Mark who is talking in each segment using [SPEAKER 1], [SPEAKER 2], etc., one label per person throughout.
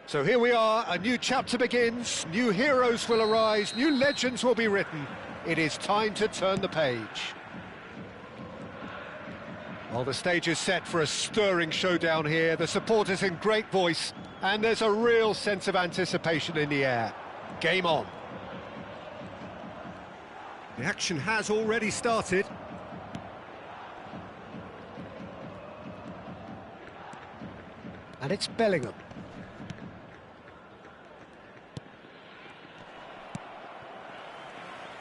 [SPEAKER 1] So here we are, a new chapter begins, new heroes will arise, new legends will be written. It is time to turn the page. Well, the stage is set for a stirring showdown here, the supporters in great voice, and there's a real sense of anticipation in the air. Game on. The action has already started. And it's Bellingham.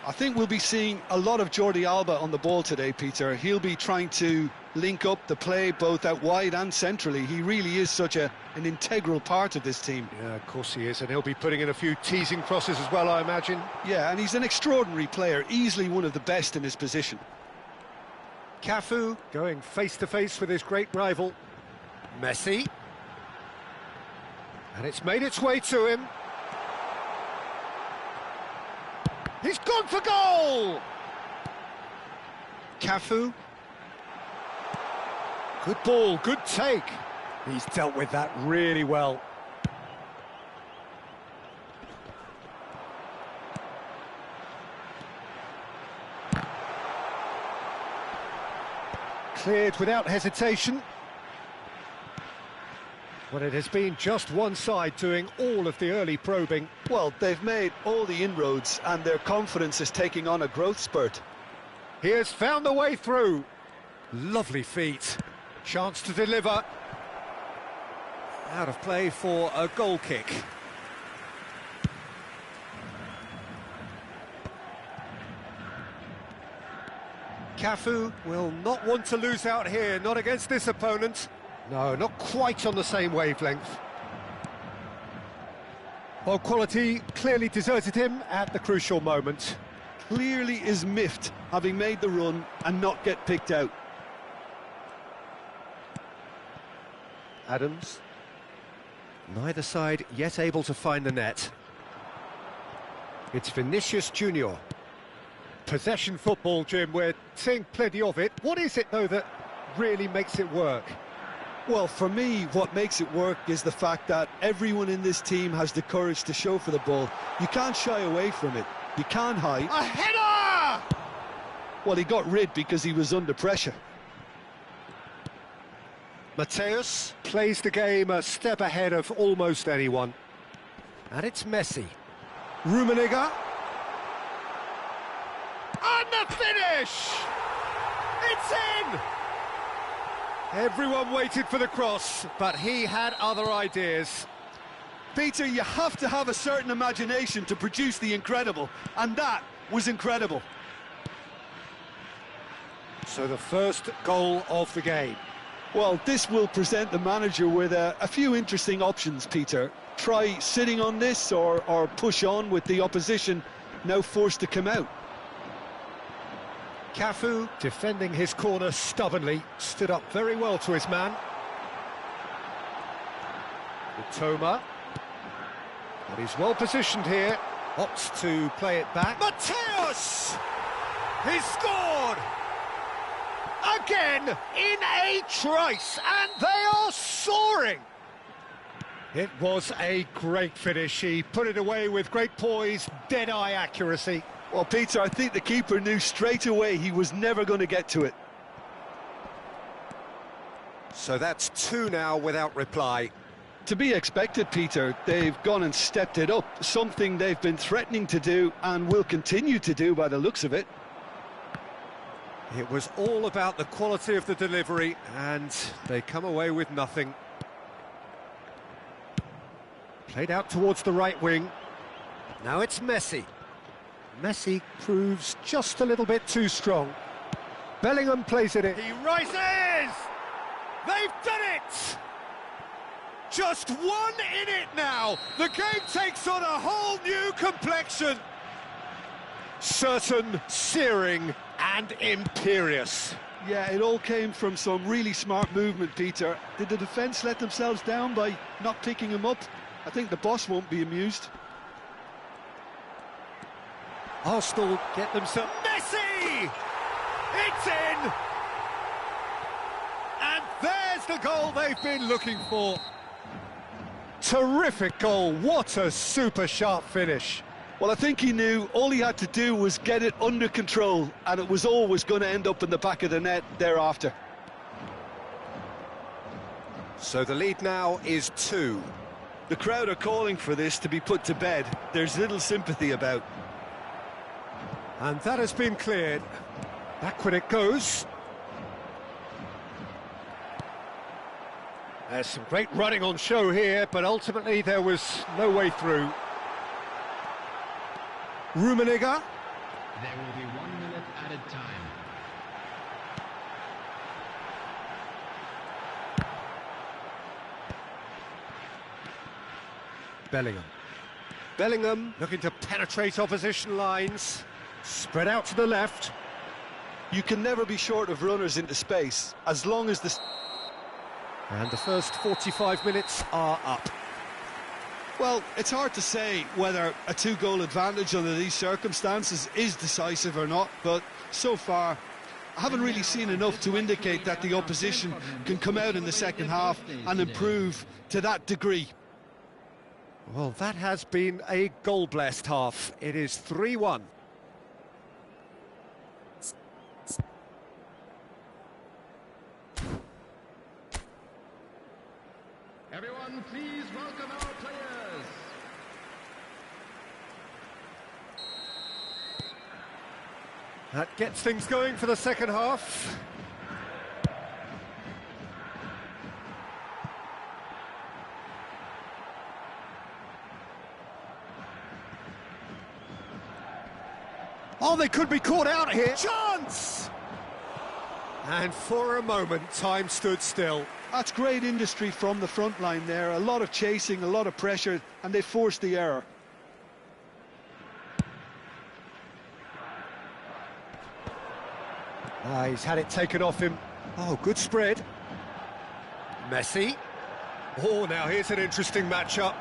[SPEAKER 2] I think we'll be seeing a lot of Jordi Alba on the ball today, Peter. He'll be trying to link up the play both out wide and centrally. He really is such an integral part of this team.
[SPEAKER 1] Yeah, of course he is, and he'll be putting in a few teasing crosses as well, I imagine.
[SPEAKER 2] Yeah, and he's an extraordinary player, easily one of the best in his position.
[SPEAKER 1] Cafu going face-to-face with his great rival, Messi. And it's made its way to him. He's gone for goal! Cafu. Good ball, good take. He's dealt with that really well. Cleared without hesitation. Well, it has been just one side doing all of the early probing.
[SPEAKER 2] Well, they've made all the inroads and their confidence is taking on a growth spurt.
[SPEAKER 1] He has found the way through. Lovely feet. Chance to deliver. Out of play for a goal kick. Cafu will not want to lose out here, not against this opponent. No, not quite on the same wavelength. Well, quality clearly deserted him at the crucial moment.
[SPEAKER 2] Clearly is miffed, having made the run and not get picked out.
[SPEAKER 1] Adams. Neither side yet able to find the net. It's Vinicius Junior. Possession football, Jim, we're seeing plenty of it. What is it, though, that really makes it work?
[SPEAKER 2] Well, for me, what makes it work is the fact that everyone in this team has the courage to show for the ball. You can't shy away from it. You can't hide.
[SPEAKER 1] A header!
[SPEAKER 2] Well, he got rid because he was under pressure.
[SPEAKER 1] Mateus plays the game a step ahead of almost anyone. And it's Messi. Rummenigge. And the finish! It's in! Everyone waited for the cross, but he had other ideas.
[SPEAKER 2] Peter, you have to have a certain imagination to produce the incredible, and that was incredible.
[SPEAKER 1] So the first goal of the game.
[SPEAKER 2] Well, this will present the manager with a few interesting options, Peter. Try sitting on this or push on with the opposition now forced to come out.
[SPEAKER 1] Cafu, defending his corner stubbornly, stood up very well to his man. Toma. But he's well positioned here. Opts to play it back. Mateus! He's scored! Again, in a trice, and they are soaring! It was a great finish. He put it away with great poise, dead-eye accuracy.
[SPEAKER 2] Well, Peter, I think the keeper knew straight away he was never going to get to it.
[SPEAKER 1] So that's two now without reply.
[SPEAKER 2] To be expected, Peter. They've gone and stepped it up, something they've been threatening to do and will continue to do by the looks of it.
[SPEAKER 1] It was all about the quality of the delivery, and they come away with nothing. Played out towards the right wing. Now it's Messi. Messi proves just a little bit too strong. Bellingham plays it in. He rises! They've done it! Just one in it now. The game takes on a whole new complexion. Certain, searing and imperious.
[SPEAKER 2] Yeah, it all came from some really smart movement, Peter. Did the defence let themselves down by not picking him up? I think the boss won't be amused.
[SPEAKER 1] Arsenal get themselves... Messi! It's in! And there's the goal they've been looking for. Terrific goal, what a super sharp finish.
[SPEAKER 2] Well, I think he knew all he had to do was get it under control, and it was always going to end up in the back of the net thereafter.
[SPEAKER 1] So the lead now is 2.
[SPEAKER 2] The crowd are calling for this to be put to bed. There's little sympathy about.
[SPEAKER 1] And that has been cleared. Back when it goes. There's some great running on show here, but ultimately there was no way through. Rummenigge.
[SPEAKER 3] There will be 1 minute added time.
[SPEAKER 1] Bellingham. Bellingham looking to penetrate opposition lines. Spread out to the left.
[SPEAKER 2] You can never be short of runners into space, as long as the...
[SPEAKER 1] And the first 45 minutes are up.
[SPEAKER 2] Well, it's hard to say whether a 2-goal advantage under these circumstances is decisive or not, but so far I haven't really seen enough to indicate that the opposition can come out in the second half and improve to that degree.
[SPEAKER 1] Well, that has been a goal-blessed half. It is 3-1.
[SPEAKER 3] Everyone, please welcome our players.
[SPEAKER 1] That gets things going for the second half. Oh, they could be caught out here. Chance! And for a moment, time stood still.
[SPEAKER 2] That's great industry from the front line there. A lot of chasing, a lot of pressure, and they forced the error.
[SPEAKER 1] He's had it taken off him. Oh, good spread. Messi. Oh, now here's an interesting matchup.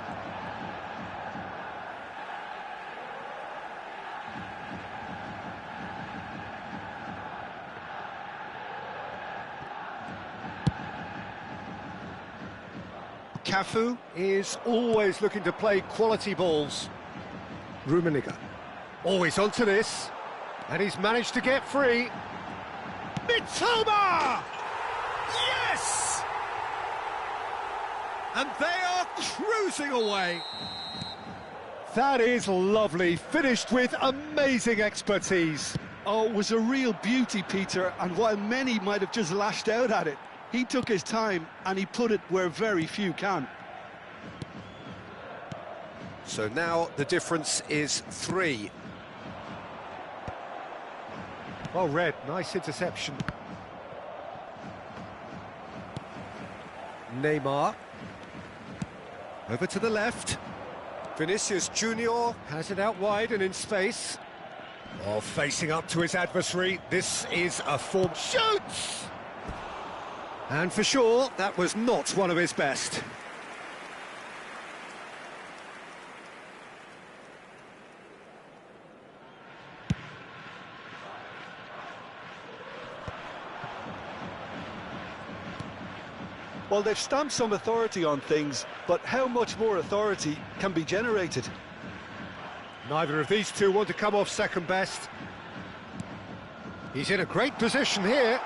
[SPEAKER 1] Cafu is always looking to play quality balls. Rummenigge. Always onto this. And he's managed to get free. Mitoma! Yes! And they are cruising away. That is lovely, finished with amazing expertise.
[SPEAKER 2] Oh, it was a real beauty, Peter, and while many might have just lashed out at it, he took his time and he put it where very few can.
[SPEAKER 1] So now the difference is 3. Well read, nice interception. Neymar. Over to the left. Vinicius Junior has it out wide and in space. Oh, facing up to his adversary. This is a form. Shoots! And for sure, that was not one of his best.
[SPEAKER 2] Well, they've stamped some authority on things, but how much more authority can be generated?
[SPEAKER 1] Neither of these two want to come off second best. He's in a great position here.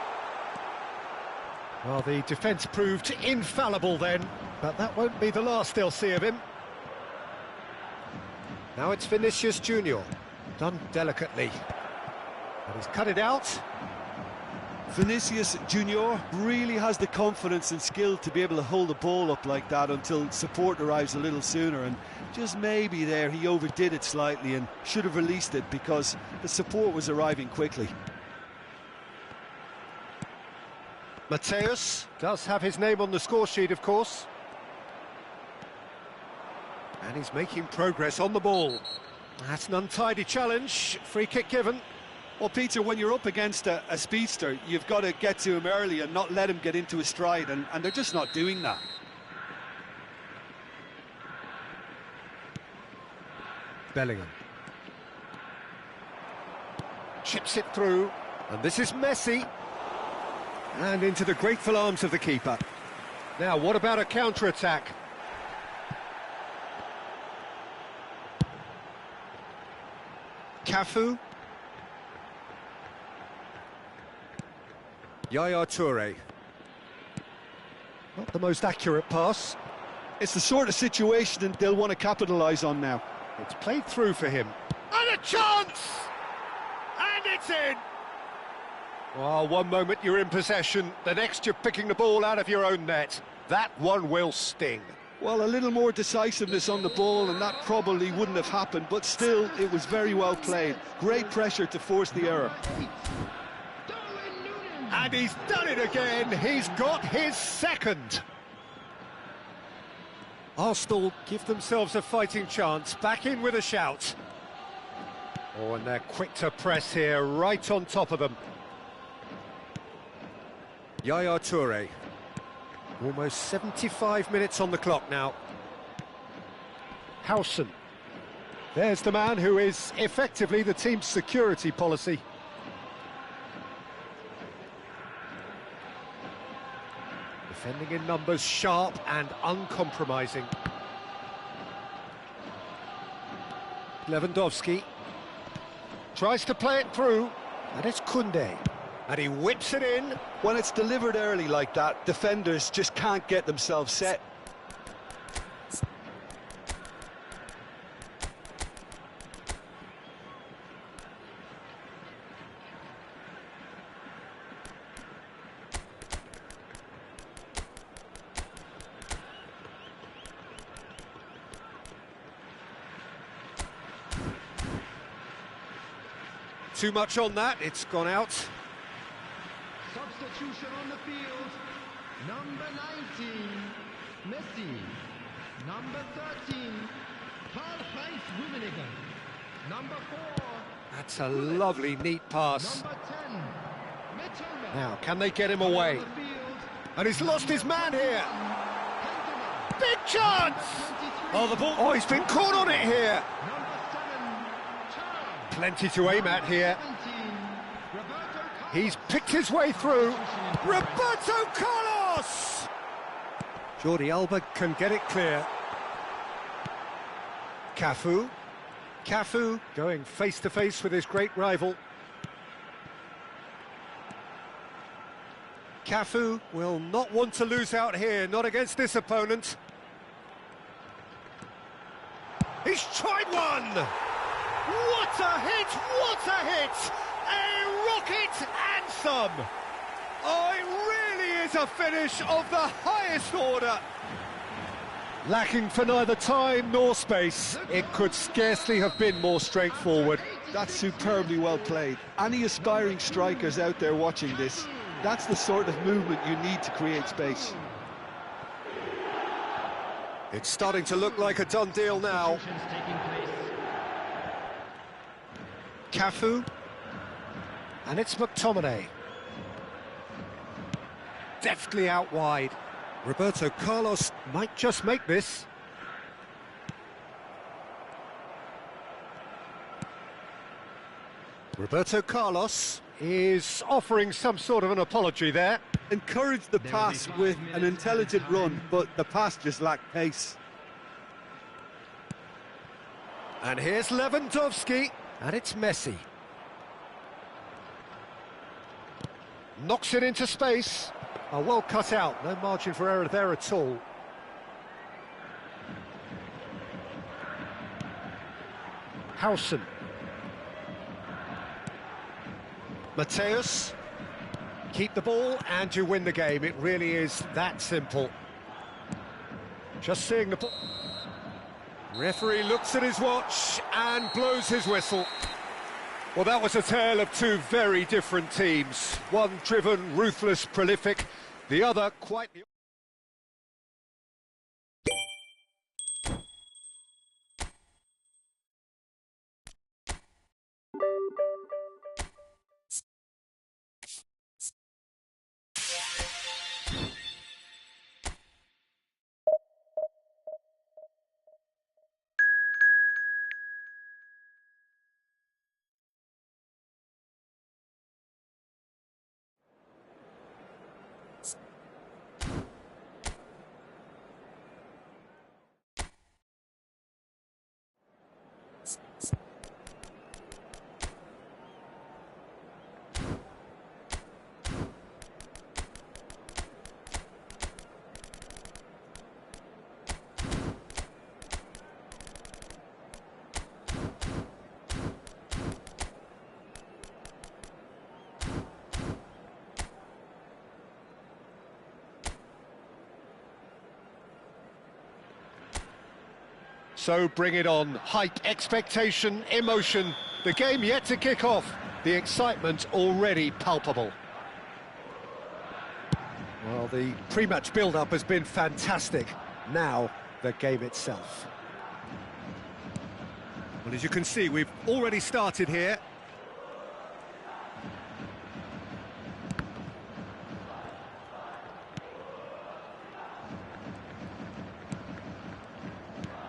[SPEAKER 1] Well, the defence proved infallible then, but that won't be the last they'll see of him. Now it's Vinicius Junior, done delicately. And he's cut it out.
[SPEAKER 2] Vinicius Junior really has the confidence and skill to be able to hold the ball up like that until support arrives a little sooner, and just maybe there he overdid it slightly and should have released it because the support was arriving quickly.
[SPEAKER 1] Mateus does have his name on the score sheet, of course. And he's making progress on the ball. That's an untidy challenge, free kick given.
[SPEAKER 2] Well, Peter, when you're up against a speedster, you've got to get to him early and not let him get into his stride, and they're just not doing that.
[SPEAKER 1] Bellingham. Chips it through, and this is Messi. And into the grateful arms of the keeper. Now, what about a counter-attack? Cafu. Yaya Toure. Not the most accurate pass.
[SPEAKER 2] It's the sort of situation that they'll want to capitalise on now.
[SPEAKER 1] It's played through for him. And a chance! And it's in! Well, one moment you're in possession, the next you're picking the ball out of your own net. That one will sting.
[SPEAKER 2] Well, a little more decisiveness on the ball and that probably wouldn't have happened, but still, it was very well played. Great pressure to force the error.
[SPEAKER 1] And he's done it again. He's got his second. Arsenal give themselves a fighting chance. Back in with a shout. Oh, and they're quick to press here, right on top of them. Yaya Toure. Almost 75 minutes on the clock now. Howson. There's the man who is effectively the team's security policy. Defending in numbers, sharp and uncompromising. Lewandowski tries to play it through, and it's Koundé. And he whips it in.
[SPEAKER 2] When it's delivered early like that, defenders just can't get themselves set.
[SPEAKER 1] Too much on that, it's gone out.
[SPEAKER 3] Substitution on the field. Number 19, Messi. Number 13, Karl-Heinz Rummenigge. Number 4.
[SPEAKER 1] That's a lovely, neat pass.
[SPEAKER 3] Number 10, Mittelman.
[SPEAKER 1] Now, can they get him away? And he's lost his man here. Big chance! Oh, the ball. Oh, he's been caught on it here. Plenty to aim at here. He's picked his way through. Roberto Carlos! Jordi Alba can get it clear. Cafu. Cafu going face-to-face with his great rival. Cafu will not want to lose out here, not against this opponent. He's tried one! What a hit! What a hit! A rocket anthem! Oh, it really is a finish of the highest order. Lacking for neither time nor space, it could scarcely have been more straightforward.
[SPEAKER 2] That's superbly well played. Any aspiring strikers out there watching this, that's the sort of movement you need to create space.
[SPEAKER 1] It's starting to look like a done deal now. Cafu. And it's McTominay. Deftly out wide. Roberto Carlos might just make this. Roberto Carlos is offering some sort of an apology there.
[SPEAKER 2] Encouraged the pass with an intelligent run, but the pass just lacked pace.
[SPEAKER 1] And here's Lewandowski, and it's Messi. Knocks it into space. Oh, well cut out, no margin for error there at all. Howson. Mateus. Keep the ball and you win the game. It really is that simple. Just seeing the ball. Referee looks at his watch and blows his whistle. Well, that was a tale of two very different teams. One driven, ruthless, prolific. The other quite... So bring it on. Hype, expectation, emotion. The game yet to kick off. The excitement already palpable. Well, the pre-match build-up has been fantastic. Now, the game itself. Well, as you can see, we've already started here.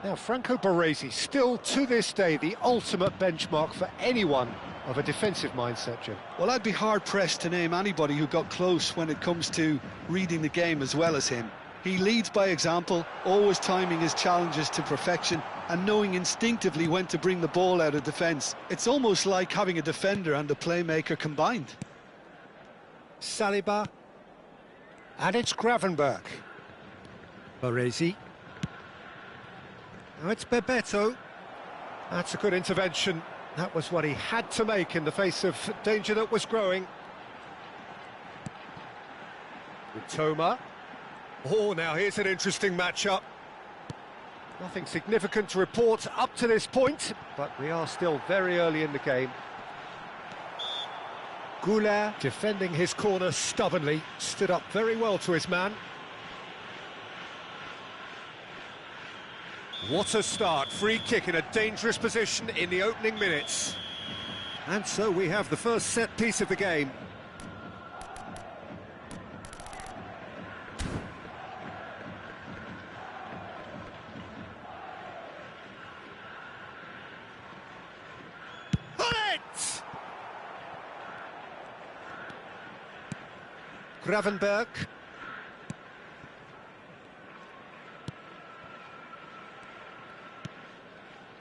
[SPEAKER 1] Now, Franco Baresi, still to this day the ultimate benchmark for anyone of a defensive mindset, Jim.
[SPEAKER 2] Well, I'd be hard-pressed to name anybody who got close when it comes to reading the game as well as him. He leads by example, always timing his challenges to perfection and knowing instinctively when to bring the ball out of defence. It's almost like having a defender and a playmaker combined.
[SPEAKER 1] Saliba. And it's Gravenberch. Baresi. Now it's Bebeto. That's a good intervention. That was what he had to make in the face of danger that was growing. Toma. Oh, now here's an interesting matchup. Nothing significant to report up to this point, but we are still very early in the game. Goulart defending his corner stubbornly, stood up very well to his man. What a start, free kick in a dangerous position in the opening minutes. And so we have the first set piece of the game. Bullet! Gravenberch.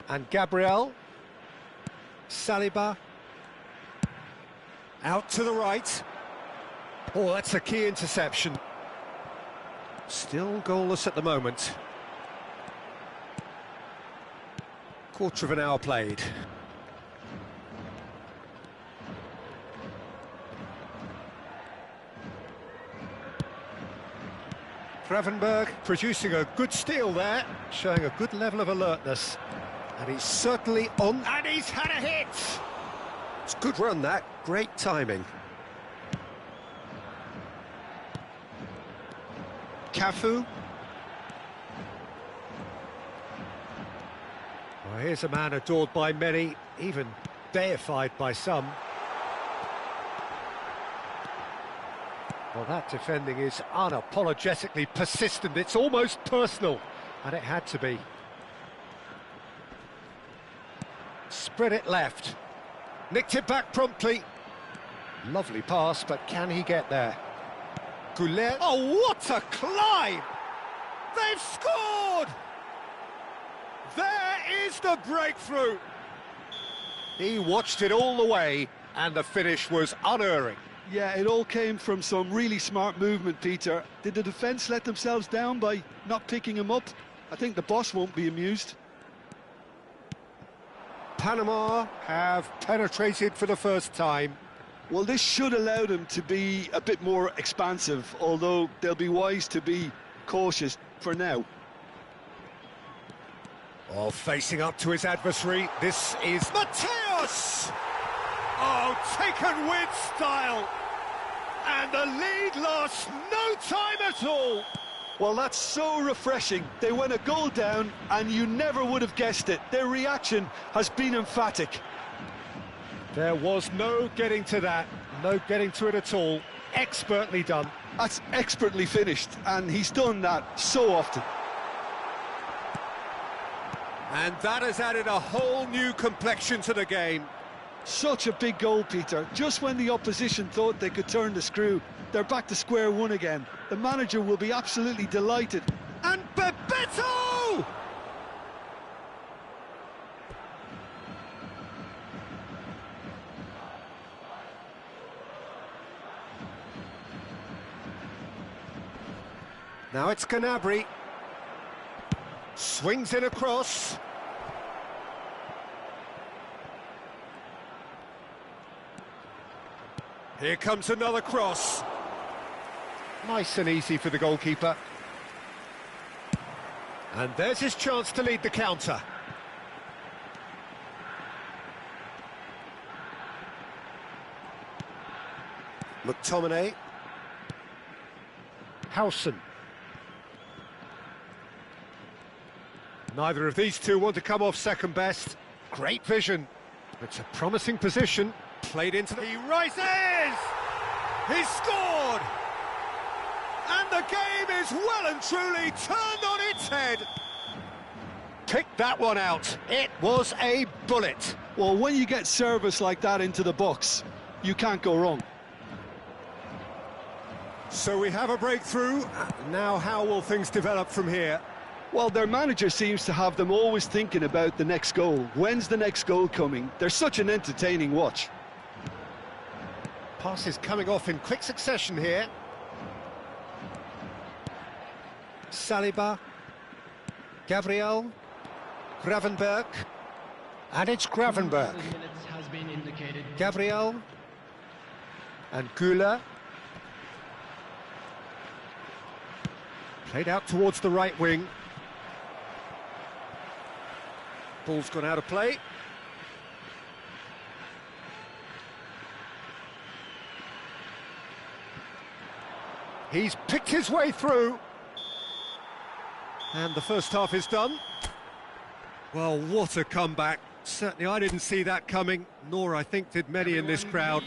[SPEAKER 1] And Gabriel. Saliba. Out to the right. Oh, that's a key interception. Still goalless at the moment. Quarter of an hour played. Gravenberch producing a good steal there, showing a good level of alertness. And he's certainly on, and he's had a hit! It's a good run, that. Great timing. Well, here's a man adored by many, even deified by some. Well, that defending is unapologetically persistent. It's almost personal, and it had to be. Spread it left. Nicked it back promptly. Lovely pass, but can he get there? Goulet. Oh, what a climb! They've scored! There is the breakthrough! He watched it all the way, and the finish was unerring.
[SPEAKER 2] Yeah, it all came from some really smart movement, Peter. Did the defence let themselves down by not picking him up? I think the boss won't be amused.
[SPEAKER 1] Panama have penetrated for the first time.
[SPEAKER 2] Well, this should allow them to be a bit more expansive, although they'll be wise to be cautious for now.
[SPEAKER 1] Oh, facing up to his adversary, this is Mateus! Oh, taken with style! And the lead lasts no time at all!
[SPEAKER 2] Well, that's so refreshing. They went a goal down, and you never would have guessed it. Their reaction has been emphatic.
[SPEAKER 1] There was no getting to that, no getting to it at all. Expertly done.
[SPEAKER 2] That's expertly finished, and he's done that so often.
[SPEAKER 1] And that has added a whole new complexion to the game.
[SPEAKER 2] Such a big goal, Peter. Just when the opposition thought they could turn the screw, they're back to square one again. The manager will be absolutely delighted.
[SPEAKER 1] And Bebeto! Now it's Gnabry. Swings in across. Here comes another cross. Nice and easy for the goalkeeper. And there's his chance to lead the counter. McTominay. Howson. Neither of these two want to come off second best. Great vision. It's a promising position. Played into the... He rises! He scored! And the game is well and truly turned on its head. Picked that one out. It was a bullet.
[SPEAKER 2] Well, when you get service like that into the box, you can't go wrong.
[SPEAKER 1] So we have a breakthrough. Now how will things develop from here?
[SPEAKER 2] Well, their manager seems to have them always thinking about the next goal. When's the next goal coming? They're such an entertaining watch.
[SPEAKER 1] Passes coming off in quick succession here. Saliba. Gabriel. Gravenberg. And it's Gravenberg. Gabriel. And Güler. Played out towards the right wing. Ball's gone out of play. He's picked his way through. And the first half is done. Well, what a comeback. Certainly I didn't see that coming, nor I think did many in this crowd.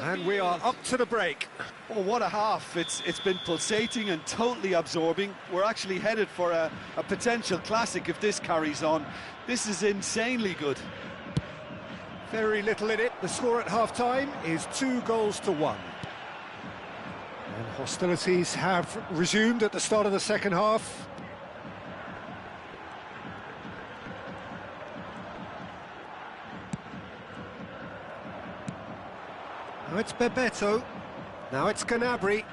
[SPEAKER 1] And we are up to the break.
[SPEAKER 2] Oh, what a half. It's been pulsating and totally absorbing. We're actually headed for a potential classic if this carries on. This is insanely good.
[SPEAKER 1] Very little in it. The score at half-time is 2-1. And hostilities have resumed at the start of the second half. Now it's Bebeto. Now it's Gnabry.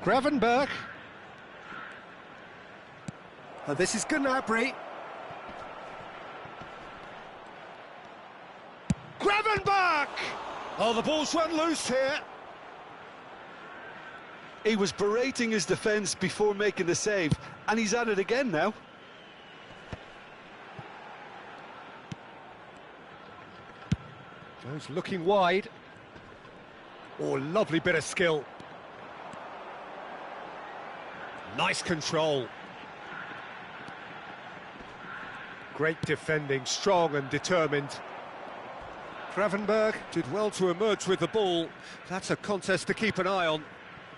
[SPEAKER 1] Gravenberg. This is Gnabry. Gravenberg! Oh, the ball's run loose here.
[SPEAKER 2] He was berating his defence before making the save, and he's at it again now.
[SPEAKER 1] Joe's looking wide. Oh, lovely bit of skill. Nice control. Great defending, strong and determined. Gravenberg did well to emerge with the ball. That's a contest to keep an eye on.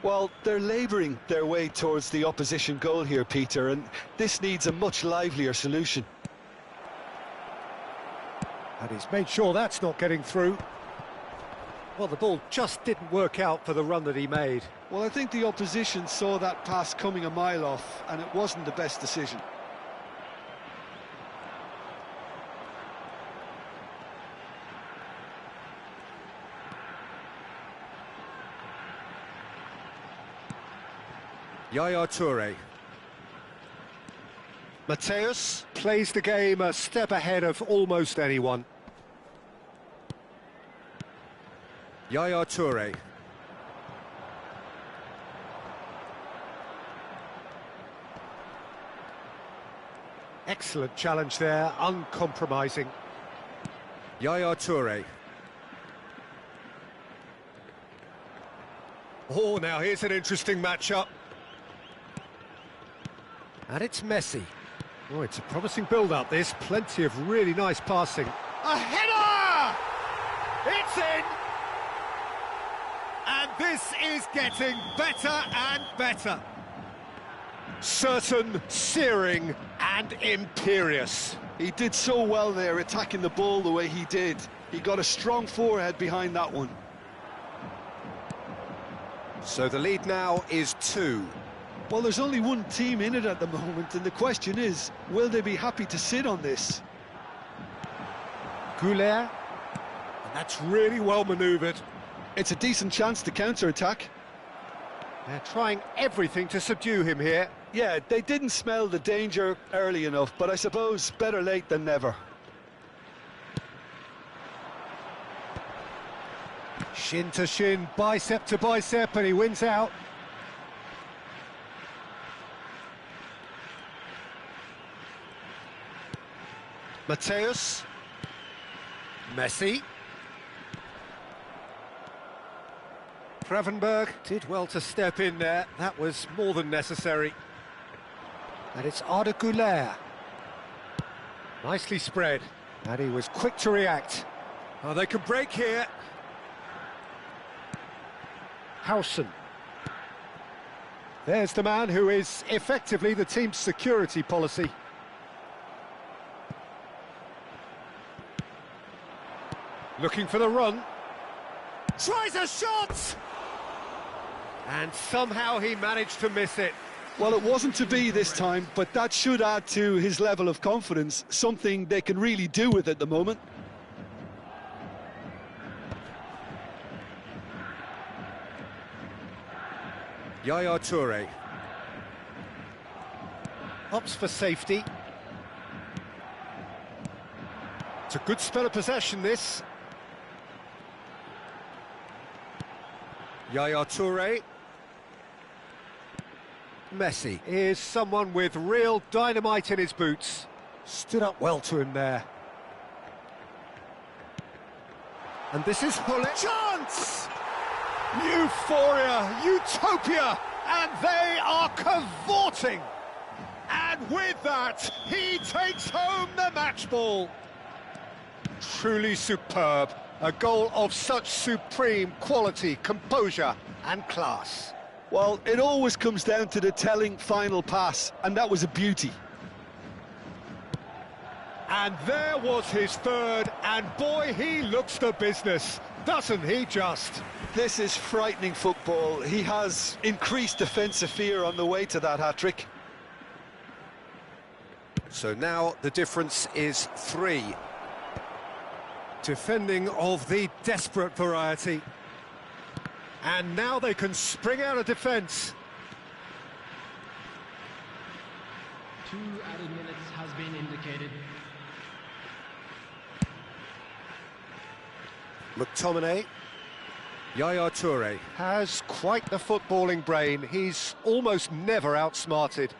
[SPEAKER 2] Well, they're labouring their way towards the opposition goal here, Peter, and this needs a much livelier solution.
[SPEAKER 1] And he's made sure that's not getting through. Well, the ball just didn't work out for the run that he made.
[SPEAKER 2] Well, I think the opposition saw that pass coming a mile off, and it wasn't the best decision.
[SPEAKER 1] Yaya Toure. Mateus plays the game a step ahead of almost anyone. Yaya Toure. Excellent challenge there, uncompromising. Yaya Toure. Oh, now here's an interesting matchup. And it's Messi. Oh, it's a promising build-up, this. Plenty of really nice passing. A header! It's in! And this is getting better and better. Certain, searing and imperious.
[SPEAKER 2] He did so well there, attacking the ball the way he did. He got a strong forehead behind that one.
[SPEAKER 1] So the lead now is 2.
[SPEAKER 2] Well, there's only one team in it at the moment, and the question is, will they be happy to sit on this?
[SPEAKER 1] Goulet. And that's really well manoeuvred.
[SPEAKER 2] It's a decent chance to counter-attack.
[SPEAKER 1] They're trying everything to subdue him here.
[SPEAKER 2] Yeah, they didn't smell the danger early enough, but I suppose better late than never.
[SPEAKER 1] Shin to shin, bicep to bicep, and he wins out. Mateus. Messi. Gravenberg did well to step in there. That was more than necessary. And it's Arda Güler. Nicely spread. And he was quick to react. Oh, they can break here. Howson. There's the man who is effectively the team's security policy. Looking for the run. Tries a shot! And somehow he managed to miss it.
[SPEAKER 2] Well, it wasn't to be this time, but that should add to his level of confidence, something they can really do with at the moment.
[SPEAKER 1] Yaya Toure. Opts for safety. It's a good spell of possession, this. Yaya Toure. Messi is someone with real dynamite in his boots. Stood up well to him there. And this is Hullet. Chance! Euphoria, utopia, and they are cavorting. And with that, he takes home the match ball. Truly superb. A goal of such supreme quality, composure and class.
[SPEAKER 2] Well, it always comes down to the telling final pass, and that was a beauty.
[SPEAKER 1] And there was his third, and boy, he looks the business, doesn't he just?
[SPEAKER 2] This is frightening football. He has increased defensive fear on the way to that hat-trick.
[SPEAKER 1] So now the difference is 3. Defending of the desperate variety. And now they can spring out of defence.
[SPEAKER 3] 2 added minutes has been indicated.
[SPEAKER 1] McTominay. Yaya Toure has quite the footballing brain. He's almost never outsmarted.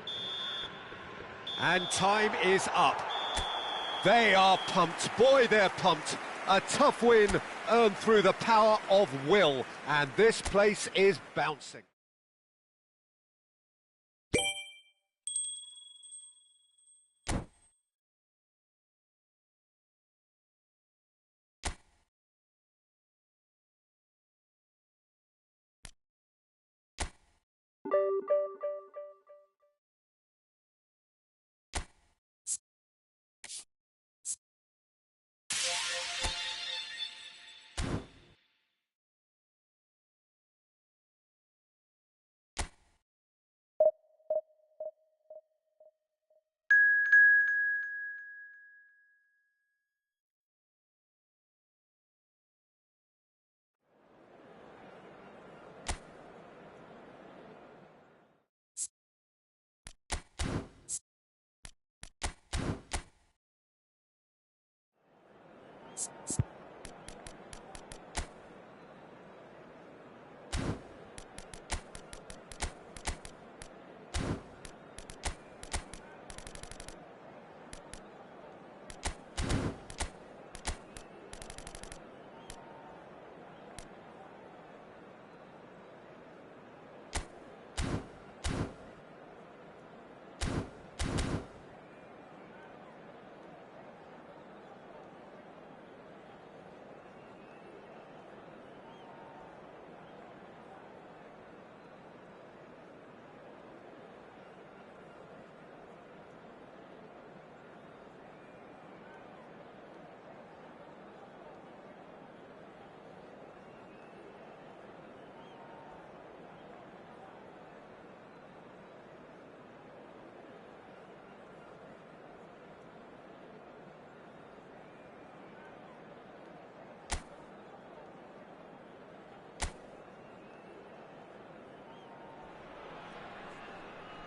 [SPEAKER 1] And time is up. They are pumped. Boy, they're pumped. A tough win earned through the power of will. And this place is bouncing.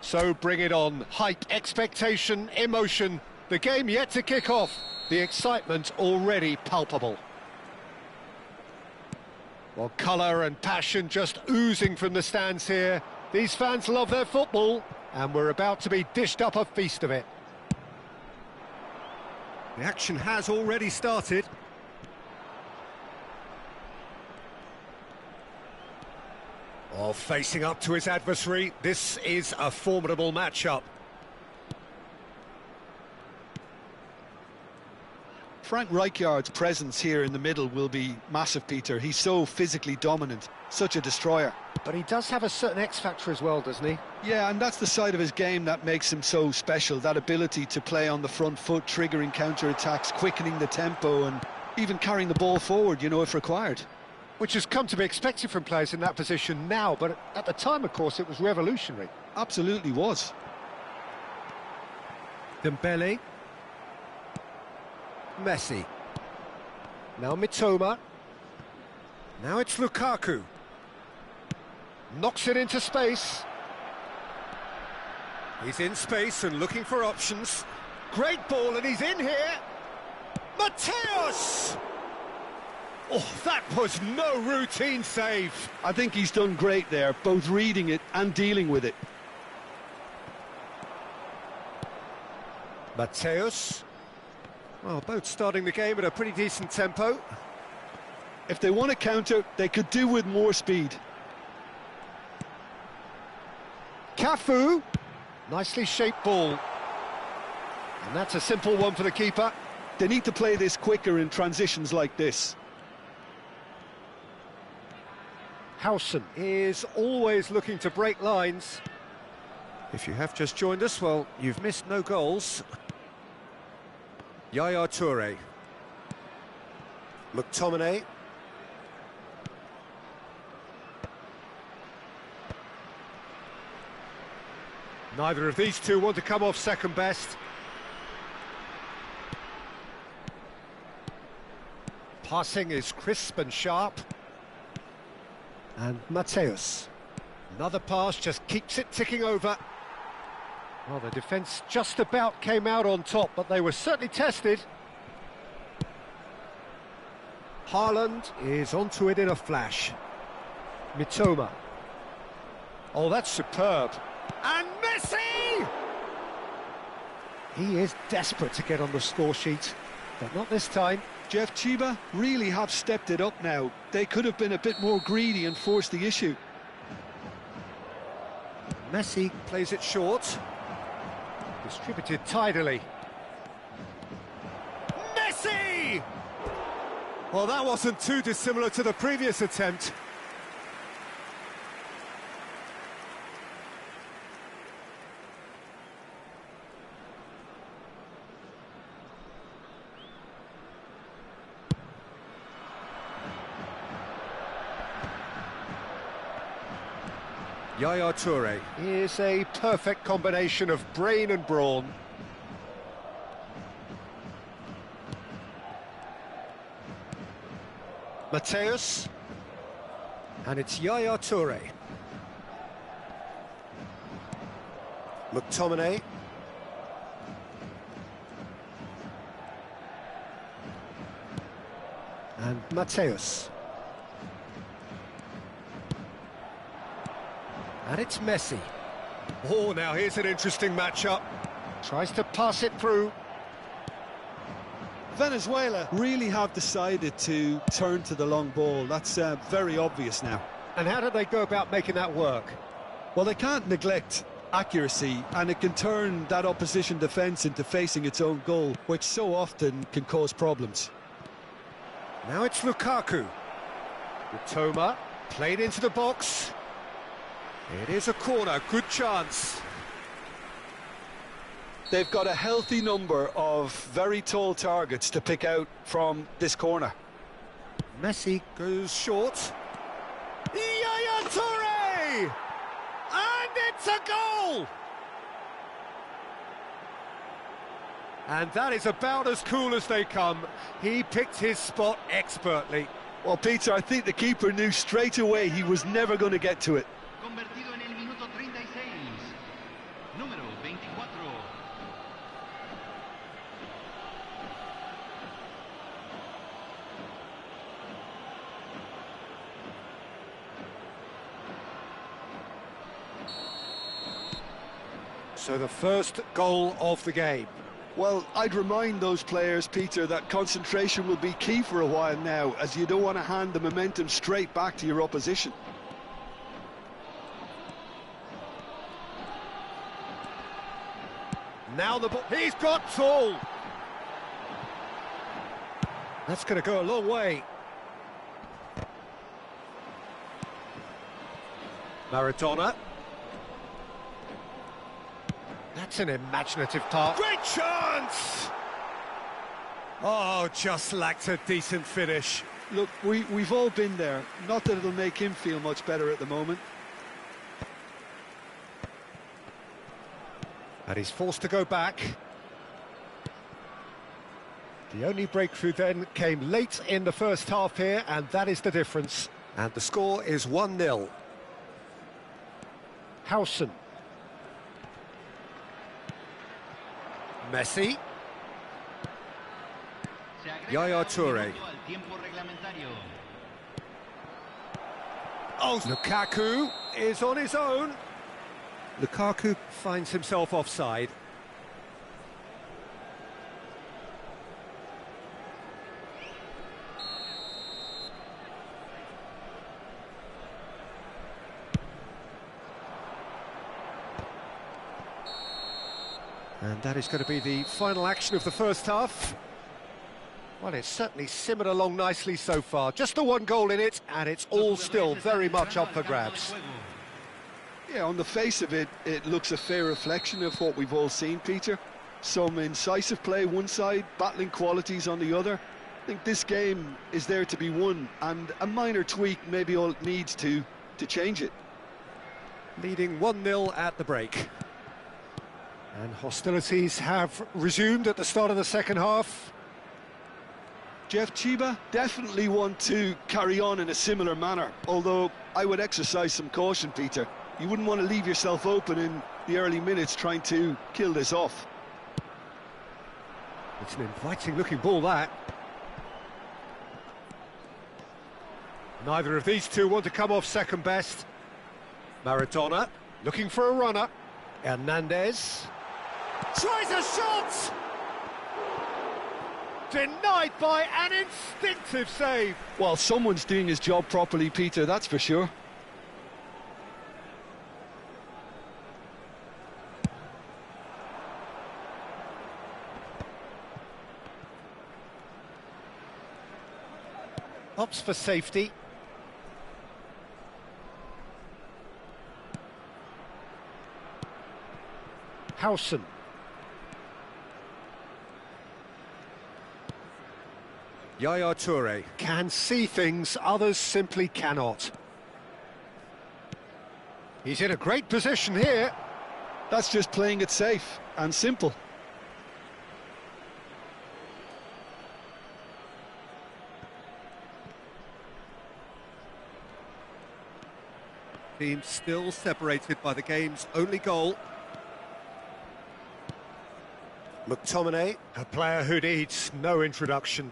[SPEAKER 1] So bring it on. Hype, expectation, emotion. The game yet to kick off. The excitement already palpable. Well, colour and passion just oozing from the stands here. These fans love their football, and we're about to be dished up a feast of it. The action has already started. Oh, facing up to his adversary, this is a formidable matchup.
[SPEAKER 2] Frank Rijkaard's presence here in the middle will be massive, Peter. He's so physically dominant, such a destroyer.
[SPEAKER 1] But he does have a certain X-factor as well, doesn't he?
[SPEAKER 2] Yeah, and that's the side of his game that makes him so special, that ability to play on the front foot, triggering counter-attacks, quickening the tempo, and even carrying the ball forward, you know, if required.
[SPEAKER 1] Which has come to be expected from players in that position now, but at the time, of course, it was revolutionary.
[SPEAKER 2] Absolutely was.
[SPEAKER 1] Dembele. Messi. Now Mitoma. Now it's Lukaku. Knocks it into space. He's in space and looking for options. Great ball, and he's in here. Mateus! Oh, that was no routine save.
[SPEAKER 2] I think he's done great there, both reading it and dealing with it.
[SPEAKER 1] Mateus. Well, both starting the game at a pretty decent tempo.
[SPEAKER 2] If they want to counter, they could do with more speed.
[SPEAKER 1] Cafu. Nicely shaped ball. And that's a simple one for the keeper.
[SPEAKER 2] They need to play this quicker in transitions like this.
[SPEAKER 1] Howson is always looking to break lines. If you have just joined us, well, you've missed no goals. Yaya Toure. McTominay. Neither of these two want to come off second best. Passing is crisp and sharp. And Mateus. Another pass just keeps it ticking over. Well, the defence just about came out on top, but they were certainly tested. Haaland is onto it in a flash. Mitoma. Oh, that's superb. And Messi! He is desperate to get on the score sheet, but not this time.
[SPEAKER 2] Jeff, Chiba really have stepped it up now. They could have been a bit more greedy and forced the issue.
[SPEAKER 1] Messi plays it short. Distributed tidily. Messi! Well, that wasn't too dissimilar to the previous attempt. Yaya Toure is a perfect combination of brain and brawn. Mateus. And it's Yaya Toure. McTominay. And Mateus. And it's Messi. Oh, now here's an interesting matchup. Tries to pass it through.
[SPEAKER 2] Venezuela really have decided to turn to the long ball. That's very obvious now.
[SPEAKER 1] And how do they go about making that work?
[SPEAKER 2] Well, they can't neglect accuracy, and it can turn that opposition defence into facing its own goal, which so often can cause problems.
[SPEAKER 1] Now it's Lukaku. Toma played into the box. It is a corner, good chance.
[SPEAKER 2] They've got a healthy number of very tall targets to pick out from this corner.
[SPEAKER 1] Messi goes short. Yaya Toure! And it's a goal! And that is about as cool as they come. He picked his spot expertly.
[SPEAKER 2] Well, Peter, I think the keeper knew straight away he was never going to get to it.
[SPEAKER 3] Convertido en el minuto 36. Número 24.
[SPEAKER 1] So the first goal of the game.
[SPEAKER 2] Well, I'd remind those players, Peter, that concentration will be key for a while now, as you don't want to hand the momentum straight back to your opposition.
[SPEAKER 1] Now the ball, he's got tall. That's going to go a long way. Maradona. That's an imaginative pass. Great chance! Oh, just lacked a decent finish.
[SPEAKER 2] Look, we've all been there. Not that it'll make him feel much better at the moment.
[SPEAKER 1] And he's forced to go back. The only breakthrough then came late in the first half here, and that is the difference. And the score is 1-0. Howson. Messi. Yaya Toure. Oh, Lukaku is on his own. Lukaku finds himself offside. And that is going to be the final action of the first half. Well, it's certainly simmered along nicely so far. Just the one goal in it, and it's all still very much up for grabs.
[SPEAKER 2] Yeah, on the face of it, it looks a fair reflection of what we've all seen, Peter. Some incisive play one side, battling qualities on the other. I think this game is there to be won, and a minor tweak maybe all it needs to change it.
[SPEAKER 1] Leading 1-0 at the break. And hostilities have resumed at the start of the second half.
[SPEAKER 2] Jeff, Chiba definitely want to carry on in a similar manner, although I would exercise some caution, Peter. You wouldn't want to leave yourself open in the early minutes trying to kill this off.
[SPEAKER 1] It's an inviting-looking ball, that. Neither of these two want to come off second best. Maradona looking for a runner. Hernandez tries a shot! Denied by an instinctive save.
[SPEAKER 2] Well, someone's doing his job properly, Peter, that's for sure.
[SPEAKER 1] Opts for safety. Howson. Yaya Toure can see things others simply cannot. He's in a great position here.
[SPEAKER 2] That's just playing it safe and simple.
[SPEAKER 1] Team still separated by the game's only goal. McTominay, a player who needs no introduction.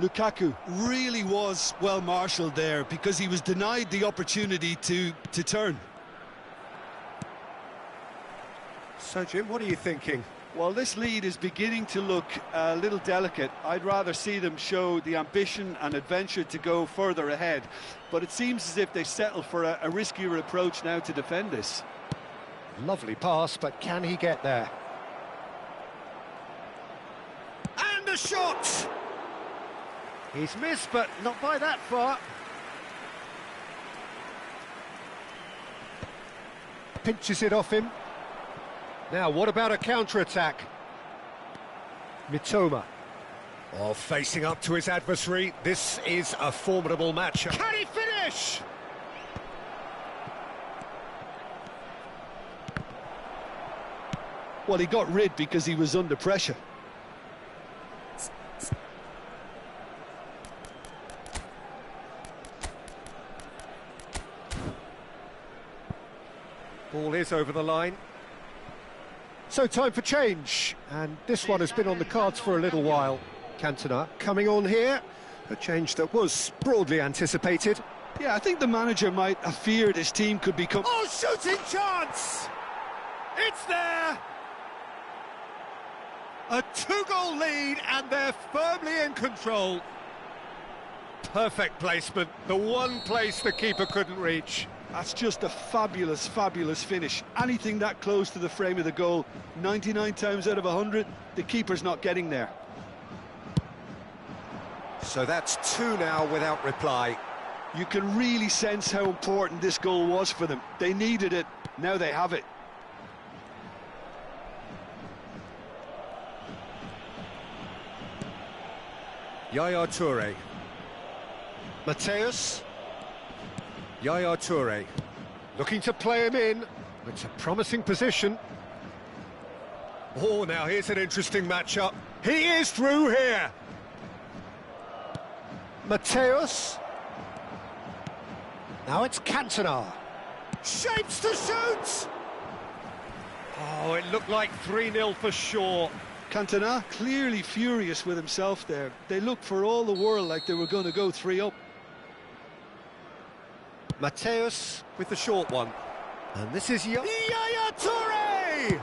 [SPEAKER 2] Lukaku really was well marshalled there because he was denied the opportunity to turn.
[SPEAKER 1] So, Jim, what are you thinking?
[SPEAKER 2] Well, this lead is beginning to look a little delicate. I'd rather see them show the ambition and adventure to go further ahead. But it seems as if they settle for a riskier approach now to defend this.
[SPEAKER 1] Lovely pass, but can he get there? And a shot! He's missed, but not by that far. Pinches it off him. Now, what about a counter-attack? Mitoma. Oh, facing up to his adversary. This is a formidable match. Can he finish?
[SPEAKER 2] Well, he got rid because he was under pressure.
[SPEAKER 1] Ball is over the line. So time for change, and this one has been on the cards for a little while. Cantona coming on here, a change that was broadly anticipated.
[SPEAKER 2] Yeah, I think the manager might have feared his team could become...
[SPEAKER 1] Oh, shooting chance! It's there! A two-goal lead, and they're firmly in control. Perfect placement, the one place the keeper couldn't reach.
[SPEAKER 2] That's just a fabulous, fabulous finish. Anything that close to the frame of the goal, 99 times out of 100, the keeper's not getting there.
[SPEAKER 1] So that's two now without reply.
[SPEAKER 2] You can really sense how important this goal was for them. They needed it, now they have it.
[SPEAKER 1] Yaya Toure. Mateus. Yaya Toure, looking to play him in. It's a promising position. Oh, now here's an interesting matchup. He is through here. Mateus. Now it's Cantona. Shapes to shoot! Oh, it looked like 3-0 for sure.
[SPEAKER 2] Cantona clearly furious with himself there. They looked for all the world like they were going to go 3 up.
[SPEAKER 1] Mateus with the short one. And this is Yaya Toure!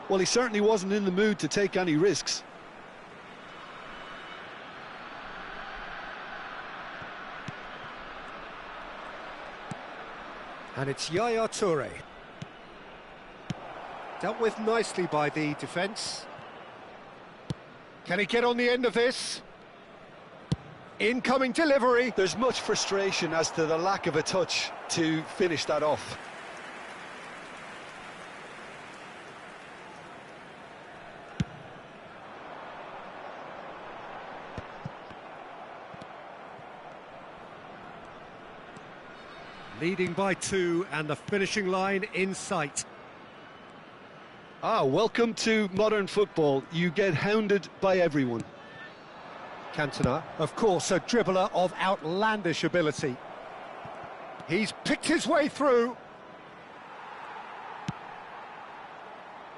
[SPEAKER 2] Well, he certainly wasn't in the mood to take any risks.
[SPEAKER 1] And it's Yaya Toure. Dealt with nicely by the defence. Can he get on the end of this? Incoming delivery.
[SPEAKER 2] There's much frustration as to the lack of a touch to finish that off.
[SPEAKER 1] Leading by 2 and the finishing line in sight.
[SPEAKER 2] Ah, welcome to modern football. You get hounded by everyone.
[SPEAKER 1] Cantona, of course, a dribbler of outlandish ability. He's picked his way through.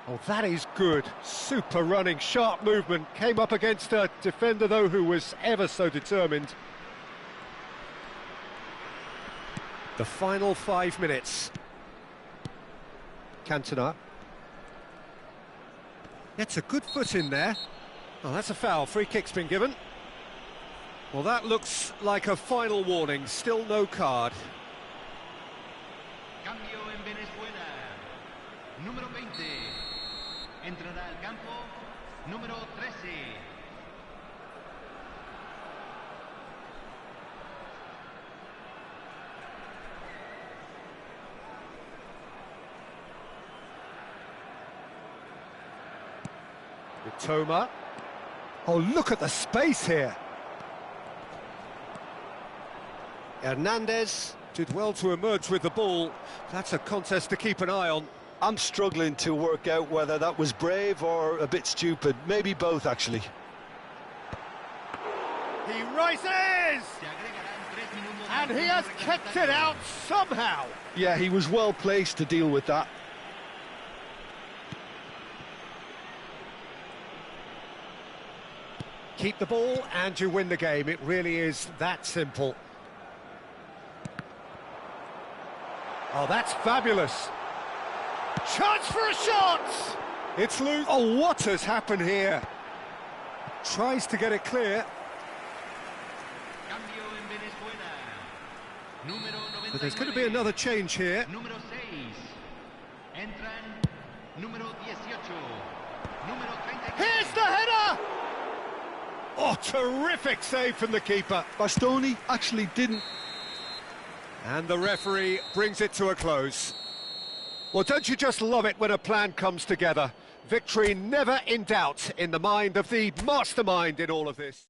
[SPEAKER 1] Oh, that is good. Super running, sharp movement. Came up against a defender, though, who was ever so determined. The final 5 minutes. Cantona. Gets a good foot in there. Oh, that's a foul. Free kick's been given. Well, that looks like a final warning. Still no card.
[SPEAKER 3] Cambio en Venezuela. Número 20. Entrará al campo. Número 13.
[SPEAKER 1] Mitoma. Oh, look at the space here. Hernandez did well to emerge with the ball. That's a contest to keep an eye on.
[SPEAKER 2] I'm struggling to work out whether that was brave or a bit stupid. Maybe both, actually.
[SPEAKER 1] He rises! And he has kept it out somehow.
[SPEAKER 2] Yeah, he was well placed to deal with that.
[SPEAKER 1] Keep the ball and you win the game. It really is that simple. Oh, that's fabulous. Chance for a shot! It's loose. Oh, what has happened here? Tries to get it clear.
[SPEAKER 3] Cambio en Venezuela. Número
[SPEAKER 1] But there's going to
[SPEAKER 3] 99.
[SPEAKER 1] be another change here.
[SPEAKER 3] Número 6. Entran número 18. Número 33.
[SPEAKER 1] Here's the header! Oh, terrific save from the keeper.
[SPEAKER 2] Bastoni actually didn't.
[SPEAKER 1] And the referee brings it to a close. Well, don't you just love it when a plan comes together? Victory never in doubt in the mind of the mastermind in all of this.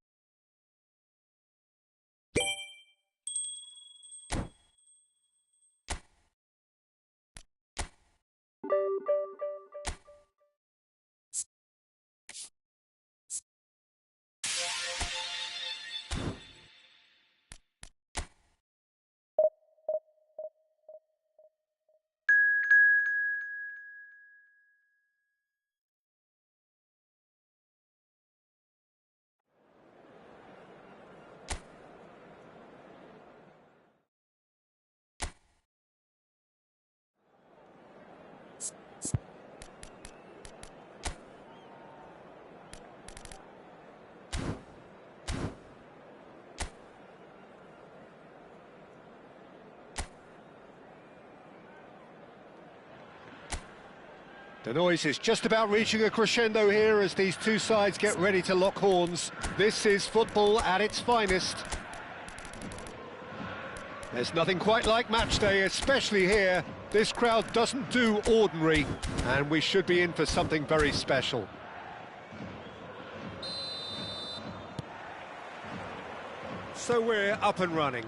[SPEAKER 1] The noise is just about reaching a crescendo here as these two sides get ready to lock horns. This is football at its finest. There's nothing quite like match day, especially here. This crowd doesn't do ordinary, and we should be in for something very special. So we're up and running.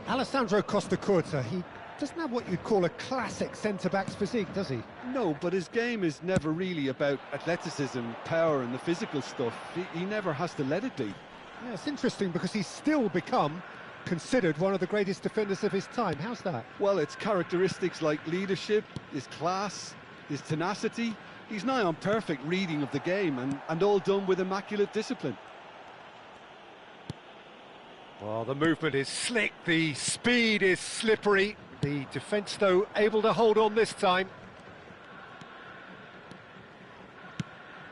[SPEAKER 4] Alessandro Costa Curta, he doesn't have what you'd call a classic centre-back's physique, does he?
[SPEAKER 2] No, but his game is never really about athleticism, power and the physical stuff. He never has to let it be.
[SPEAKER 4] Yeah, it's interesting because he's still become considered one of the greatest defenders of his time. How's that?
[SPEAKER 2] Well, it's characteristics like leadership, his class, his tenacity. He's nigh on perfect reading of the game and all done with immaculate discipline.
[SPEAKER 1] Well, the movement is slick, the speed is slippery. The defence, though, able to hold on this time.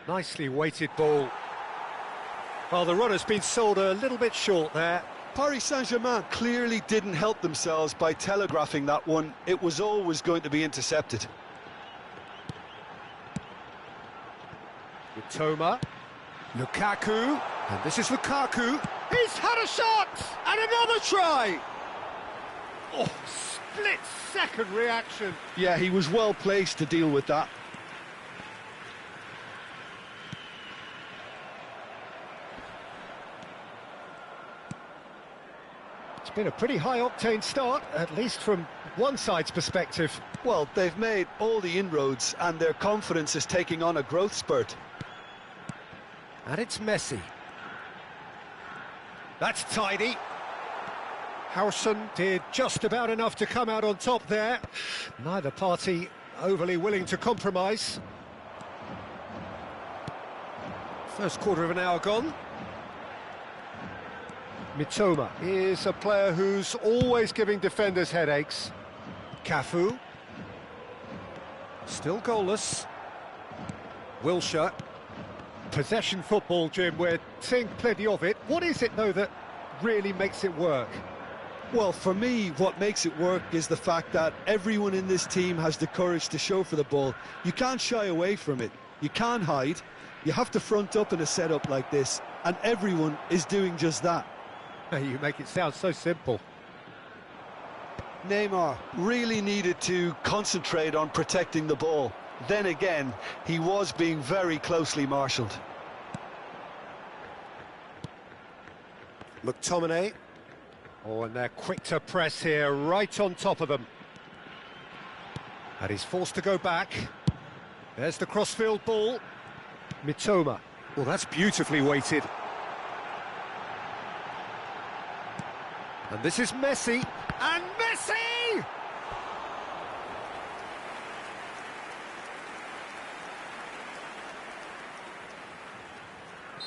[SPEAKER 1] Nicely weighted ball. Well, the runner's been sold a little bit short there.
[SPEAKER 2] Paris Saint-Germain clearly didn't help themselves by telegraphing that one. It was always going to be intercepted.
[SPEAKER 1] Mitoma, Lukaku, and this is Lukaku. He's had a shot! And another try! Oh, split-second reaction.
[SPEAKER 2] Yeah, he was well placed to deal with that.
[SPEAKER 1] It's been a pretty high-octane start, at least from one side's perspective.
[SPEAKER 2] Well, they've made all the inroads and their confidence is taking on a growth spurt.
[SPEAKER 1] And it's Messi. That's tidy. Howson did just about enough to come out on top there. Neither party overly willing to compromise. First quarter of an hour gone. Mitoma is a player who's always giving defenders headaches. Cafu. Still goalless. Wilshere. Possession football, Jim, we're seeing plenty of it. What is it, though, that really makes it work?
[SPEAKER 2] Well, for me, what makes it work is the fact that everyone in this team has the courage to show for the ball. You can't shy away from it. You can't hide. You have to front up in a setup like this, and everyone is doing just that.
[SPEAKER 1] You make it sound so simple.
[SPEAKER 2] Neymar really needed to concentrate on protecting the ball. Then again, he was being very closely marshalled.
[SPEAKER 1] McTominay. Oh, and they're quick to press here, right on top of them. And he's forced to go back. There's the crossfield ball. Mitoma. Well, that's beautifully weighted. And this is Messi. And Messi!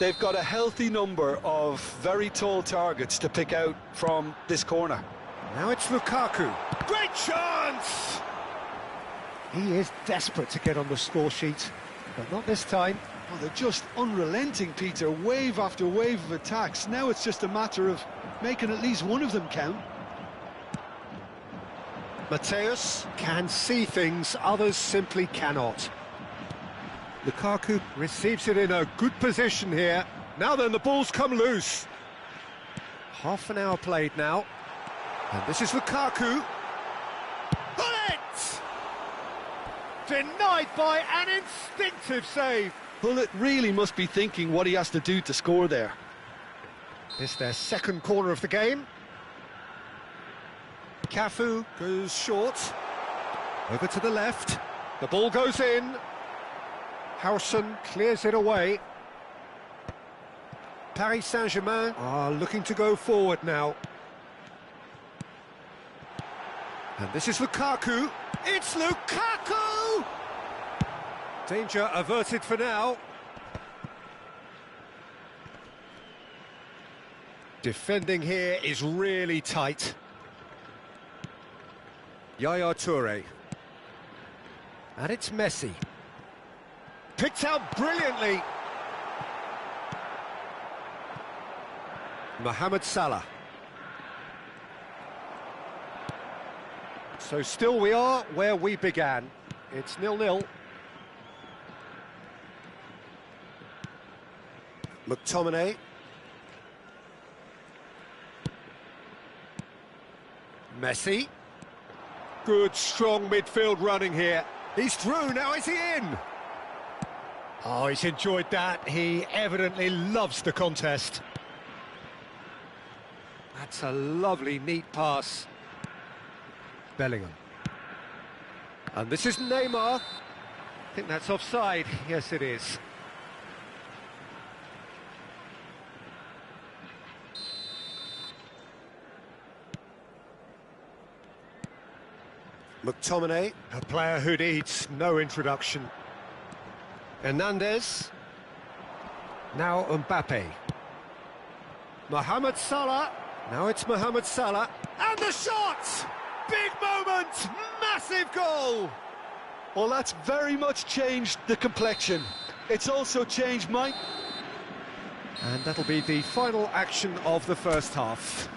[SPEAKER 2] They've got a healthy number of very tall targets to pick out from this corner.
[SPEAKER 1] Now it's Lukaku. Great chance!
[SPEAKER 4] He is desperate to get on the score sheet, but not this time.
[SPEAKER 2] Oh, they're just unrelenting, Peter. Wave after wave of attacks. Now it's just a matter of making at least one of them count.
[SPEAKER 1] Mateus can see things others simply cannot. Lukaku receives it in a good position here. Now then, the ball's come loose. Half an hour played now. And this is Lukaku. Bullet! Denied by an instinctive save.
[SPEAKER 2] Bullet really must be thinking what he has to do to score there.
[SPEAKER 1] It's their second corner of the game. Cafu goes short. Over to the left. The ball goes in. Howson clears it away. Paris Saint-Germain are looking to go forward now. And this is Lukaku. It's Lukaku! Danger averted for now. Defending here is really tight. Yaya Toure. And it's Messi. Picked out brilliantly. Mohamed Salah. So still we are where we began. It's 0-0. McTominay. Messi. Good, strong midfield running here. He's through, now is he in? Oh, he's enjoyed that. He evidently loves the contest. That's a lovely, neat pass. Bellingham. And this is Neymar. I think that's offside. Yes, it is. McTominay, a player who needs no introduction. Hernandez. Now Mbappe. Mohamed Salah. Now it's Mohamed Salah. And the shot! Big moment! Massive goal!
[SPEAKER 2] Well, that's very much changed the complexion. It's also changed my...
[SPEAKER 1] And that'll be the final action of the first half.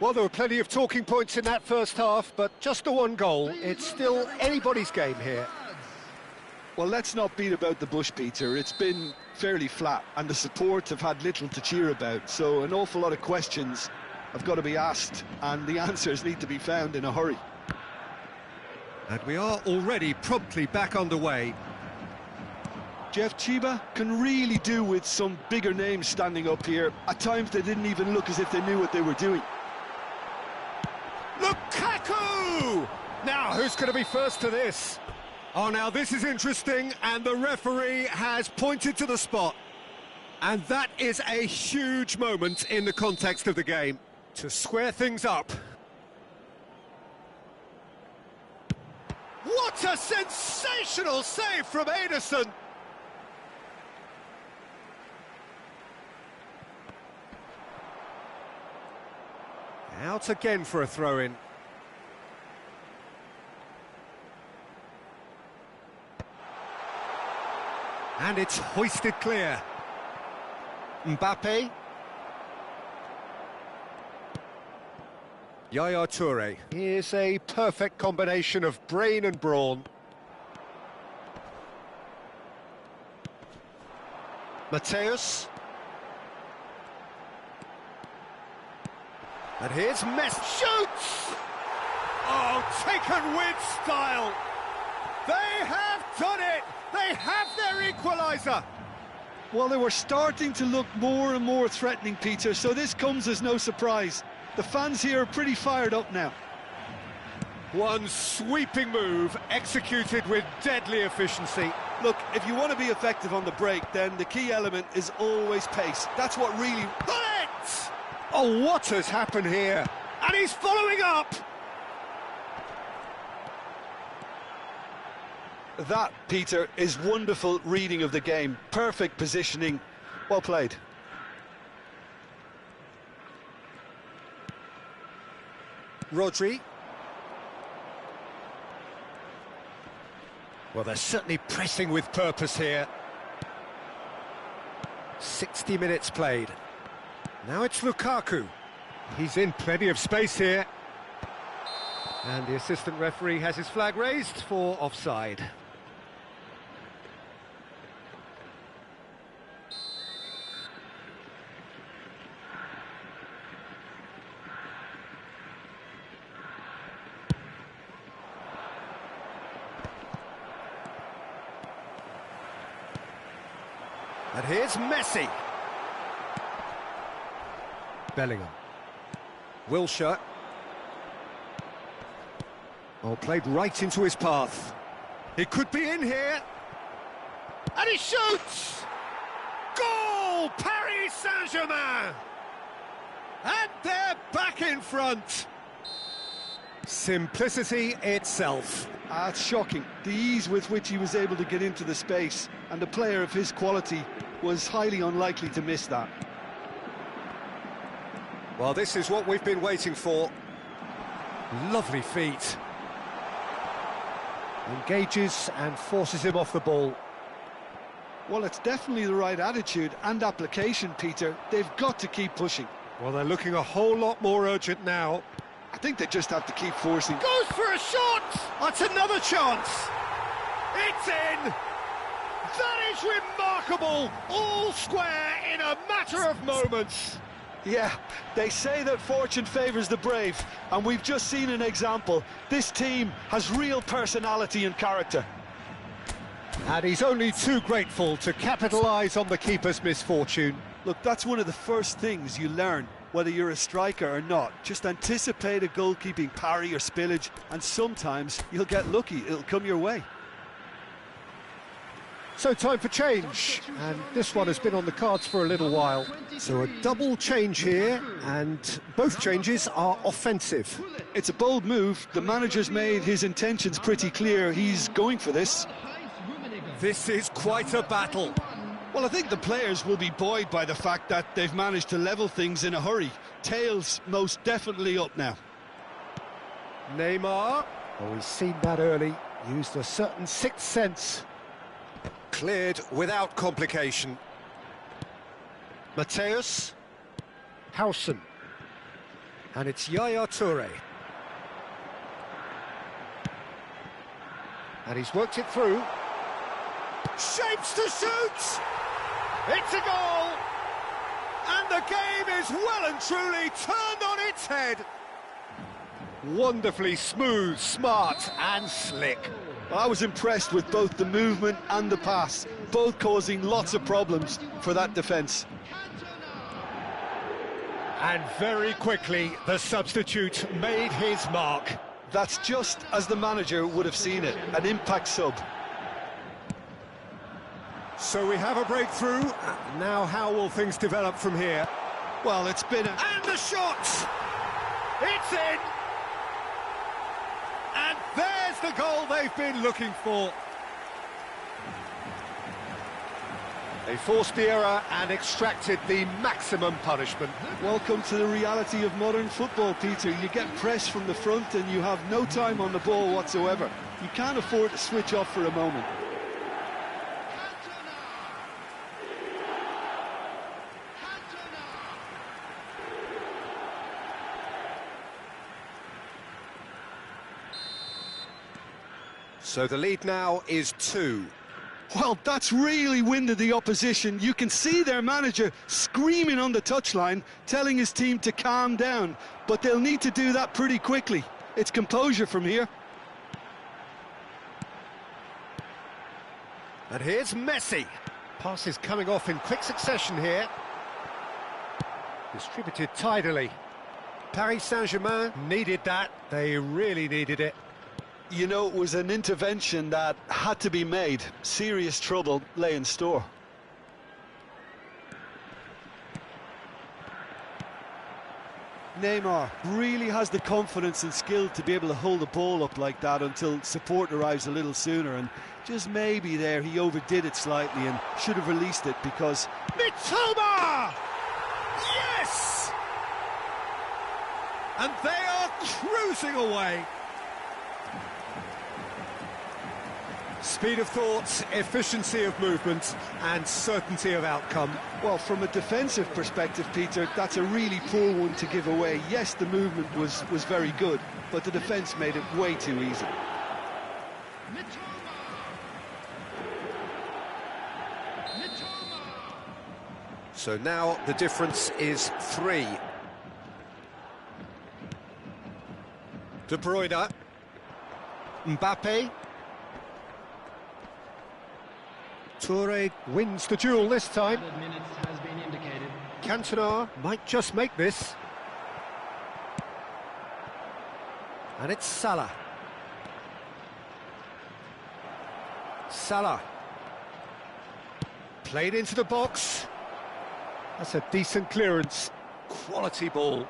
[SPEAKER 1] Well, there were plenty of talking points in that first half, but just the one goal. It's still anybody's game here.
[SPEAKER 2] Well, let's not beat about the bush, Peter. It's been fairly flat, and the support have had little to cheer about, so an awful lot of questions have got to be asked, and the answers need to be found in a hurry.
[SPEAKER 1] And we are already promptly back underway.
[SPEAKER 2] Jeff, Chiba can really do with some bigger names standing up here. At times they didn't even look as if they knew what they were doing.
[SPEAKER 1] Lukaku! Now, who's going to be first to this? Oh, now this is interesting, and the referee has pointed to the spot. And that is a huge moment in the context of the game. To square things up. What a sensational save from Ederson! Out again for a throw-in. And it's hoisted clear. Mbappe. Yaya Toure. Here's a perfect combination of brain and brawn. Mateus. And here's Messi. Shoots! Oh, taken with style. They have done it! They have their equaliser!
[SPEAKER 2] Well, they were starting to look more and more threatening, Peter, so this comes as no surprise. The fans here are pretty fired up now.
[SPEAKER 1] One sweeping move, executed with deadly efficiency.
[SPEAKER 2] Look, if you want to be effective on the break, then the key element is always pace. That's what really...
[SPEAKER 1] Bullet! Oh, what has happened here? And he's following up!
[SPEAKER 2] That, Peter, is wonderful reading of the game. Perfect positioning, Well played.
[SPEAKER 1] Rodri. Well, they're certainly pressing with purpose here. 60 minutes played. Now it's Lukaku. He's in plenty of space here. And the assistant referee has his flag raised for offside. And here's Messi. Bellingham. Wilshere. Oh, played right into his path. It could be in here. And he shoots! Goal! Paris Saint-Germain! And they're back in front. Simplicity itself.
[SPEAKER 2] It's shocking, the ease with which he was able to get into the space, and a player of his quality was highly unlikely to miss that.
[SPEAKER 1] Well, this is what we've been waiting for. Lovely feet.
[SPEAKER 4] Engages and forces him off the ball.
[SPEAKER 2] Well, it's definitely the right attitude and application, Peter. They've got to keep pushing.
[SPEAKER 1] Well, they're looking a whole lot more urgent now.
[SPEAKER 2] I think they just have to keep forcing.
[SPEAKER 1] Goes for a shot! That's another chance! It's in! That is remarkable! All square in a matter of moments!
[SPEAKER 2] Yeah, they say that fortune favours the brave, and we've just seen an example. This team has real personality and character.
[SPEAKER 4] And he's only too grateful to capitalise on the keeper's misfortune.
[SPEAKER 2] Look, that's one of the first things you learn, whether you're a striker or not. Just anticipate a goalkeeping parry or spillage, and sometimes you'll get lucky, it'll come your way.
[SPEAKER 4] So time for change, and this one has been on the cards for a little while. So a double change here, and both changes are offensive.
[SPEAKER 2] It's a bold move. The manager's made his intentions pretty clear. He's going for this.
[SPEAKER 1] This is quite a battle.
[SPEAKER 2] Well, I think the players will be buoyed by the fact that they've managed to level things in a hurry. Tails most definitely up now.
[SPEAKER 1] Neymar.
[SPEAKER 4] Oh, he's seen that early, used a certain sixth sense.
[SPEAKER 1] Cleared without complication. Mateus.
[SPEAKER 4] Howson.
[SPEAKER 1] And it's Yaya Toure.
[SPEAKER 4] And he's worked it through.
[SPEAKER 1] Shapes to shoot! It's a goal! And the game is well and truly turned on its head.
[SPEAKER 4] Wonderfully smooth, smart and slick.
[SPEAKER 2] I was impressed with both the movement and the pass, both causing lots of problems for that defence.
[SPEAKER 1] And very quickly, the substitute made his mark.
[SPEAKER 2] That's just as the manager would have seen it, an impact sub.
[SPEAKER 1] So we have a breakthrough. Now how will things develop from here?
[SPEAKER 2] Well, it's been a...
[SPEAKER 1] And the shot! It's in! And there's the goal they've been looking for. They forced the error and extracted the maximum punishment.
[SPEAKER 2] Welcome to the reality of modern football, Peter. You get pressed from the front and you have no time on the ball whatsoever. You can't afford to switch off for a moment.
[SPEAKER 1] So the lead now is 2.
[SPEAKER 2] Well, that's really winded the opposition. You can see their manager screaming on the touchline, telling his team to calm down. But they'll need to do that pretty quickly. It's composure from here.
[SPEAKER 1] And here's Messi.
[SPEAKER 4] Passes coming off in quick succession here. Distributed tidily.
[SPEAKER 1] Paris Saint-Germain needed that. They really needed it.
[SPEAKER 2] You know, it was an intervention that had to be made. Serious trouble lay in store. Neymar really has the confidence and skill to be able to hold the ball up like that until support arrives a little sooner, and just maybe there he overdid it slightly and should have released it because...
[SPEAKER 1] Mitoma! Yes! And they are cruising away. Speed of thought, efficiency of movement, and certainty of outcome.
[SPEAKER 2] Well, from a defensive perspective, Peter, that's a really poor one to give away. Yes, the movement was very good, but the defence made it way too easy.
[SPEAKER 1] So now the difference is 3. De Bruyne. Mbappe.
[SPEAKER 4] Toure wins the duel this time.
[SPEAKER 3] Minutes has been indicated.
[SPEAKER 4] Cantona might just make this. And it's Salah.
[SPEAKER 1] Salah. Played into the box.
[SPEAKER 4] That's a decent clearance.
[SPEAKER 1] Quality ball.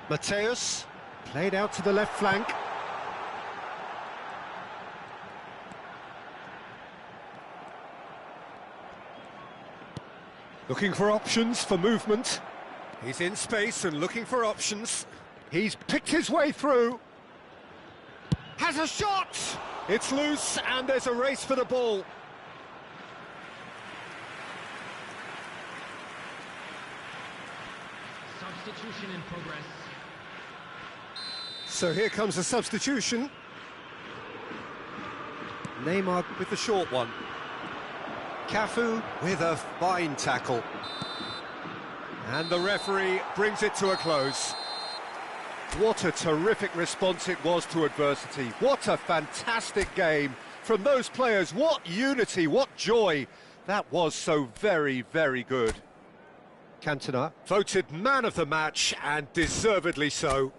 [SPEAKER 4] Mateus played out to the left flank. Looking for options for movement.
[SPEAKER 1] He's in space and looking for options.
[SPEAKER 4] He's picked his way through.
[SPEAKER 1] Has a shot! It's loose and there's a race for the ball.
[SPEAKER 3] Substitution in progress.
[SPEAKER 4] So here comes a substitution.
[SPEAKER 1] Neymar with the short one. Cafu with a fine tackle. And the referee brings it to a close.
[SPEAKER 4] What a terrific response it was to adversity. What a fantastic game from those players. What unity, what joy. That was so very, very good. Cantona
[SPEAKER 1] Voted man of the match, and deservedly so.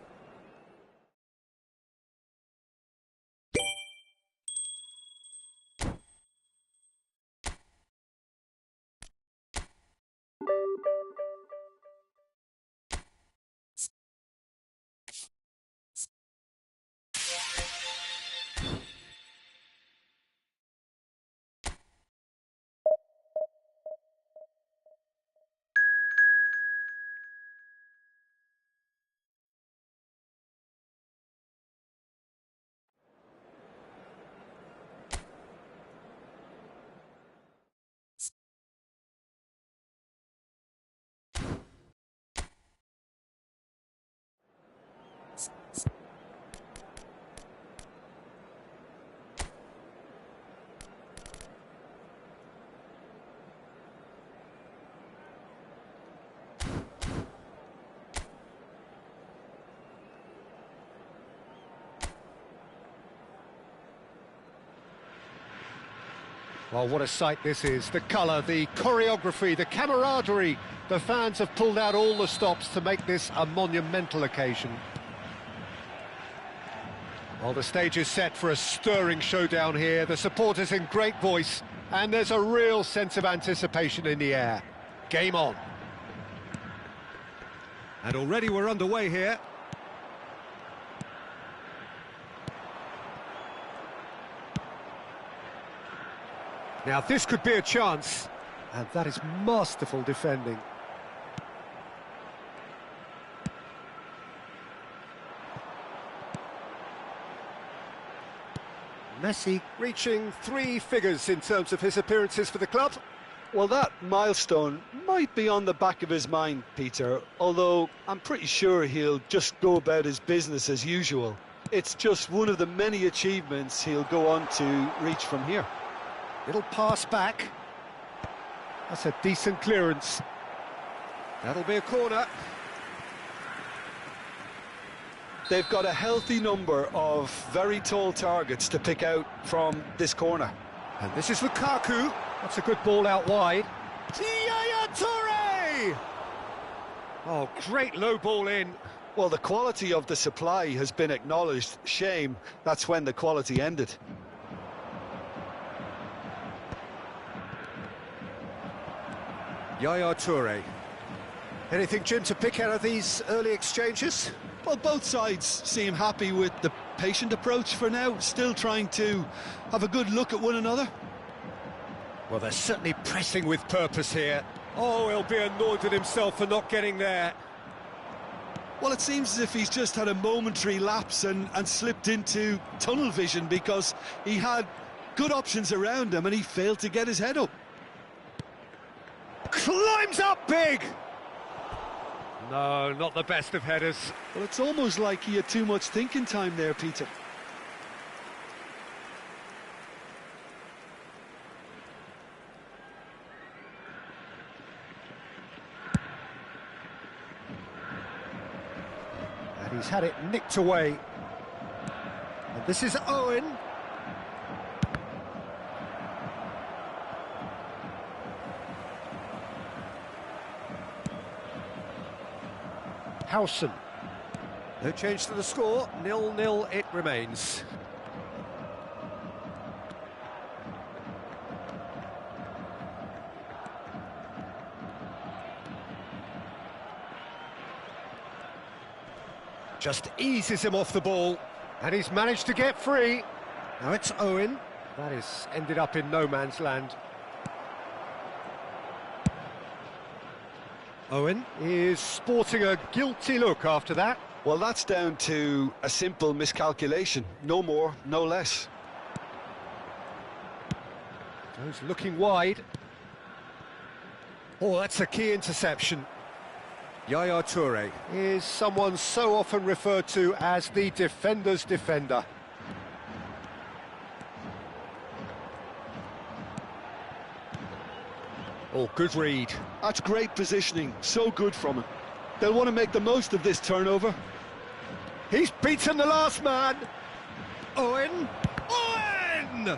[SPEAKER 4] Well, what a sight this is. The colour, the choreography, the camaraderie. The fans have pulled out all the stops to make this a monumental occasion. Well, the stage is set for a stirring showdown here. The supporters in great voice, and there's a real sense of anticipation in the air. Game on.
[SPEAKER 1] And already we're underway here.
[SPEAKER 4] Now this could be a chance, and that is masterful defending. Messi
[SPEAKER 1] Reaching 3 figures in terms of his appearances for the club.
[SPEAKER 2] Well, that milestone might be on the back of his mind, Peter, although I'm pretty sure he'll just go about his business as usual. It's just one of the many achievements he'll go on to reach from here.
[SPEAKER 4] Little pass back. That's a decent clearance.
[SPEAKER 1] That'll be a corner.
[SPEAKER 2] They've got a healthy number of very tall targets to pick out from this corner.
[SPEAKER 1] And this is Lukaku.
[SPEAKER 4] That's a good ball out wide.
[SPEAKER 1] Yaya Toure! Oh, great low ball in.
[SPEAKER 2] Well, the quality of the supply has been acknowledged. Shame that's when the quality ended.
[SPEAKER 1] Yaya Toure. Anything, Jim, to pick out of these early exchanges?
[SPEAKER 2] Well, both sides seem happy with the patient approach for now, still trying to have a good look at one another.
[SPEAKER 1] Well, they're certainly pressing with purpose here. Oh, he'll be annoyed with himself for not getting there.
[SPEAKER 2] Well, it seems as if he's just had a momentary lapse and slipped into tunnel vision, because he had good options around him and he failed to get his head up.
[SPEAKER 1] Climbs up big! No, not the best of headers.
[SPEAKER 2] Well, it's almost like he had too much thinking time there, Peter.
[SPEAKER 1] And he's had it nicked away. And this is Owen. Howson. No change to the score, 0-0 it remains. Just eases him off the ball, and he's managed to get free. Now it's Owen. That is ended up in no man's land. Owen is sporting a guilty look after that.
[SPEAKER 2] Well, that's down to a simple miscalculation. No more, no less.
[SPEAKER 1] Goes looking wide. Oh, that's a key interception. Yaya Toure is someone so often referred to as the defender's defender. Oh, good read.
[SPEAKER 2] That's great positioning, so good from him. They'll want to make the most of this turnover.
[SPEAKER 1] He's beaten the last man. Owen! Owen!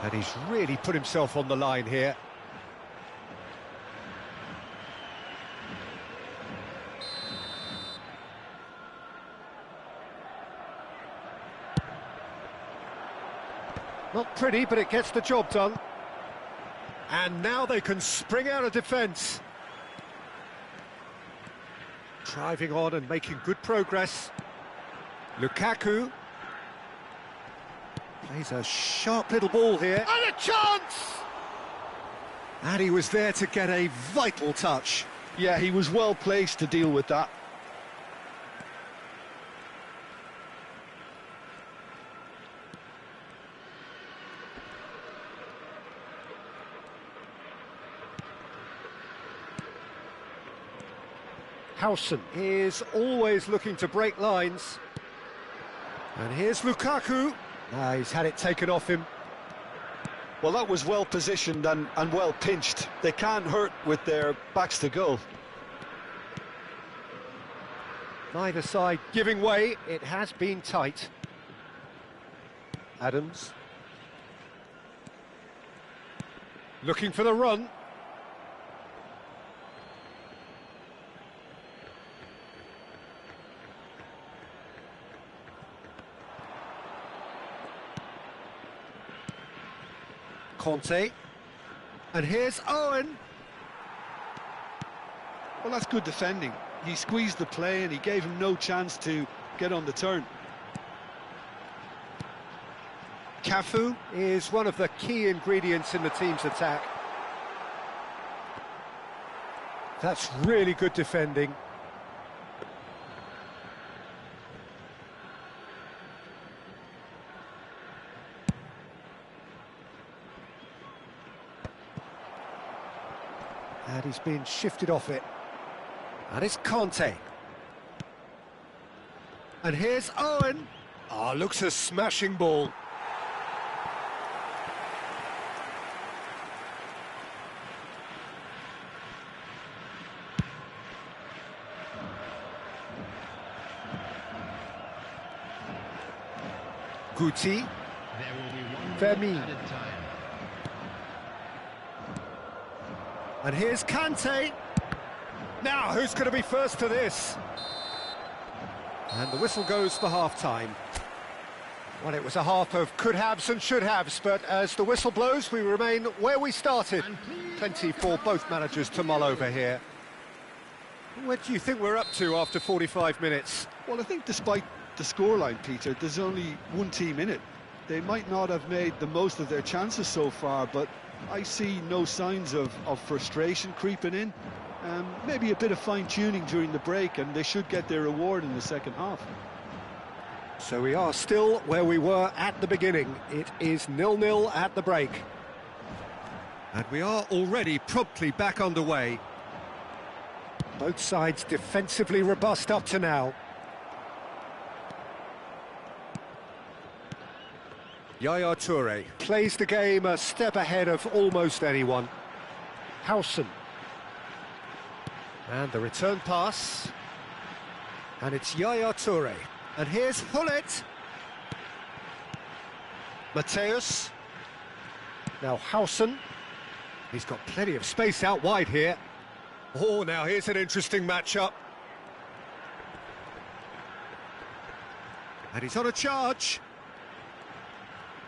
[SPEAKER 1] And he's really put himself on the line here. Not pretty, but it gets the job done. And now they can spring out of defence. Driving on and making good progress. Lukaku. Plays a sharp little ball here. And a chance! And he was there to get a vital touch.
[SPEAKER 2] Yeah, he was well placed to deal with that.
[SPEAKER 1] Howson is always looking to break lines. And here's Lukaku. He's had it taken off him.
[SPEAKER 2] Well, that was well positioned and well pinched. They can't hurt with their backs to goal.
[SPEAKER 1] Neither side giving way. It has been tight. Adams. Looking for the run. Conte, and here's Owen.
[SPEAKER 2] Well, that's good defending. He squeezed the play and he gave him no chance to get on the turn.
[SPEAKER 1] Cafu is one of the key ingredients in the team's attack. That's really good defending. And he's been shifted off it. And it's Conte. And here's Owen. Oh, looks a smashing ball. Guti. Vermi. And here's Kante. Now, who's going to be first to this? And the whistle goes for half-time. Well, it was a half of could-haves and should-haves, but as the whistle blows, we remain where we started. Plenty for both managers to mull over here. What do you think we're up to after 45 minutes?
[SPEAKER 2] Well, I think despite the scoreline, Peter, there's only one team in it. They might not have made the most of their chances so far, but I see no signs of frustration creeping in. Maybe a bit of fine-tuning during the break, and they should get their reward in the second half.
[SPEAKER 1] So we are still where we were at the beginning. It is 0-0 at the break. And we are already promptly back underway. Both sides defensively robust up to now. Yaya Toure plays the game a step ahead of almost anyone. Howson. And the return pass. And it's Yaya Toure. And here's Hullet. Mateus. Now Howson. He's got plenty of space out wide here. Oh, now here's an interesting matchup. And he's on a charge.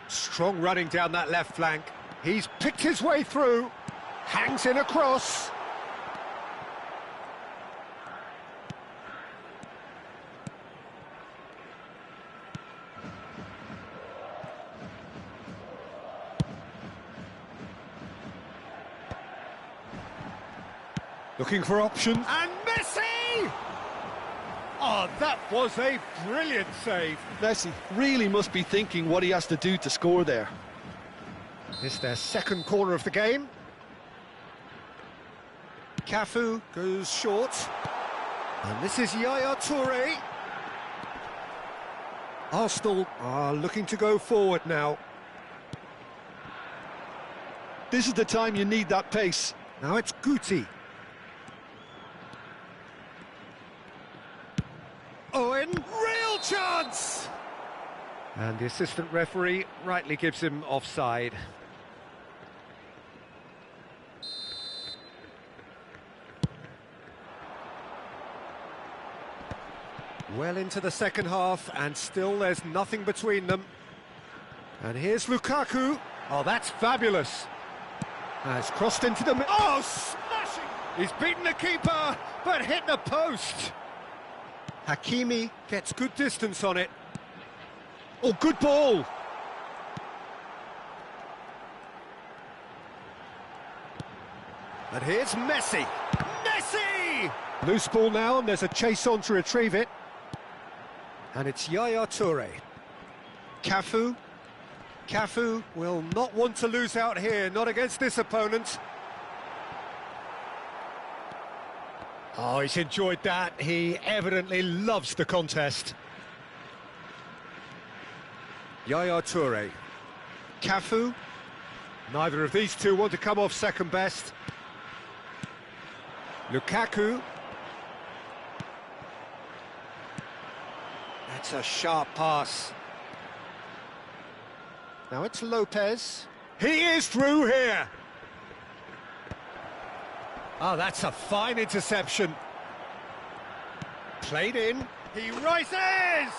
[SPEAKER 1] Strong running down that left flank. He's picked his way through. Hangs in across. Looking for options. And Messi! Oh, that was a brilliant save.
[SPEAKER 2] Messi really must be thinking what he has to do to score there.
[SPEAKER 1] It's their second corner of the game. Cafu goes short. And this is Yaya Toure. Arsenal are looking to go forward now.
[SPEAKER 2] This is the time you need that pace.
[SPEAKER 1] Now it's Guti. Owen, real chance! And the assistant referee rightly gives him offside. Well into the second half, and still there's nothing between them. And here's Lukaku. Oh, that's fabulous. Has crossed into the... Oh, smashing! He's beaten the keeper, but hit the post. Hakimi gets good distance on it. Oh, good ball! And here's Messi! Messi! Loose ball now, and there's a chase on to retrieve it. And it's Yaya Toure. Cafu. Cafu will not want to lose out here, not against this opponent. Oh, he's enjoyed that. He evidently loves the contest. Yaya Toure. Cafu. Neither of these two want to come off second best. Lukaku. That's a sharp pass. Now it's Lopez. He is through here. Oh, that's a fine interception. Played in. He rises!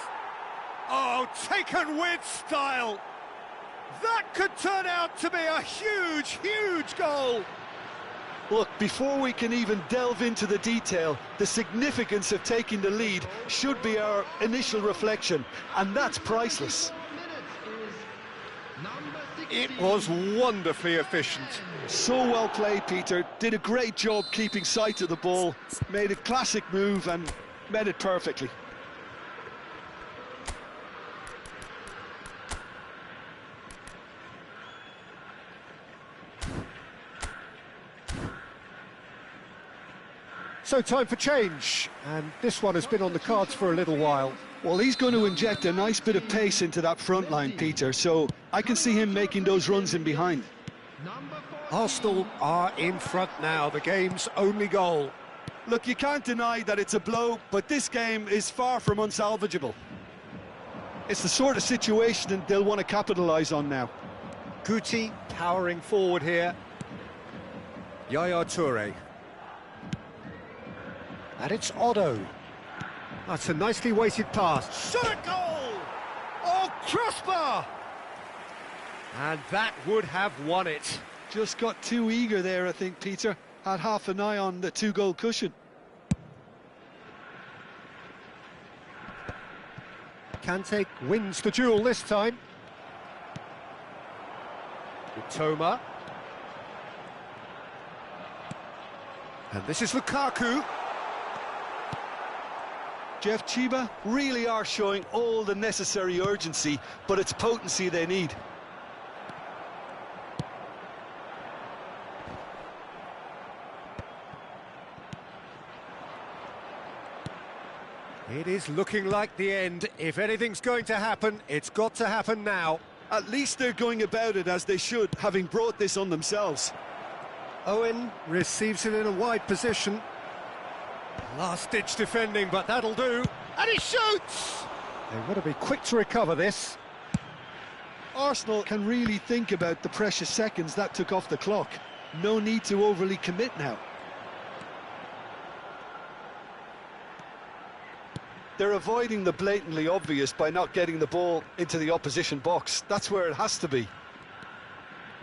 [SPEAKER 1] Oh, taken with style. That could turn out to be a huge, huge goal.
[SPEAKER 2] Look, before we can even delve into the detail, the significance of taking the lead should be our initial reflection, and that's priceless.
[SPEAKER 1] It was wonderfully efficient.
[SPEAKER 2] So well played, Peter. Did a great job keeping sight of the ball, made a classic move and met it perfectly.
[SPEAKER 1] So time for change, and this one has been on the cards for a little while.
[SPEAKER 2] Well, he's going to inject a nice bit of pace into that front line, Peter, so I can see him making those runs in behind.
[SPEAKER 1] Arsenal are in front now, the game's only goal.
[SPEAKER 2] Look, you can't deny that it's a blow, but this game is far from unsalvageable. It's the sort of situation that they'll want to capitalise on now.
[SPEAKER 1] Guti powering forward here. Yaya Toure. And it's Otto. That's a nicely weighted pass. Shot a goal! Oh, crossbar! And that would have won it.
[SPEAKER 2] Just got too eager there, I think, Peter. Had half an eye on the two-goal cushion.
[SPEAKER 1] Kante wins the duel this time. Toma. And this is Lukaku.
[SPEAKER 2] Jeff, Chiba really are showing all the necessary urgency, but it's potency they need.
[SPEAKER 1] It is looking like the end. If anything's going to happen, it's got to happen now.
[SPEAKER 2] At least they're going about it as they should, having brought this on themselves.
[SPEAKER 1] Owen receives it in a wide position. Last-ditch defending, but that'll do. And he shoots! They've got to be quick to recover this.
[SPEAKER 2] Arsenal can really think about the precious seconds that took off the clock. No need to overly commit now. They're avoiding the blatantly obvious by not getting the ball into the opposition box. That's where it has to be.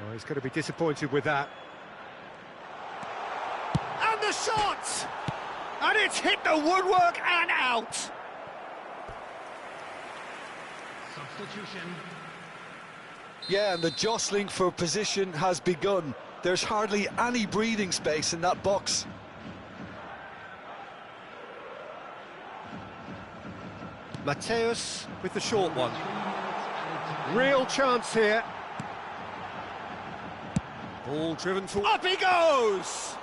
[SPEAKER 1] Oh, he's going to be disappointed with that. And the shot! And it's hit the woodwork and out!
[SPEAKER 3] Substitution.
[SPEAKER 2] Yeah, and the jostling for position has begun. There's hardly any breathing space in that box.
[SPEAKER 1] Mateus with the short one. Real chance here. Ball driven to... Up he goes!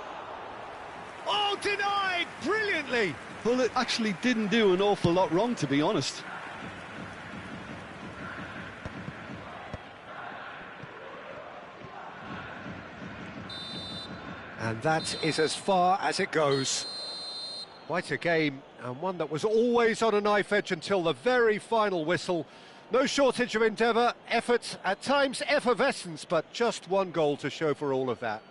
[SPEAKER 1] Oh, denied brilliantly!
[SPEAKER 2] Well, it actually didn't do an awful lot wrong, to be honest.
[SPEAKER 1] And that is as far as it goes. Quite a game, and one that was always on a knife edge until the very final whistle. No shortage of endeavour, effort, at times effervescence, but just one goal to show for all of that.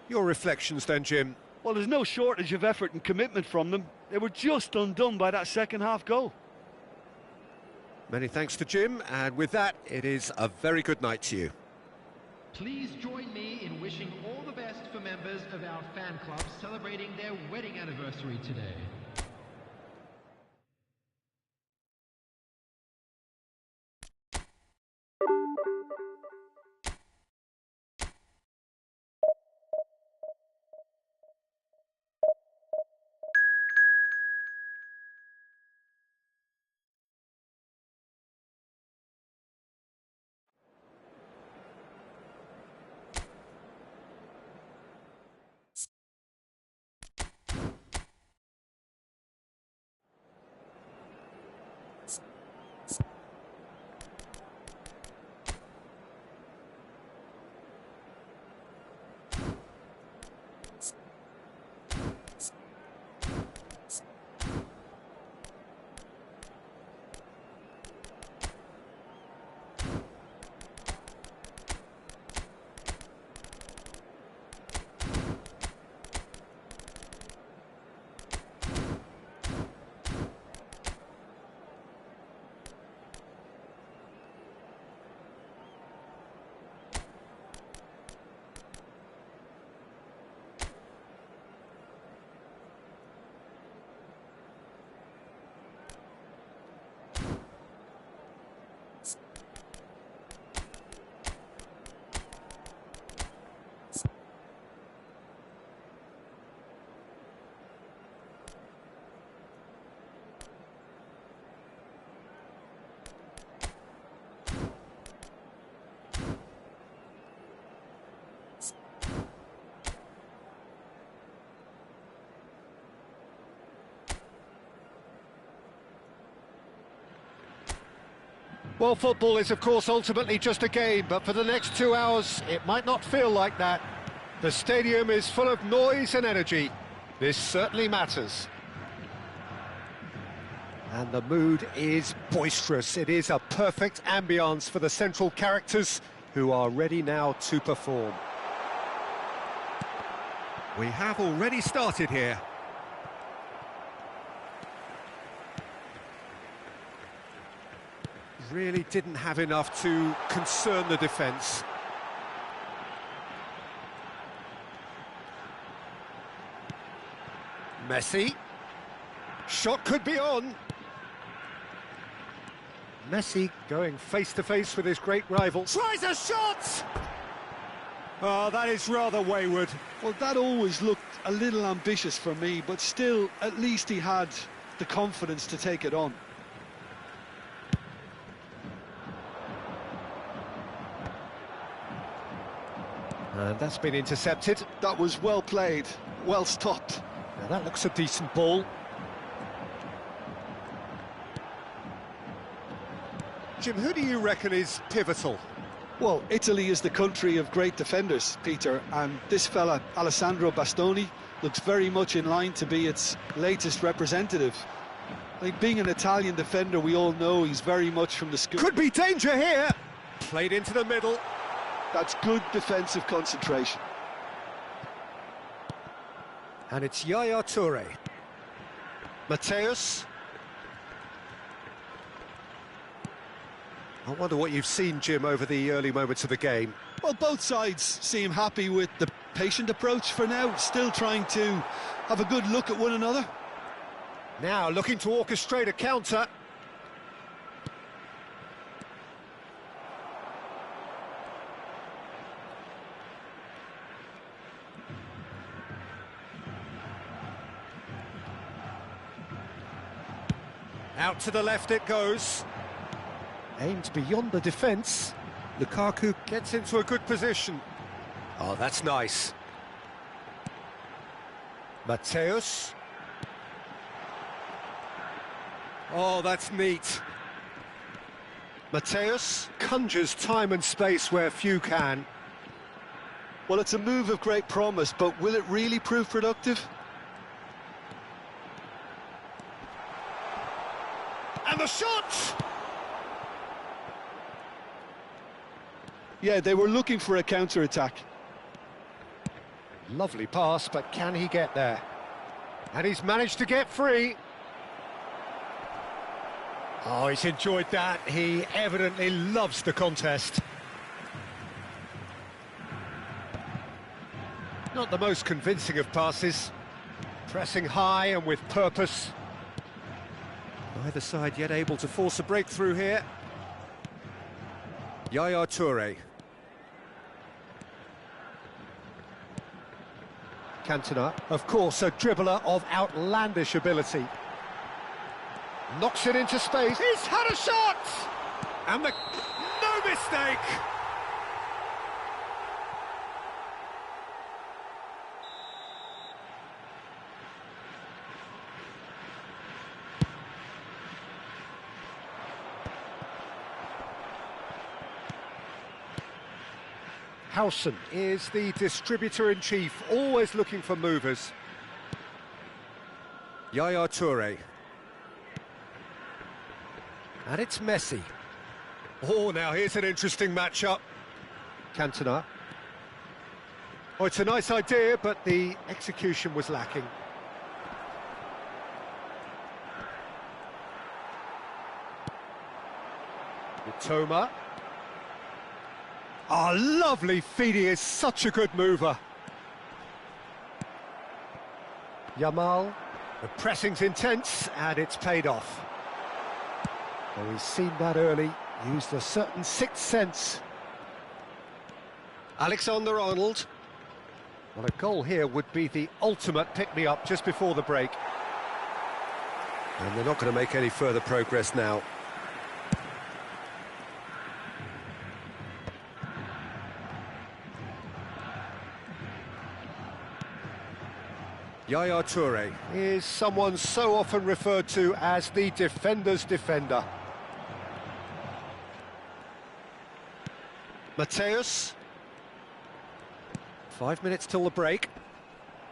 [SPEAKER 1] Your reflections then, Jim?
[SPEAKER 2] Well, there's no shortage of effort and commitment from them. They were just undone by that second-half goal.
[SPEAKER 1] Many thanks to Jim, and with that, it is a very good night to you.
[SPEAKER 3] Please join me in wishing all the best for members of our fan club celebrating their wedding anniversary today.
[SPEAKER 1] Well, football is, of course, ultimately just a game, but for the next 2 hours, it might not feel like that. The stadium is full of noise and energy. This certainly matters. And the mood is boisterous. It is a perfect ambience for the central characters who are ready now to perform. We have already started here. Really didn't have enough to concern the defence. Messi. Shot could be on. Messi going face-to-face with his great rival. Tries a shot! Oh, that is rather wayward.
[SPEAKER 2] Well, that always looked a little ambitious for me, but still, at least he had the confidence to take it on.
[SPEAKER 1] And that's been intercepted.
[SPEAKER 2] That was well played, well stopped.
[SPEAKER 1] Now that looks a decent ball. Jim, who do you reckon is pivotal?
[SPEAKER 2] Well, Italy is the country of great defenders, Peter, and this fella, Alessandro Bastoni, looks very much in line to be its latest representative. Like, being an Italian defender, we all know he's very much from the school.
[SPEAKER 1] Could be danger here! Played into the middle.
[SPEAKER 2] That's good defensive concentration.
[SPEAKER 1] And it's Yaya Toure. Mateus. I wonder what you've seen, Jim, over the early moments of the game.
[SPEAKER 2] Well, both sides seem happy with the patient approach for now, still trying to have a good look at one another.
[SPEAKER 1] Now looking to orchestrate a counter. Out to the left it goes. Aimed beyond the defence. Lukaku gets into a good position. Oh, that's nice. Mateus. Oh, that's neat. Mateus conjures time and space where few can.
[SPEAKER 2] Well, it's a move of great promise, but will it really prove productive?
[SPEAKER 1] And the shot!
[SPEAKER 2] Yeah, they were looking for a counter-attack.
[SPEAKER 1] Lovely pass, but can he get there? And he's managed to get free. Oh, he's enjoyed that. He evidently loves the contest. Not the most convincing of passes. Pressing high and with purpose. Neither side yet able to force a breakthrough here. Yaya Toure. Cantona, of course, a dribbler of outlandish ability. Knocks it into space. He's had a shot! And no mistake! Howson is the distributor-in-chief, always looking for movers. Yaya Toure. And it's Messi. Oh, now here's an interesting matchup. Cantona. Oh, it's a nice idea, but the execution was lacking. Mitoma. Oh, lovely feed, he is such a good mover. Yamal, the pressing's intense, and it's paid off. Well, he's seen that early, used a certain sixth sense. Alexander-Arnold. Well, a goal here would be the ultimate pick-me-up just before the break. And they're not going to make any further progress now. Yaya Toure is someone so often referred to as the defender's defender. Mateus. 5 minutes till the break.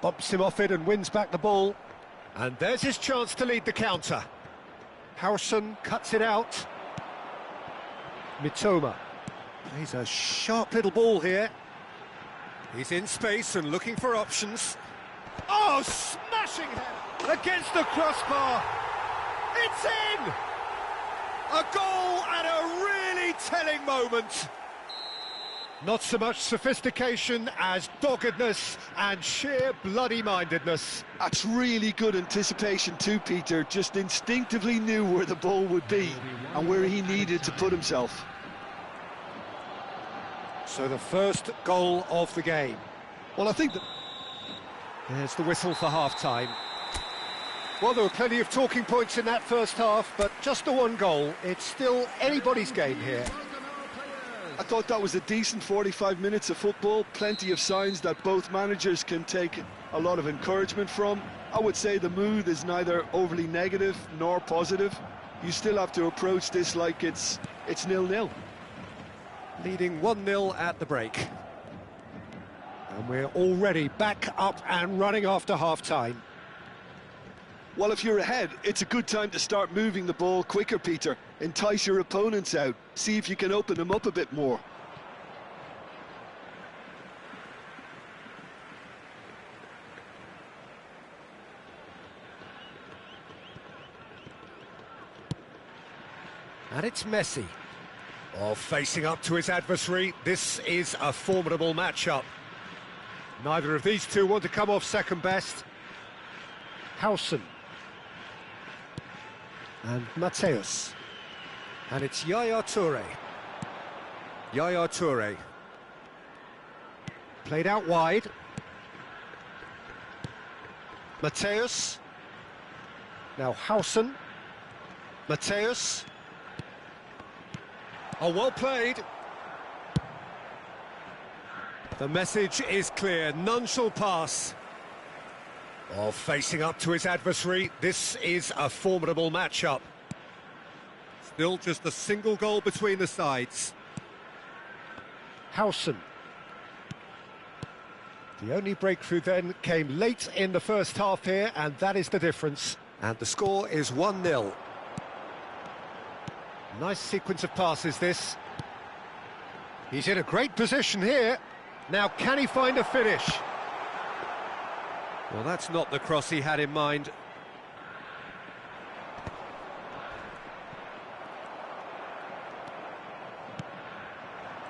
[SPEAKER 1] Bumps him off it and wins back the ball. And there's his chance to lead the counter. Howson cuts it out. Mitoma. Plays a sharp little ball here. He's in space and looking for options. Oh, smashing header against the crossbar. It's in! A goal at a really telling moment. Not so much sophistication as doggedness and sheer bloody-mindedness.
[SPEAKER 2] That's really good anticipation too, Peter. Just instinctively knew where the ball would be and where he needed to put himself.
[SPEAKER 1] So the first goal of the game.
[SPEAKER 2] Well, I think that...
[SPEAKER 1] There's the whistle for half-time. Well, there were plenty of talking points in that first half, but just the one goal. It's still anybody's game here.
[SPEAKER 2] I thought that was a decent 45 minutes of football. Plenty of signs that both managers can take a lot of encouragement from. I would say the mood is neither overly negative nor positive. You still have to approach this like it's 0-0.
[SPEAKER 1] Leading 1-0 at the break. And we're already back up and running after half-time.
[SPEAKER 2] Well, if you're ahead, it's a good time to start moving the ball quicker, Peter. Entice your opponents out. See if you can open them up a bit more.
[SPEAKER 1] And it's Messi. Oh, facing up to his adversary. This is a formidable matchup. Neither of these two want to come off second best. Howson. And Mateus. And it's Yaya Toure. Yaya Toure. Played out wide. Mateus. Now Howson. Mateus. Oh, well played. The message is clear. None shall pass. Oh, facing up to his adversary. This is a formidable matchup. Still just a single goal between the sides. Howson. The only breakthrough then came late in the first half here, and that is the difference. And the score is 1-0. Nice sequence of passes, this. He's in a great position here. Now, can he find a finish? Well, that's not the cross he had in mind.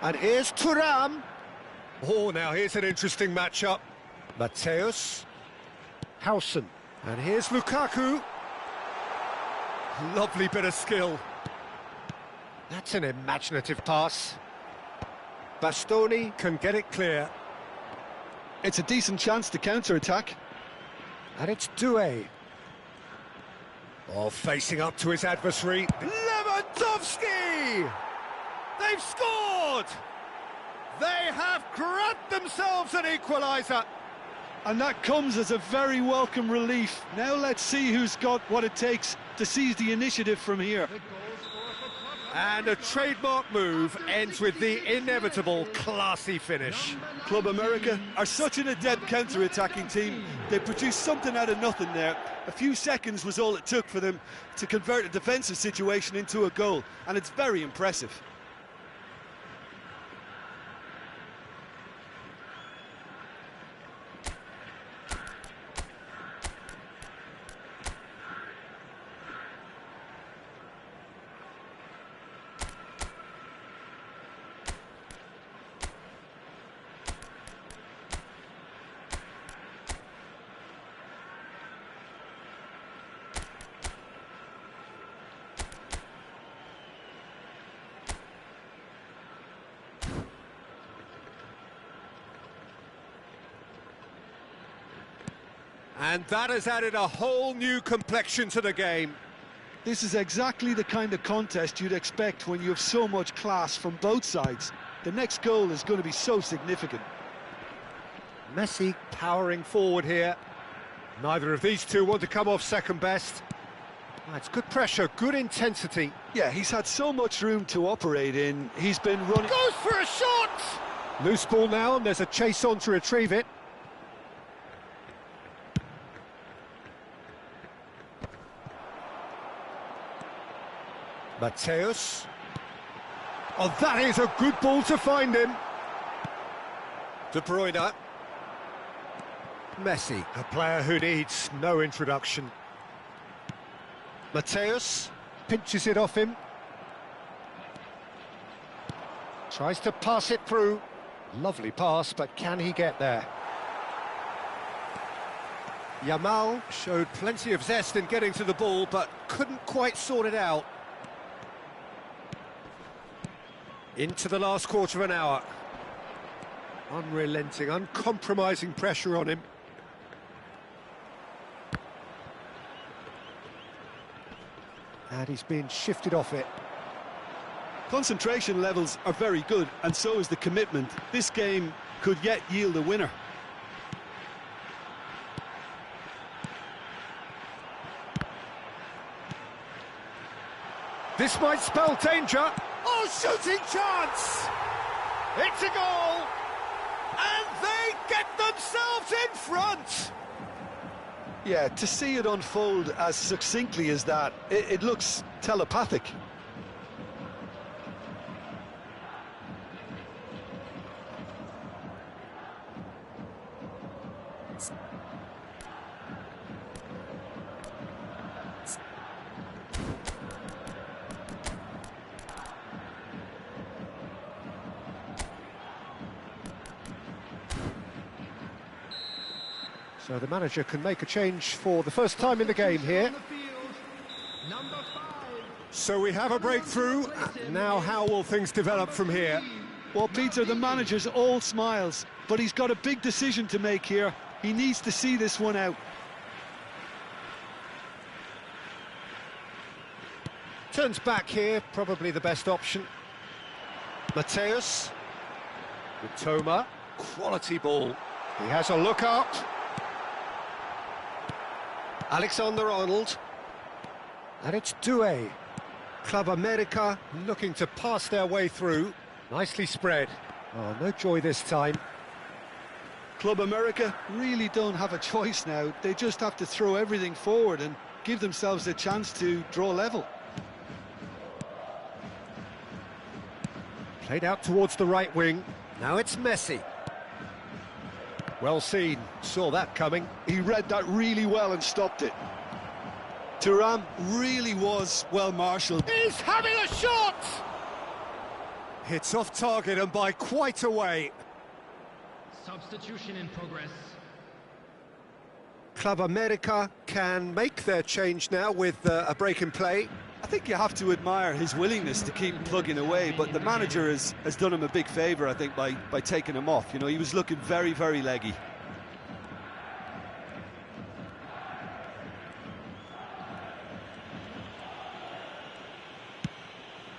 [SPEAKER 1] And here's Thuram. Oh, now here's an interesting matchup. Mateus. Howson. And here's Lukaku. Lovely bit of skill. That's an imaginative pass. Bastoni can get it clear.
[SPEAKER 2] It's a decent chance to counter-attack.
[SPEAKER 1] And it's Doué. Oh, facing up to his adversary. Lewandowski! They've scored! They have grabbed themselves an equaliser.
[SPEAKER 2] And that comes as a very welcome relief. Now let's see who's got what it takes to seize the initiative from here.
[SPEAKER 1] And a trademark move ends with the inevitable classy finish.
[SPEAKER 2] Club America are such an adept counter-attacking team. They produced something out of nothing there. A few seconds was all it took for them to convert a defensive situation into a goal, and it's very impressive.
[SPEAKER 1] And that has added a whole new complexion to the game.
[SPEAKER 2] This is exactly the kind of contest you'd expect when you have so much class from both sides. The next goal is going to be so significant.
[SPEAKER 1] Messi powering forward here. Neither of these two want to come off second best. It's good pressure, good intensity.
[SPEAKER 2] Yeah, he's had so much room to operate in. He's been running...
[SPEAKER 1] Goes for a shot! Loose ball now, and there's a chase on to retrieve it. Mateus. Oh, that is a good ball to find him. De Bruyne. Messi, a player who needs no introduction. Mateus pinches it off him. Tries to pass it through. Lovely pass, but can he get there? Yamal showed plenty of zest in getting to the ball, but couldn't quite sort it out. Into the last quarter of an hour. Unrelenting, uncompromising pressure on him. And he's been shifted off it.
[SPEAKER 2] Concentration levels are very good, and so is the commitment. This game could yet yield a winner.
[SPEAKER 1] This might spell danger. Oh, shooting chance! It's a goal! And they get themselves in front!
[SPEAKER 2] Yeah, to see it unfold as succinctly as that, it looks telepathic.
[SPEAKER 1] So the manager can make a change for the first time in the game here. So we have a breakthrough. Now how will things develop from here?
[SPEAKER 2] Well, Peter, the manager's all smiles, but he's got a big decision to make here. He needs to see this one out.
[SPEAKER 1] Turns back here, probably the best option. Mateus. Toma. Quality ball. He has a look up. Alexander-Arnold. And it's Doué. Club America looking to pass their way through. Nicely spread. Oh, no joy this time.
[SPEAKER 2] Club America really don't have a choice now. They just have to throw everything forward and give themselves a chance to draw level.
[SPEAKER 1] Played out towards the right wing. Now it's Messi. Well seen, saw that coming.
[SPEAKER 2] He read that really well and stopped it. Thuram really was well marshalled.
[SPEAKER 1] He's having a shot! It's off target and by quite a way.
[SPEAKER 3] Substitution in progress.
[SPEAKER 1] Club America can make their change now with a break in play.
[SPEAKER 2] I think you have to admire his willingness to keep plugging away, but the manager has done him a big favour, I think, by taking him off. You know, he was looking very, very leggy.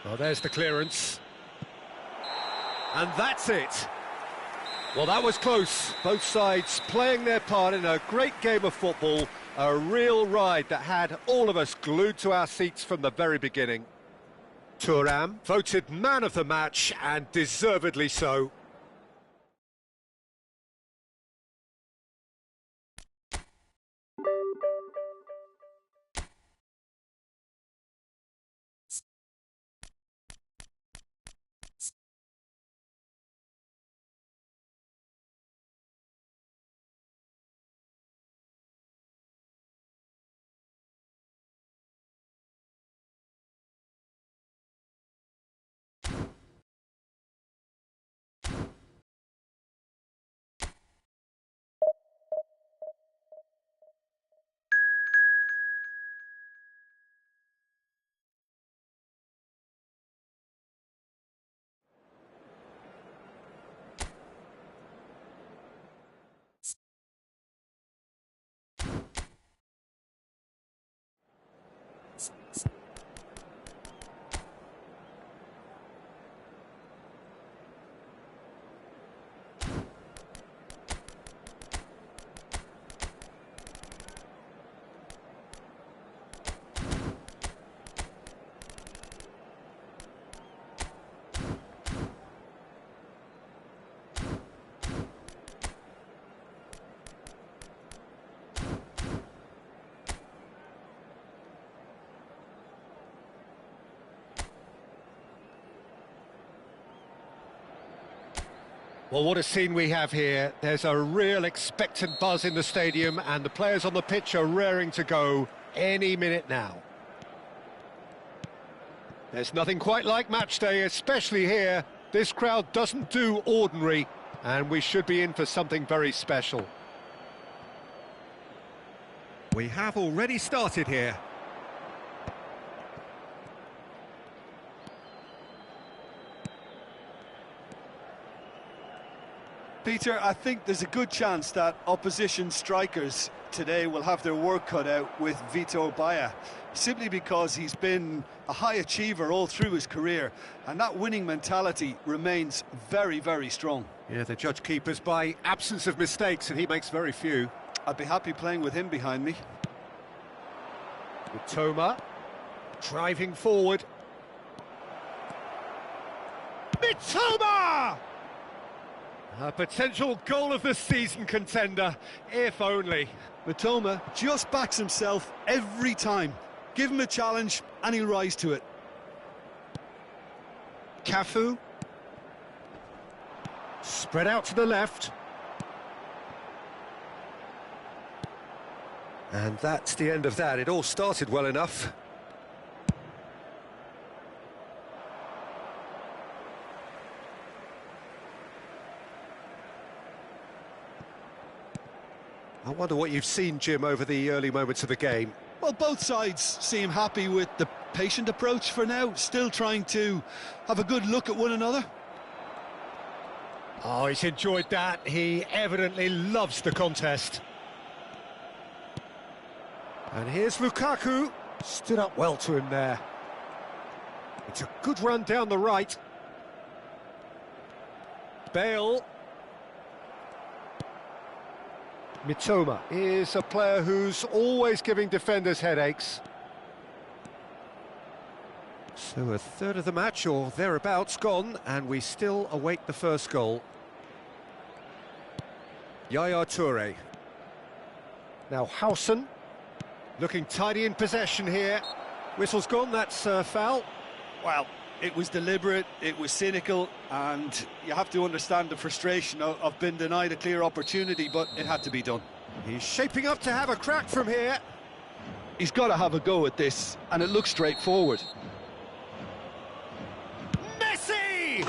[SPEAKER 1] Well, there's the clearance. And that's it. Well, that was close. Both sides playing their part in a great game of football. A real ride that had all of us glued to our seats from the very beginning. Thuram voted man of the match, and deservedly so. Well, what a scene we have here. There's a real expectant buzz in the stadium, and the players on the pitch are raring to go any minute now. There's nothing quite like match day, especially here. This crowd doesn't do ordinary. And we should be in for something very special. We have already started here.
[SPEAKER 2] Peter, I think there's a good chance that opposition strikers today will have their work cut out with Vitor Baia, simply because he's been a high achiever all through his career, and that winning mentality remains very, very strong.
[SPEAKER 1] Yeah, the judge keepers by absence of mistakes, and he makes very few.
[SPEAKER 2] I'd be happy playing with him behind me.
[SPEAKER 1] Mitoma, driving forward. Mitoma! A potential goal of the season contender, if only.
[SPEAKER 2] Mitoma just backs himself every time. Give him a challenge and he'll rise to it.
[SPEAKER 1] Cafu. Spread out to the left. And that's the end of that. It all started well enough. I wonder what you've seen, Jim, over the early moments of the game.
[SPEAKER 2] Well, both sides seem happy with the patient approach for now, still trying to have a good look at one another.
[SPEAKER 1] Oh, he's enjoyed that. He evidently loves the contest. And here's Lukaku. Stood up well to him there. It's a good run down the right. Bale. Mitoma is a player who's always giving defenders headaches. So a third of the match, or thereabouts, gone, and we still await the first goal. Yaya Toure. Now Howson, looking tidy in possession here. Whistle's gone, that's a foul.
[SPEAKER 2] Well, it was deliberate, it was cynical, and you have to understand the frustration of being denied a clear opportunity, but it had to be done.
[SPEAKER 1] He's shaping up to have a crack from here.
[SPEAKER 2] He's got to have a go at this, and it looks straightforward.
[SPEAKER 1] Messi!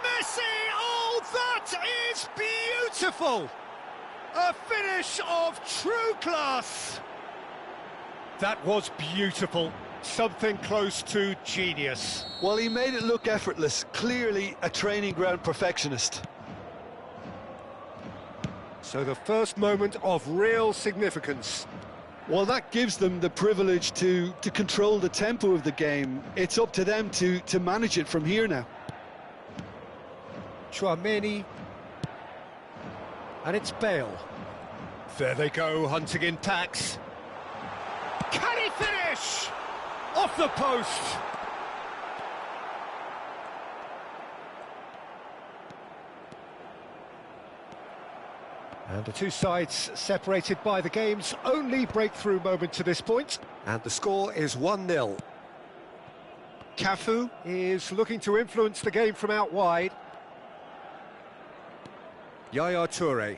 [SPEAKER 1] Messi! Oh, that is beautiful! A finish of true class! That was beautiful. Something close to genius.
[SPEAKER 2] Well, he made it look effortless. Clearly a training ground perfectionist.
[SPEAKER 1] So the first moment of real significance.
[SPEAKER 2] Well, that gives them the privilege to control the tempo of the game. It's up to them to manage it from here now.
[SPEAKER 1] Chouameni. And it's Bale. There they go, hunting in packs. Can he finish? Off the post! And the two sides separated by the game's only breakthrough moment to this point. And the score is 1-0. Cafu is looking to influence the game from out wide. Yaya Toure.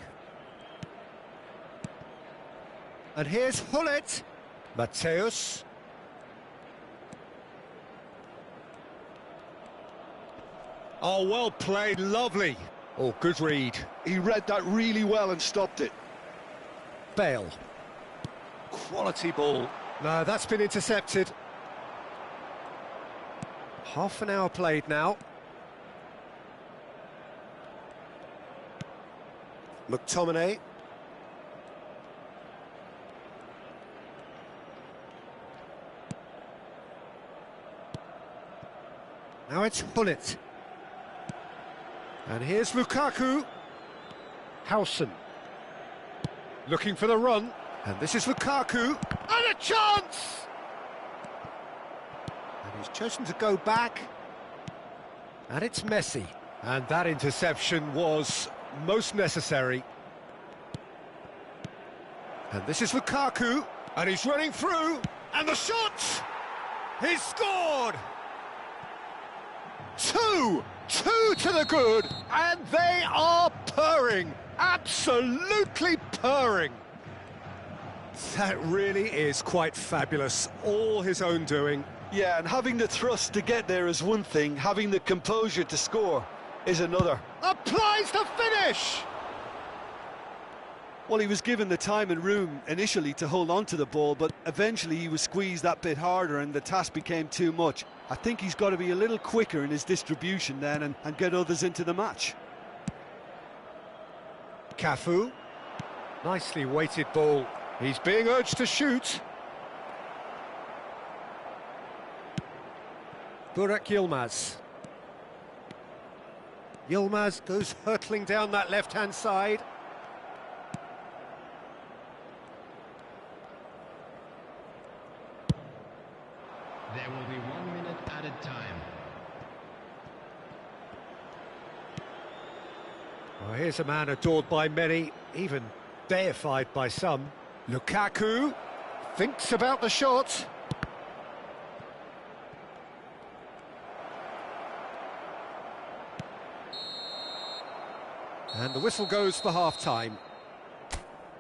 [SPEAKER 1] And here's Hullet. Mateus. Oh, well played, lovely. Oh, good read.
[SPEAKER 2] He read that really well and stopped it.
[SPEAKER 1] Bale. Quality ball. No, that's been intercepted. Half an hour played now. McTominay. Now it's Hullet. And here's Lukaku. Howson. Looking for the run. And this is Lukaku. And a chance! And he's chosen to go back. And it's Messi. And that interception was most necessary. And this is Lukaku. And he's running through. And the shot! He's scored! Two to the good, and they are purring, absolutely purring. That really is quite fabulous, all his own doing.
[SPEAKER 2] Yeah, and having the thrust to get there is one thing, having the composure to score is another.
[SPEAKER 1] Applies the finish!
[SPEAKER 2] Well, he was given the time and room initially to hold on to the ball, but eventually he was squeezed that bit harder and the task became too much. I think he's got to be a little quicker in his distribution then and get others into the match.
[SPEAKER 1] Cafu. Nicely weighted ball. He's being urged to shoot. Burak Yilmaz. Yilmaz goes hurtling down that left-hand side.
[SPEAKER 3] There will be 1 minute added time.
[SPEAKER 1] Well, here's a man adored by many, even deified by some. Lukaku thinks about the shot. And the whistle goes for half-time.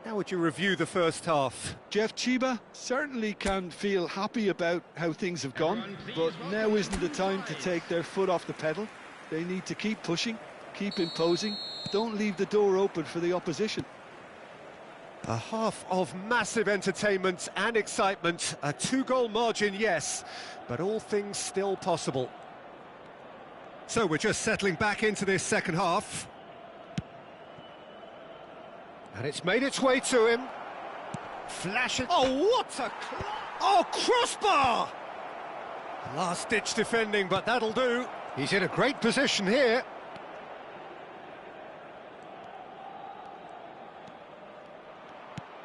[SPEAKER 1] How would you review the first half?
[SPEAKER 2] Jeff Chiba certainly can feel happy about how things have gone, but now isn't the time to take their foot off the pedal. They need to keep pushing, keep imposing, don't leave the door open for the opposition.
[SPEAKER 1] A half of massive entertainment and excitement, a 2-goal margin, yes, but all things still possible. So we're just settling back into this second half. And it's made its way to him. Flashing. Oh, what a... Oh, crossbar! Last-ditch defending, but that'll do. He's in a great position here.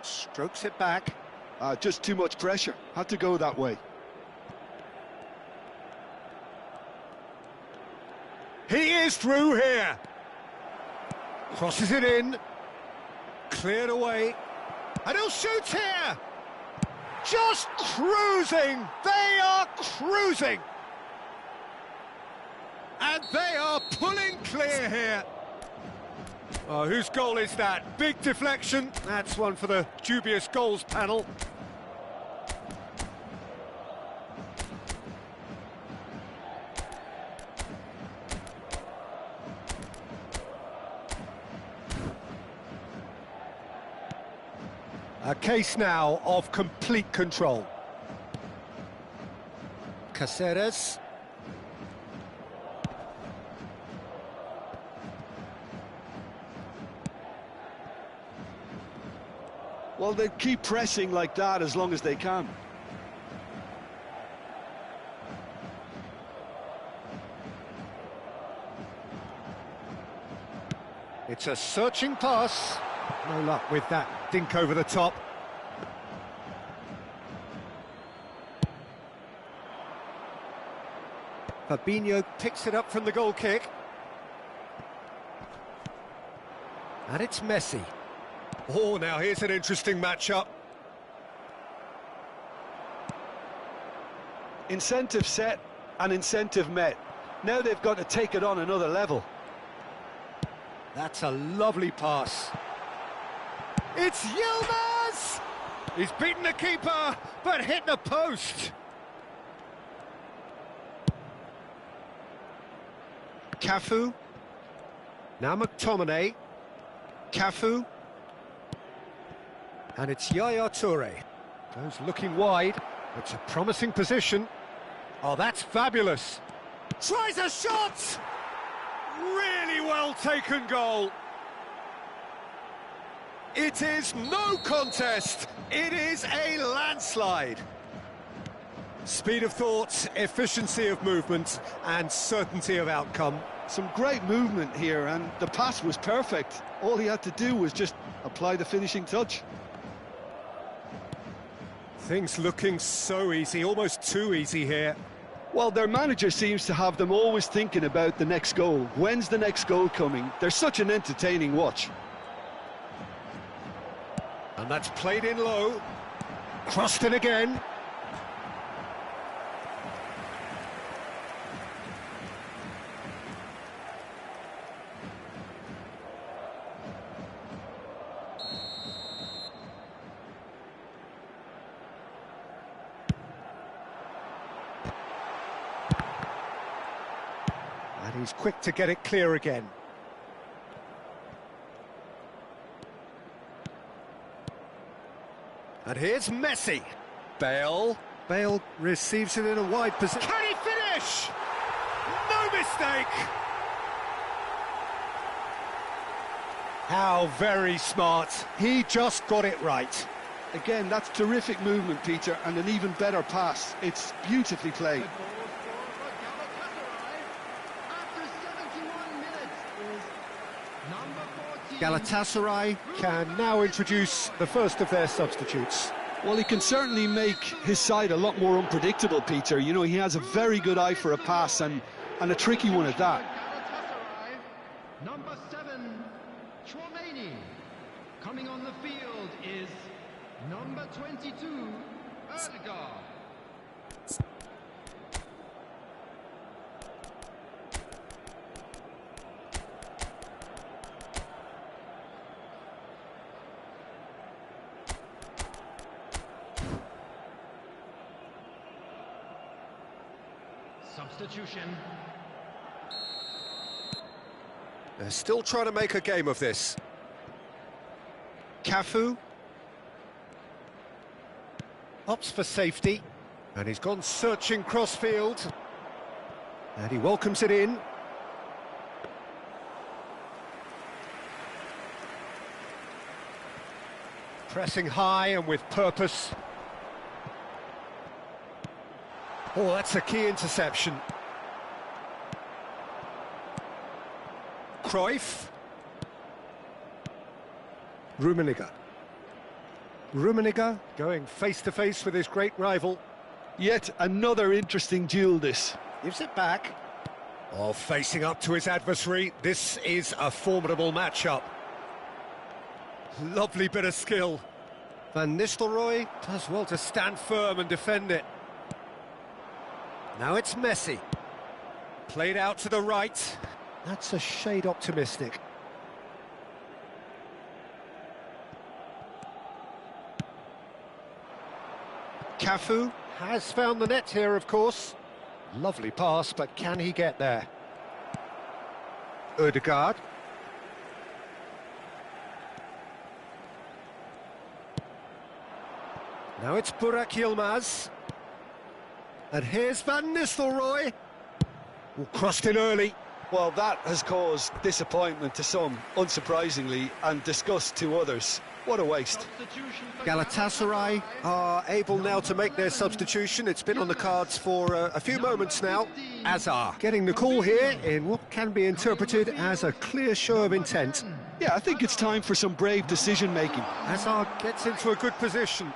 [SPEAKER 1] Strokes it back.
[SPEAKER 2] Just too much pressure. Had to go that way.
[SPEAKER 1] He is through here. Crosses it in. Cleared away. And he'll shoot here. Just cruising. They are cruising. And they are pulling clear here. Oh, whose goal is that? Big deflection. That's one for the dubious goals panel. A case now of complete control. Caceres.
[SPEAKER 2] Well, they keep pressing like that as long as they can.
[SPEAKER 1] It's a searching pass. No luck with that dink over the top. Fabinho picks it up from the goal kick. And it's Messi. Oh, now here's an interesting matchup.
[SPEAKER 2] Incentive set and incentive met. Now they've got to take it on another level.
[SPEAKER 1] That's a lovely pass. It's Yilmaz! He's beaten the keeper, but hit the post. Cafu. Now McTominay. Cafu. And it's Yaya Toure. Goes looking wide. It's a promising position. Oh, that's fabulous. Tries a shot! Really well taken goal. It is no contest. It is a landslide. Speed of thought, efficiency of movement, and certainty of outcome.
[SPEAKER 2] Some great movement here, and the pass was perfect. All he had to do was just apply the finishing touch.
[SPEAKER 1] Things looking so easy, almost too easy here.
[SPEAKER 2] Well, their manager seems to have them always thinking about the next goal. When's the next goal coming? They're such an entertaining watch.
[SPEAKER 1] And that's played in low. Crossed in again. He's quick to get it clear again. And here's Messi. Bale. Bale receives it in a wide position. Can he finish? No mistake! How very smart. He just got it right.
[SPEAKER 2] Again, that's terrific movement, Peter, and an even better pass. It's beautifully played.
[SPEAKER 1] Galatasaray can now introduce the first of their substitutes.
[SPEAKER 2] Well, he can certainly make his side a lot more unpredictable, Peter. You know, he has a very good eye for a pass and a tricky one at that.
[SPEAKER 3] Number 7, Chouameni. Coming on the field is number 22, Erdegaard. Substitution.
[SPEAKER 1] They're still trying to make a game of this. Cafu opts for safety, and he's gone searching crossfield, and he welcomes it in. Pressing high and with purpose. Oh, that's a key interception. Cruyff. Rummenigge. Rummenigge going face-to-face with his great rival.
[SPEAKER 2] Yet another interesting duel, this.
[SPEAKER 1] Gives it back. Oh, facing up to his adversary. This is a formidable matchup. Lovely bit of skill. Van Nistelrooy does well to stand firm and defend it. Now it's Messi. Played out to the right. That's a shade optimistic. Cafu has found the net here, of course. Lovely pass, but can he get there? Erdegaard. Now it's Burak Yilmaz. And here's Van Nistelrooy. Oh, crossed in early.
[SPEAKER 2] Well, that has caused disappointment to some, unsurprisingly, and disgust to others. What a waste.
[SPEAKER 1] Galatasaray are able now to make their substitution. It's been on the cards for a few moments now. Azar getting the call here in what can be interpreted as a clear show of intent.
[SPEAKER 2] Yeah, I think it's time for some brave decision-making.
[SPEAKER 1] Azar gets into a good position.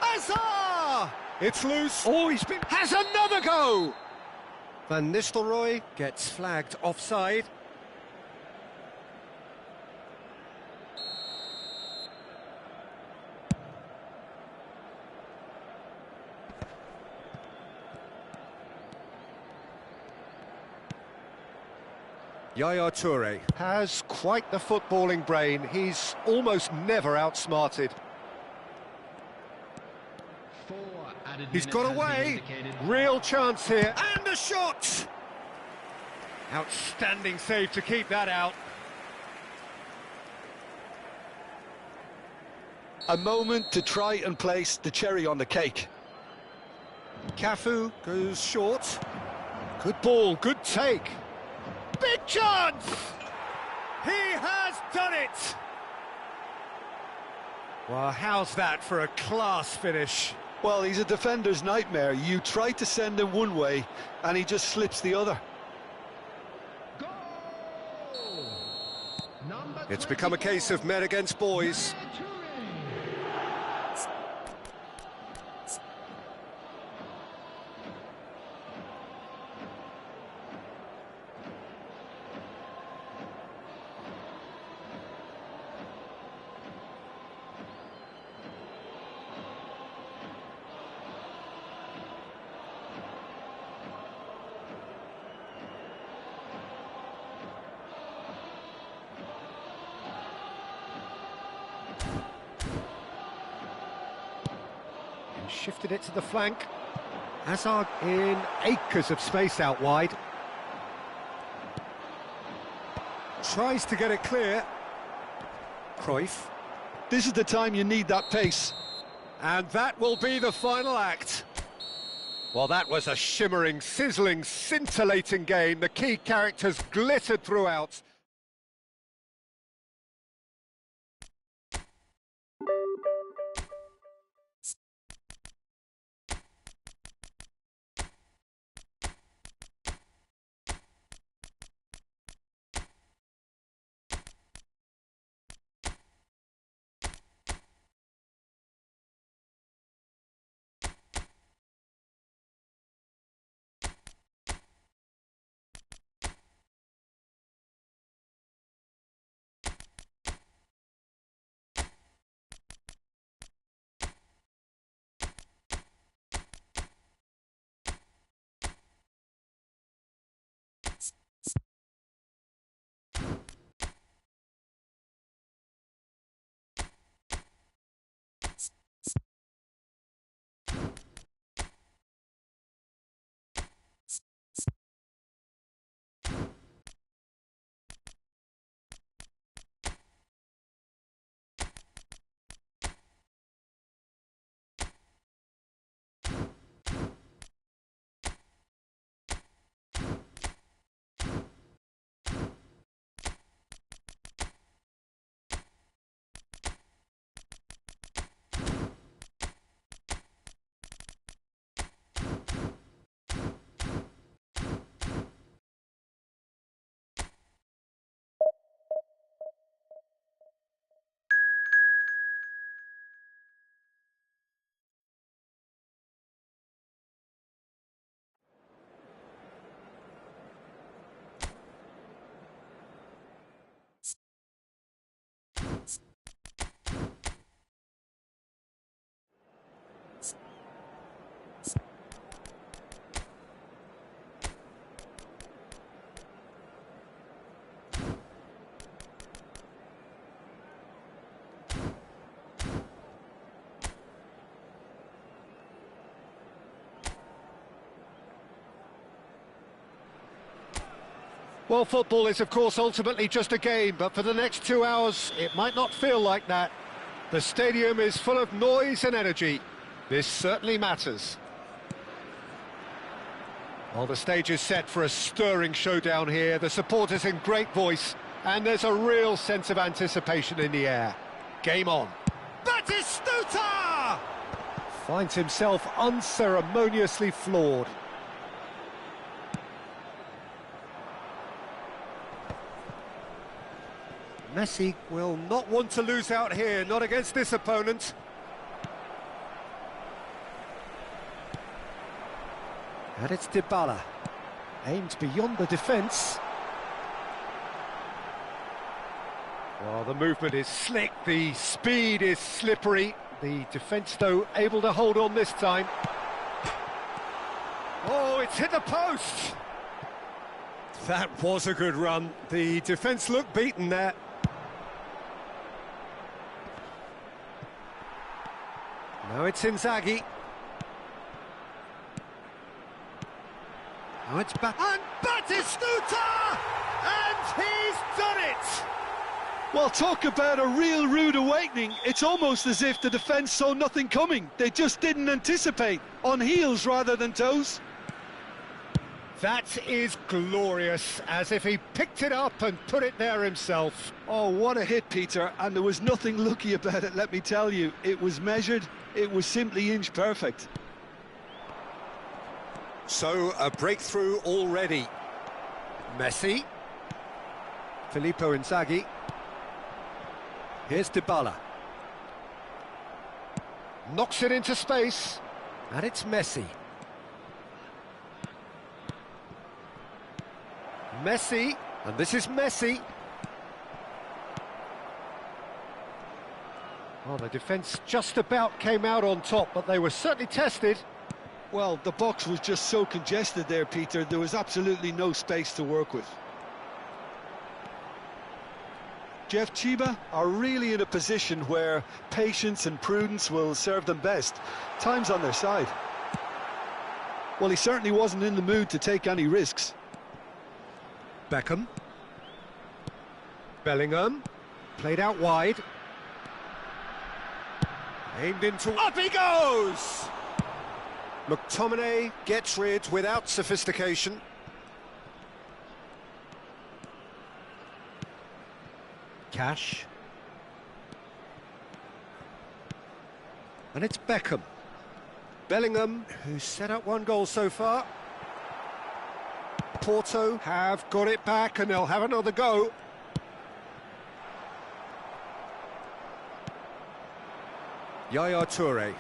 [SPEAKER 1] Azar! It's loose. Oh, has another go! Van Nistelrooy gets flagged offside. Yaya Toure has quite the footballing brain. He's almost never outsmarted. He's got away. Real chance here. And a shot! Outstanding save to keep that out.
[SPEAKER 2] A moment to try and place the cherry on the cake.
[SPEAKER 1] Cafu goes short. Good ball, good take. Big chance! He has done it! Well, how's that for a class finish?
[SPEAKER 2] Well, he's a defender's nightmare. You try to send him one way, and he just slips the other.
[SPEAKER 1] It's become a case of men against boys. Shifted it to the flank. Hazard in acres of space out wide. Tries to get it clear. Cruyff.
[SPEAKER 2] This is the time you need that pace.
[SPEAKER 1] And that will be the final act. Well, that was a shimmering, sizzling, scintillating game. The key characters glittered throughout. Well, football is, of course, ultimately just a game, but for the next 2 hours, it might not feel like that. The stadium is full of noise and energy. This certainly matters. Well, the stage is set for a stirring showdown here. The supporters in great voice, and there's a real sense of anticipation in the air. Game on. Batistuta! Finds himself unceremoniously floored. Messi will not want to lose out here, not against this opponent. And it's Dybala. Aimed beyond the defence. Well, the movement is slick, the speed is slippery. The defence, though, able to hold on this time. Oh, it's hit the post! That was a good run. The defence looked beaten there. Now it's Inzaghi. Now it's back. And Batistuta! And he's done it!
[SPEAKER 2] Well, talk about a real rude awakening. It's almost as if the defence saw nothing coming. They just didn't anticipate. On heels rather than toes.
[SPEAKER 1] That is glorious, as if he picked it up and put it there himself.
[SPEAKER 2] Oh, what a hit, Peter, and there was nothing lucky about it, let me tell you. It was measured, it was simply inch perfect.
[SPEAKER 1] So, a breakthrough already. Messi. Filippo Inzaghi. Here's Dybala. Knocks it into space. And it's Messi. Messi, and this is Messi. Well, the defence just about came out on top, but they were certainly tested.
[SPEAKER 2] Well, the box was just so congested there, Peter. There was absolutely no space to work with. Jeff Chiba are really in a position where patience and prudence will serve them best. Time's on their side. Well, he certainly wasn't in the mood to take any risks.
[SPEAKER 1] Beckham. Bellingham. Played out wide. Aimed into... Up he goes! McTominay gets rid without sophistication. Cash. And it's Beckham. Bellingham, who's set up one goal so far. Porto have got it back and they'll have another go. Yaya Toure.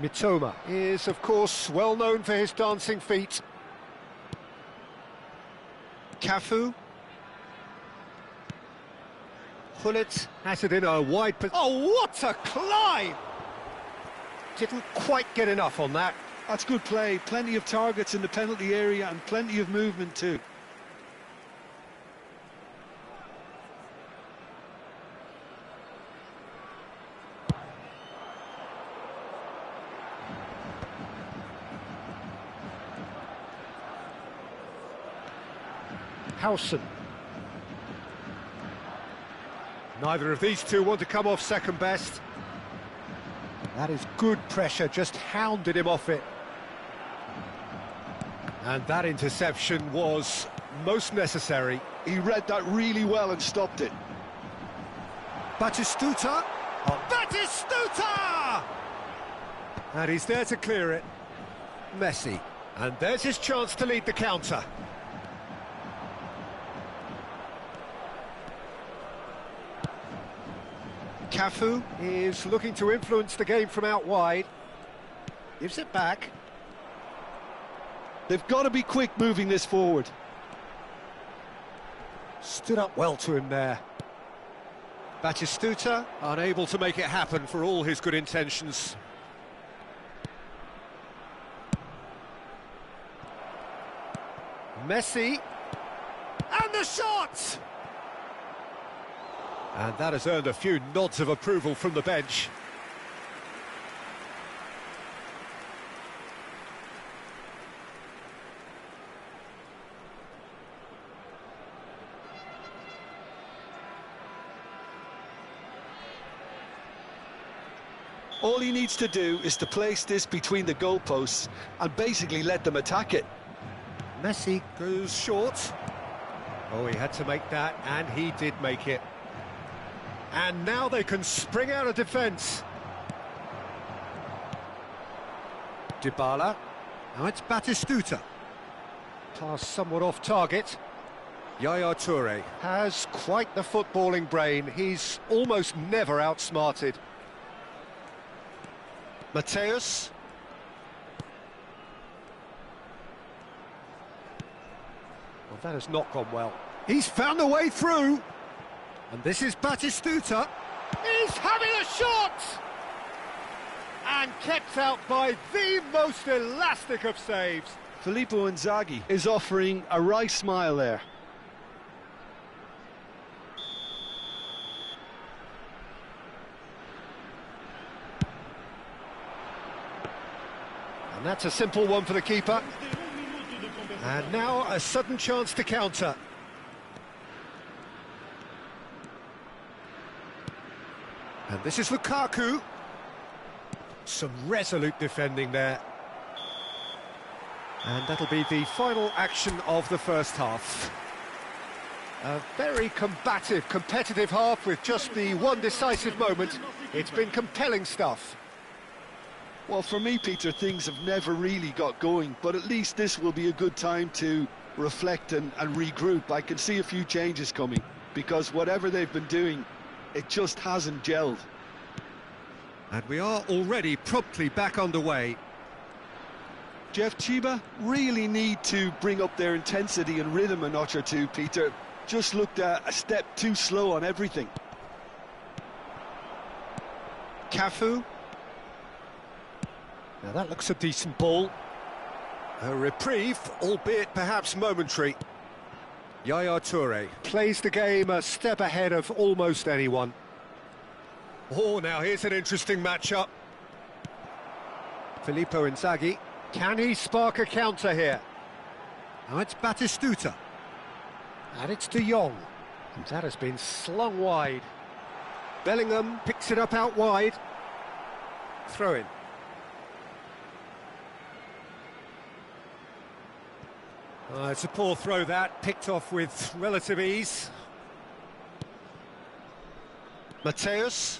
[SPEAKER 1] Mitoma is, of course, well known for his dancing feet. Cafu. Pullet has it in a wide... Oh, what a climb! Didn't quite get enough on that.
[SPEAKER 2] That's good play. Plenty of targets in the penalty area and plenty of movement too.
[SPEAKER 1] Howson. Neither of these two want to come off second best. That is good pressure, just hounded him off it. And that interception was most necessary.
[SPEAKER 2] He read that really well and stopped it.
[SPEAKER 1] Batistuta. Oh. Batistuta! And he's there to clear it. Messi. And there's his chance to lead the counter. Cafu is looking to influence the game from out wide. Gives it back.
[SPEAKER 2] They've got to be quick moving this forward.
[SPEAKER 1] Stood up well to him there. Batistuta unable to make it happen for all his good intentions. Messi. And the shot! And that has earned a few nods of approval from the bench.
[SPEAKER 2] All he needs to do is to place this between the goalposts and basically let them attack it.
[SPEAKER 1] Messi goes short. Oh, he had to make that, and he did make it. And now they can spring out of defence. Dybala. Now it's Batistuta. Pass somewhat off target. Yaya Toure has quite the footballing brain. He's almost never outsmarted. Mateus. Well, that has not gone well. He's found a way through. And this is Batistuta. He's having a shot! And kept out by the most elastic of saves.
[SPEAKER 2] Filippo Inzaghi is offering a wry smile there.
[SPEAKER 1] And that's a simple one for the keeper. And now a sudden chance to counter. And this is Lukaku. Some resolute defending there. And that'll be the final action of the first half. A very combative, competitive half with just the one decisive moment. It's been compelling stuff.
[SPEAKER 2] Well, for me, Peter, things have never really got going, but at least this will be a good time to reflect and regroup. I can see a few changes coming, because whatever they've been doing, it just hasn't gelled.
[SPEAKER 1] And we are already promptly back underway.
[SPEAKER 2] Jeff, Chiba really need to bring up their intensity and rhythm a notch or two, Peter. Just looked a step too slow on everything.
[SPEAKER 1] Cafu. Now that looks a decent ball. A reprieve, albeit perhaps momentary. Yaya Toure plays the game a step ahead of almost anyone. Oh, now here's an interesting matchup. Filippo Inzaghi Can he spark a counter here? Now it's Batistuta. And it's De Jong. And that has been slung wide. Bellingham picks it up out wide. Throw in. It's a poor throw that, picked off with relative ease. Mateus.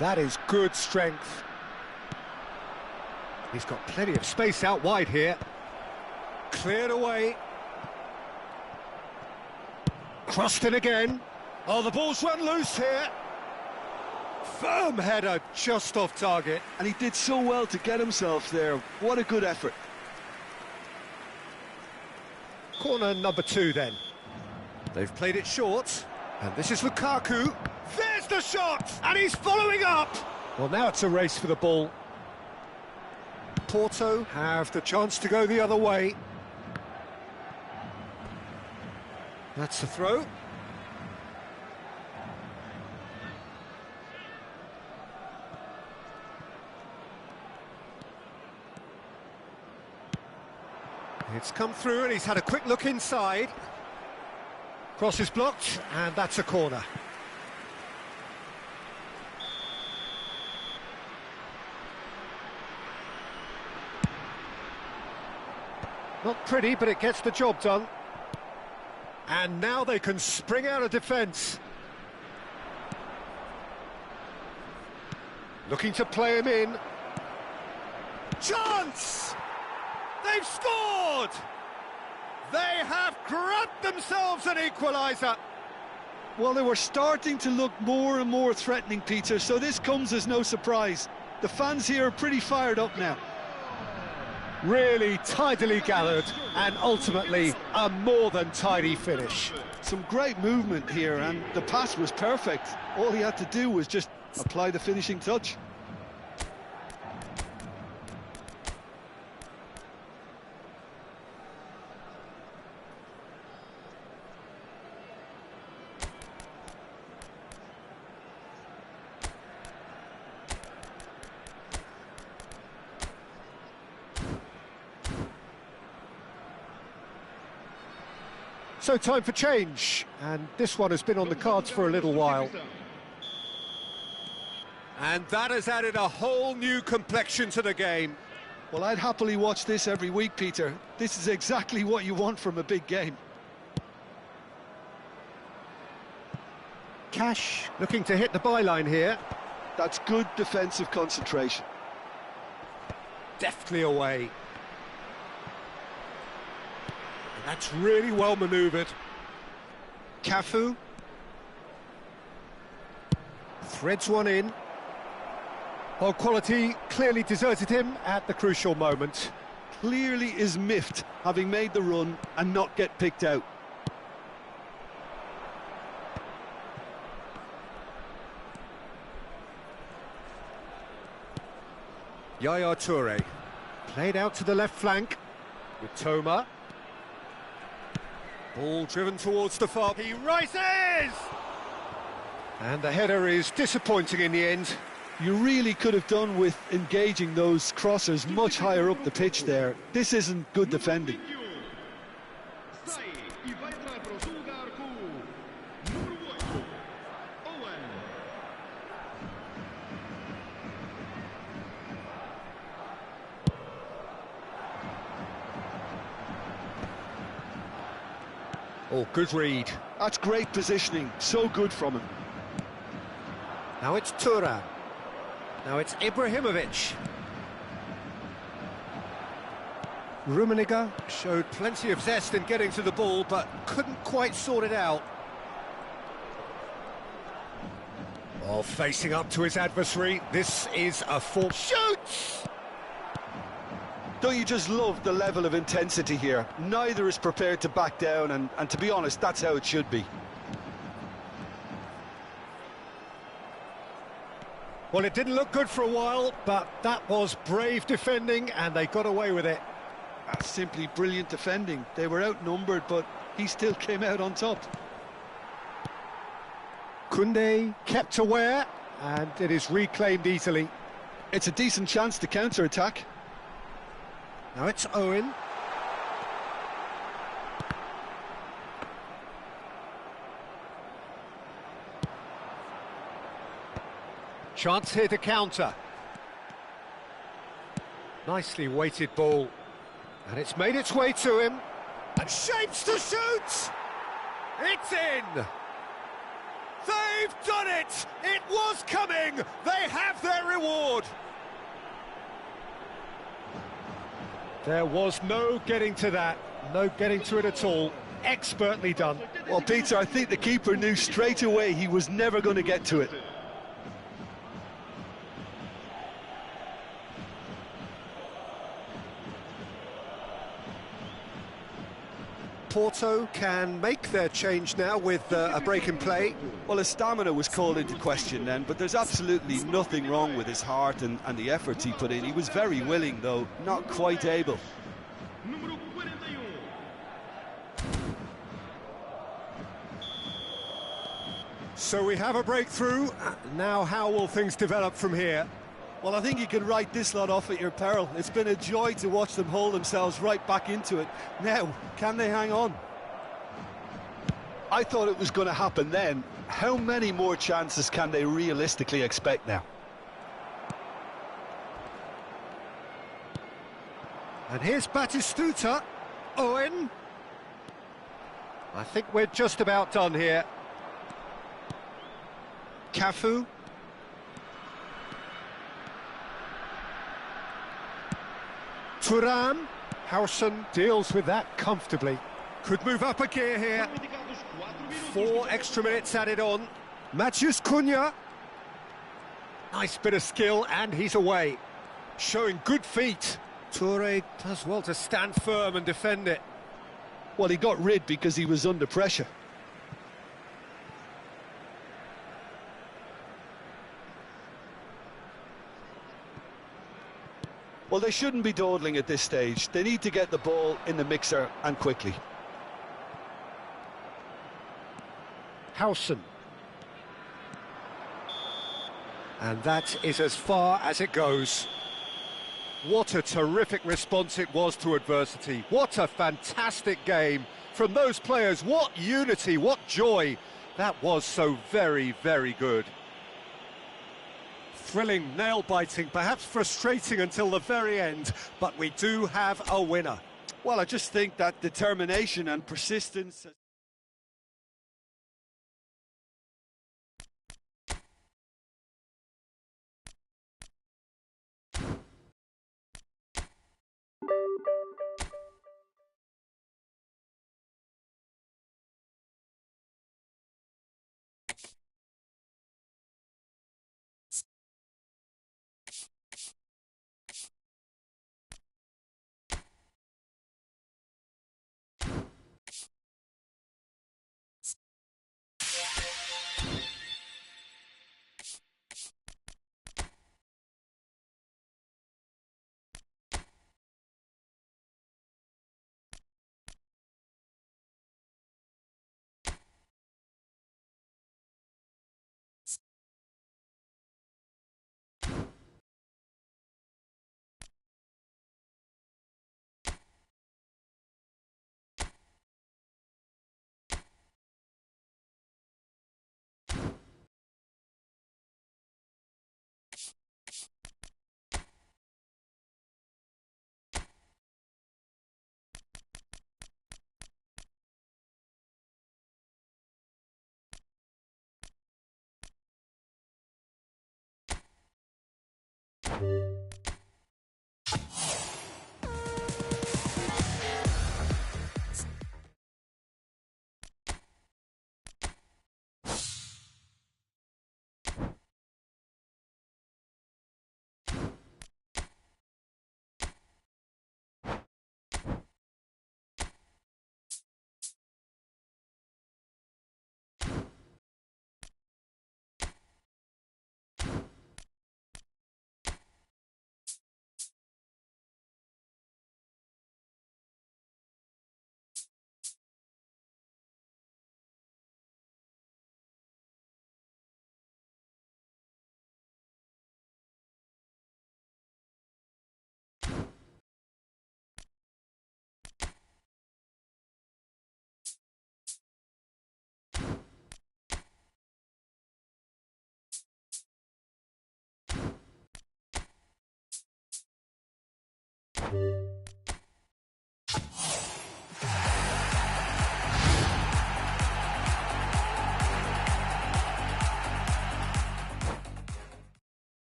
[SPEAKER 1] That is good strength. He's got plenty of space out wide here. Cleared away. Crossed in again. Oh, the ball's run loose here. Firm header just off target.
[SPEAKER 2] And he did so well to get himself there. What a good effort.
[SPEAKER 1] Corner number 2 then. They've played it short. And this is Lukaku. There's the shot! And he's following up! Well, now it's a race for the ball. Porto have the chance to go the other way. That's the throw. It's come through and he's had a quick look inside. Cross is blocked and that's a corner. Not pretty, but it gets the job done. And now they can spring out of defence. Looking to play him in. Chance! They've scored! They have grabbed themselves an equaliser.
[SPEAKER 2] Well, they were starting to look more and more threatening, Peter, so this comes as no surprise. The fans here are pretty fired up now.
[SPEAKER 1] Really tidily gathered and ultimately a more than tidy finish.
[SPEAKER 2] Some great movement here and the pass was perfect. All he had to do was just apply the finishing touch.
[SPEAKER 1] So time for change, and this one has been on the cards for a little while. And that has added a whole new complexion to the game.
[SPEAKER 2] Well, I'd happily watch this every week, Peter. This is exactly what you want from a big game.
[SPEAKER 1] Cash looking to hit the byline here.
[SPEAKER 2] That's good defensive concentration.
[SPEAKER 1] Deftly away. That's really well manoeuvred. Cafu. Threads one in. Well, quality clearly deserted him at the crucial moment.
[SPEAKER 2] Clearly is miffed, having made the run and not get picked out.
[SPEAKER 1] Yaya Toure. Played out to the left flank with Toma. Ball driven towards the far. He rises! And the header is disappointing in the end.
[SPEAKER 2] You really could have done with engaging those crossers much higher up the pitch there. This isn't good defending.
[SPEAKER 1] Oh, good read.
[SPEAKER 2] That's great positioning, so good from him.
[SPEAKER 1] Now it's Thuram. Now it's Ibrahimovic. Rummenigge showed plenty of zest in getting to the ball, but couldn't quite sort it out. Oh, facing up to his adversary, this is a full... Shoots!
[SPEAKER 2] Don't you just love the level of intensity here? Neither is prepared to back down, and to be honest, that's how it should be.
[SPEAKER 1] Well, it didn't look good for a while, but that was brave defending, and they got away with it.
[SPEAKER 2] That's simply brilliant defending. They were outnumbered, but he still came out on top.
[SPEAKER 1] Koundé kept aware, and it is reclaimed easily.
[SPEAKER 2] It's a decent chance to counter-attack.
[SPEAKER 1] Now it's Owen. Chance here to counter. Nicely weighted ball. And it's made its way to him. And shapes to shoot! It's in! They've done it! It was coming! They have their reward! There was no getting to that. No getting to it at all. Expertly done.
[SPEAKER 2] Well, Peter, I think the keeper knew straight away he was never going to get to it.
[SPEAKER 1] Porto can make their change now with a break in play.
[SPEAKER 2] Well, his stamina was called into question then, but there's absolutely nothing wrong with his heart and the efforts he put in. He was very willing, though, not quite able.
[SPEAKER 1] So we have a breakthrough. Now how will things develop from here?
[SPEAKER 2] Well, I think you can write this lot off at your peril. It's been a joy to watch them hold themselves right back into it. Now, can they hang on? I thought it was going to happen then. How many more chances can they realistically expect now?
[SPEAKER 1] And here's Batistuta. Owen. I think we're just about done here. Cafu. Thuram. Howson deals with that comfortably. Could move up a gear here. 4 extra minutes added on. Matheus Cunha. Nice bit of skill, and he's away. Showing good feet. Toure does well to stand firm and defend it.
[SPEAKER 2] Well, he got rid because he was under pressure. Well, they shouldn't be dawdling at this stage. They need to get the ball in the mixer, and quickly.
[SPEAKER 1] Howson. And that is as far as it goes. What a terrific response it was to adversity. What a fantastic game from those players. What unity, what joy. That was so very, very good. Thrilling, nail-biting, perhaps frustrating until the very end, but we do have a winner.
[SPEAKER 2] Well, I just think that determination and persistence...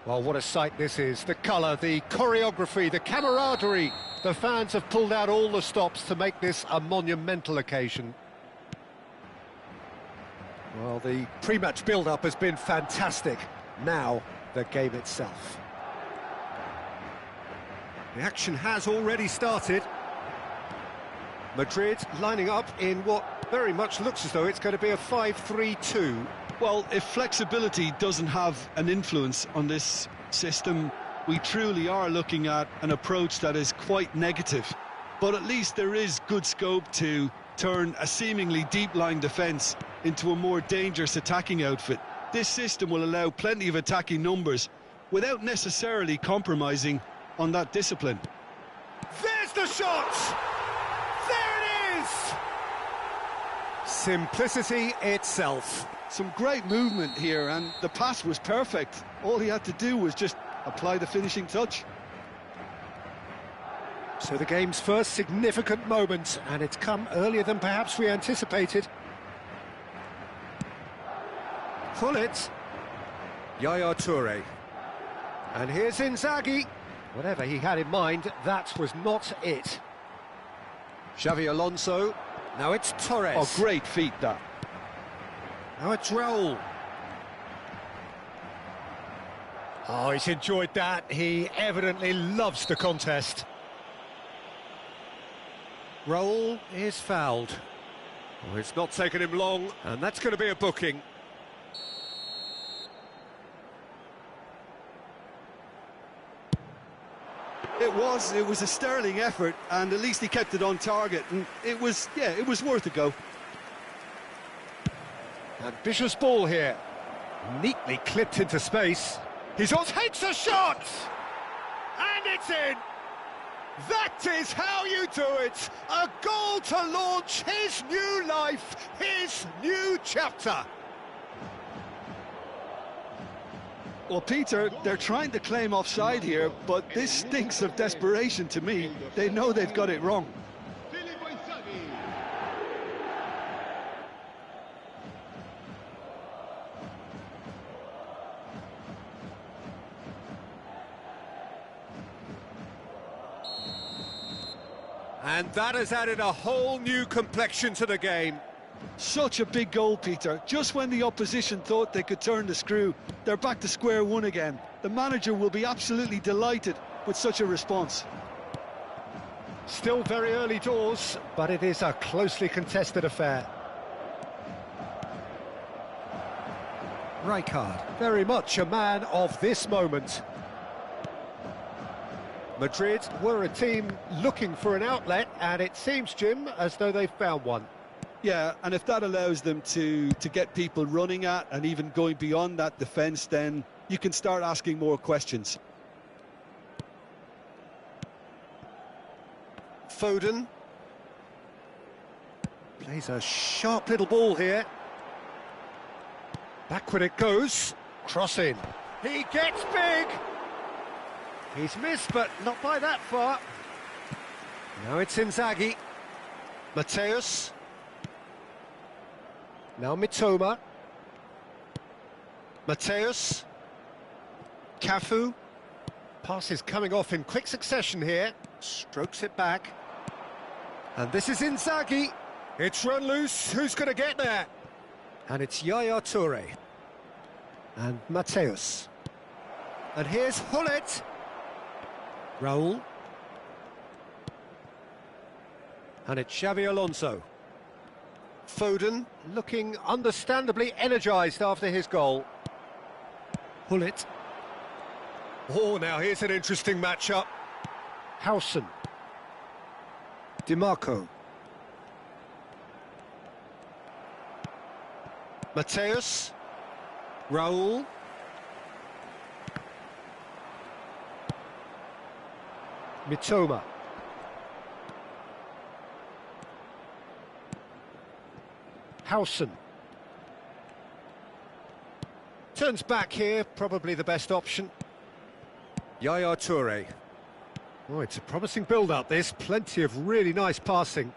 [SPEAKER 1] Well, what a sight this is. The colour, the choreography, the camaraderie. The fans have pulled out all the stops to make this a monumental occasion. Well, the pre-match build-up has been fantastic. Now, the game itself. The action has already started. Madrid lining up in what very much looks as though it's going to be a 5-3-2.
[SPEAKER 2] Well, if flexibility doesn't have an influence on this system, we truly are looking at an approach that is quite negative. But at least there is good scope to turn a seemingly deep-line defence into a more dangerous attacking outfit. This system will allow plenty of attacking numbers without necessarily compromising on that discipline.
[SPEAKER 1] There's the shot! There it is! Simplicity itself.
[SPEAKER 2] Some great movement here, and the pass was perfect. All he had to do was just apply the finishing touch.
[SPEAKER 1] So the game's first significant moment, and it's come earlier than perhaps we anticipated. Gullit. Yaya Toure. And here's Inzaghi. Whatever he had in mind, that was not it. Xavi Alonso. Now it's Torres.
[SPEAKER 2] Oh, great feat, that.
[SPEAKER 1] Now it's Raul. Oh, he's enjoyed that. He evidently loves the contest. Raul is fouled. Oh, it's not taken him long, and that's going to be a booking.
[SPEAKER 2] It was a sterling effort, and at least he kept it on target, and it was worth a go.
[SPEAKER 1] Ambitious ball here. Neatly clipped into space. He's on, takes a shot! And it's in! That is how you do it! A goal to launch his new life, his new chapter.
[SPEAKER 2] Well, Peter, they're trying to claim offside here, but this stinks of desperation to me. They know they've got it wrong.
[SPEAKER 1] And that has added a whole new complexion to the game.
[SPEAKER 2] Such a big goal, Peter. Just when the opposition thought they could turn the screw, they're back to square one again. The manager will be absolutely delighted with such a response.
[SPEAKER 1] Still very early doors, but it is a closely contested affair. Rijkaard, very much a man of this moment. Madrid were a team looking for an outlet, and it seems, Jim, as though they've found one.
[SPEAKER 2] Yeah, and if that allows them to get people running at and even going beyond that defence, then you can start asking more questions.
[SPEAKER 1] Foden. Plays a sharp little ball here. Backward it goes. Cross in. He gets big! He's missed, but not by that far. Now it's Inzaghi. Mateus. Now Mitoma. Mateus. Cafu. Pass is coming off in quick succession here. Strokes it back. And this is Inzaghi. It's run loose. Who's going to get there? And it's Yaya Toure. And Mateus. And here's Gullit. Raul. And it's Xavi Alonso. Foden looking understandably energised after his goal. Gullit. Oh, now here's an interesting matchup. Howson. DiMarco. Mateus. Raul. Mitoma. Howson. Turns back here, probably the best option. Yaya Toure. Oh, it's a promising build-up, this. Plenty of really nice passing.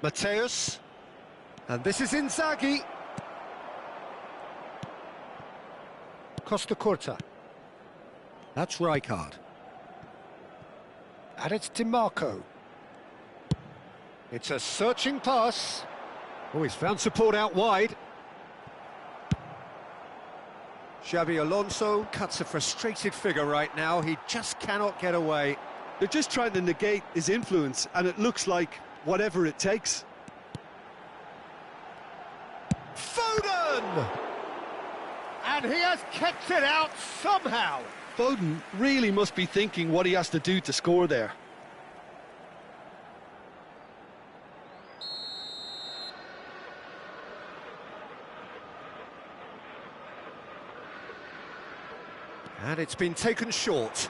[SPEAKER 1] Mateus. And this is Inzaghi. Costa Curta. That's Rijkaard. And it's DiMarco. It's a searching pass. Oh, he's found support out wide. Xabi Alonso cuts a frustrated figure right now. He just cannot get away.
[SPEAKER 2] They're just trying to negate his influence, and it looks like whatever it takes.
[SPEAKER 1] Foden! And he has kept it out somehow.
[SPEAKER 2] Foden really must be thinking what he has to do to score there.
[SPEAKER 1] And it's been taken short.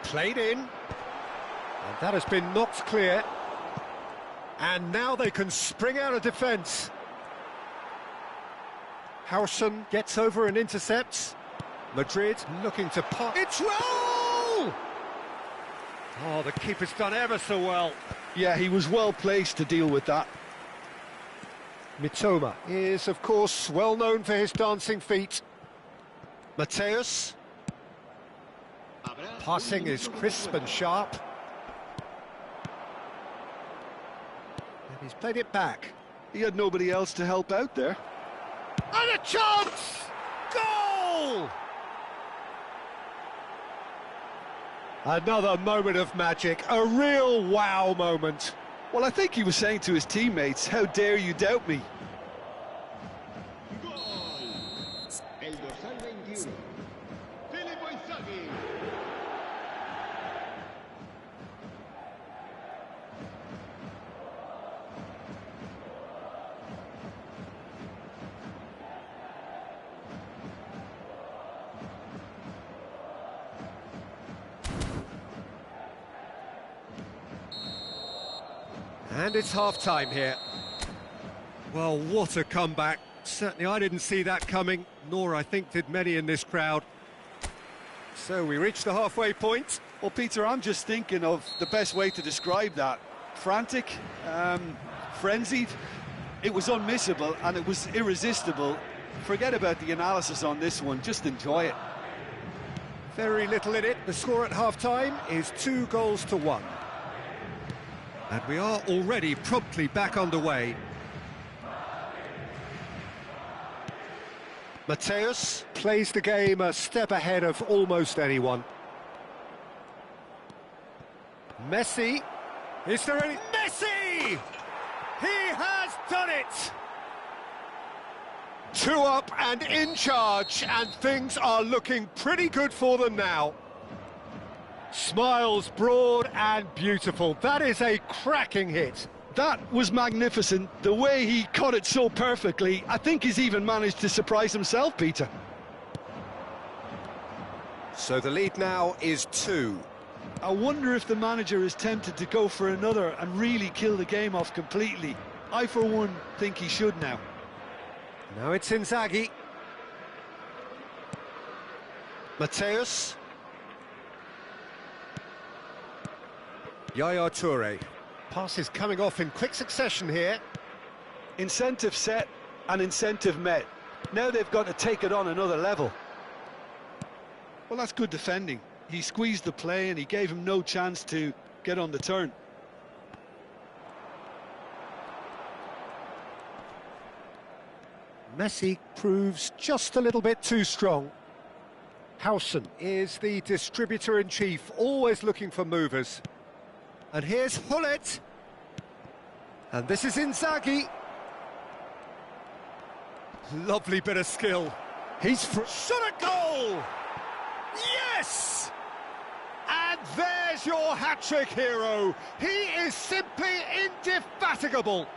[SPEAKER 1] Played in. And that has been knocked clear. And now they can spring out of defence. Howson gets over and intercepts. Madrid looking to pop. It's roll! Oh, the keeper's done ever so well.
[SPEAKER 2] Yeah, he was well placed to deal with that.
[SPEAKER 1] Mitoma is, of course, well known for his dancing feet. Mateus. Passing is crisp and sharp. And he's played it back.
[SPEAKER 2] He had nobody else to help out there.
[SPEAKER 1] And a chance! Goal! Another moment of magic, a real wow moment.
[SPEAKER 2] Well, I think he was saying to his teammates, how dare you doubt me?
[SPEAKER 1] And it's half-time here. Well, what a comeback. Certainly I didn't see that coming, nor I think did many in this crowd. So we reached the halfway point.
[SPEAKER 2] Well, Peter, I'm just thinking of the best way to describe that. Frantic, frenzied. It was unmissable and it was irresistible. Forget about the analysis on this one, just enjoy it.
[SPEAKER 1] Very little in it. The score at half-time is 2-1. And we are already promptly back underway. Mateus plays the game a step ahead of almost anyone. Messi. Is there any... Messi! He has done it! 2 up and in charge, and things are looking pretty good for them now. Smiles broad and beautiful. That is a cracking hit.
[SPEAKER 2] That was magnificent. The way he caught it so perfectly, I think he's even managed to surprise himself, Peter.
[SPEAKER 1] So the lead now is 2.
[SPEAKER 2] I wonder if the manager is tempted to go for another and really kill the game off completely. I, for one, think he should now.
[SPEAKER 1] Now it's Inzaghi. Mateus. Yaya Toure. Passes coming off in quick succession here.
[SPEAKER 2] Incentive set and incentive met. Now they've got to take it on another level. Well, that's good defending. He squeezed the play and he gave him no chance to get on the turn.
[SPEAKER 1] Messi proves just a little bit too strong. Howson is the distributor-in-chief, always looking for movers. And here's Hullet. And this is Inzaghi. Lovely bit of skill. He's shot a goal! Yes! And there's your hat-trick hero. He is simply indefatigable.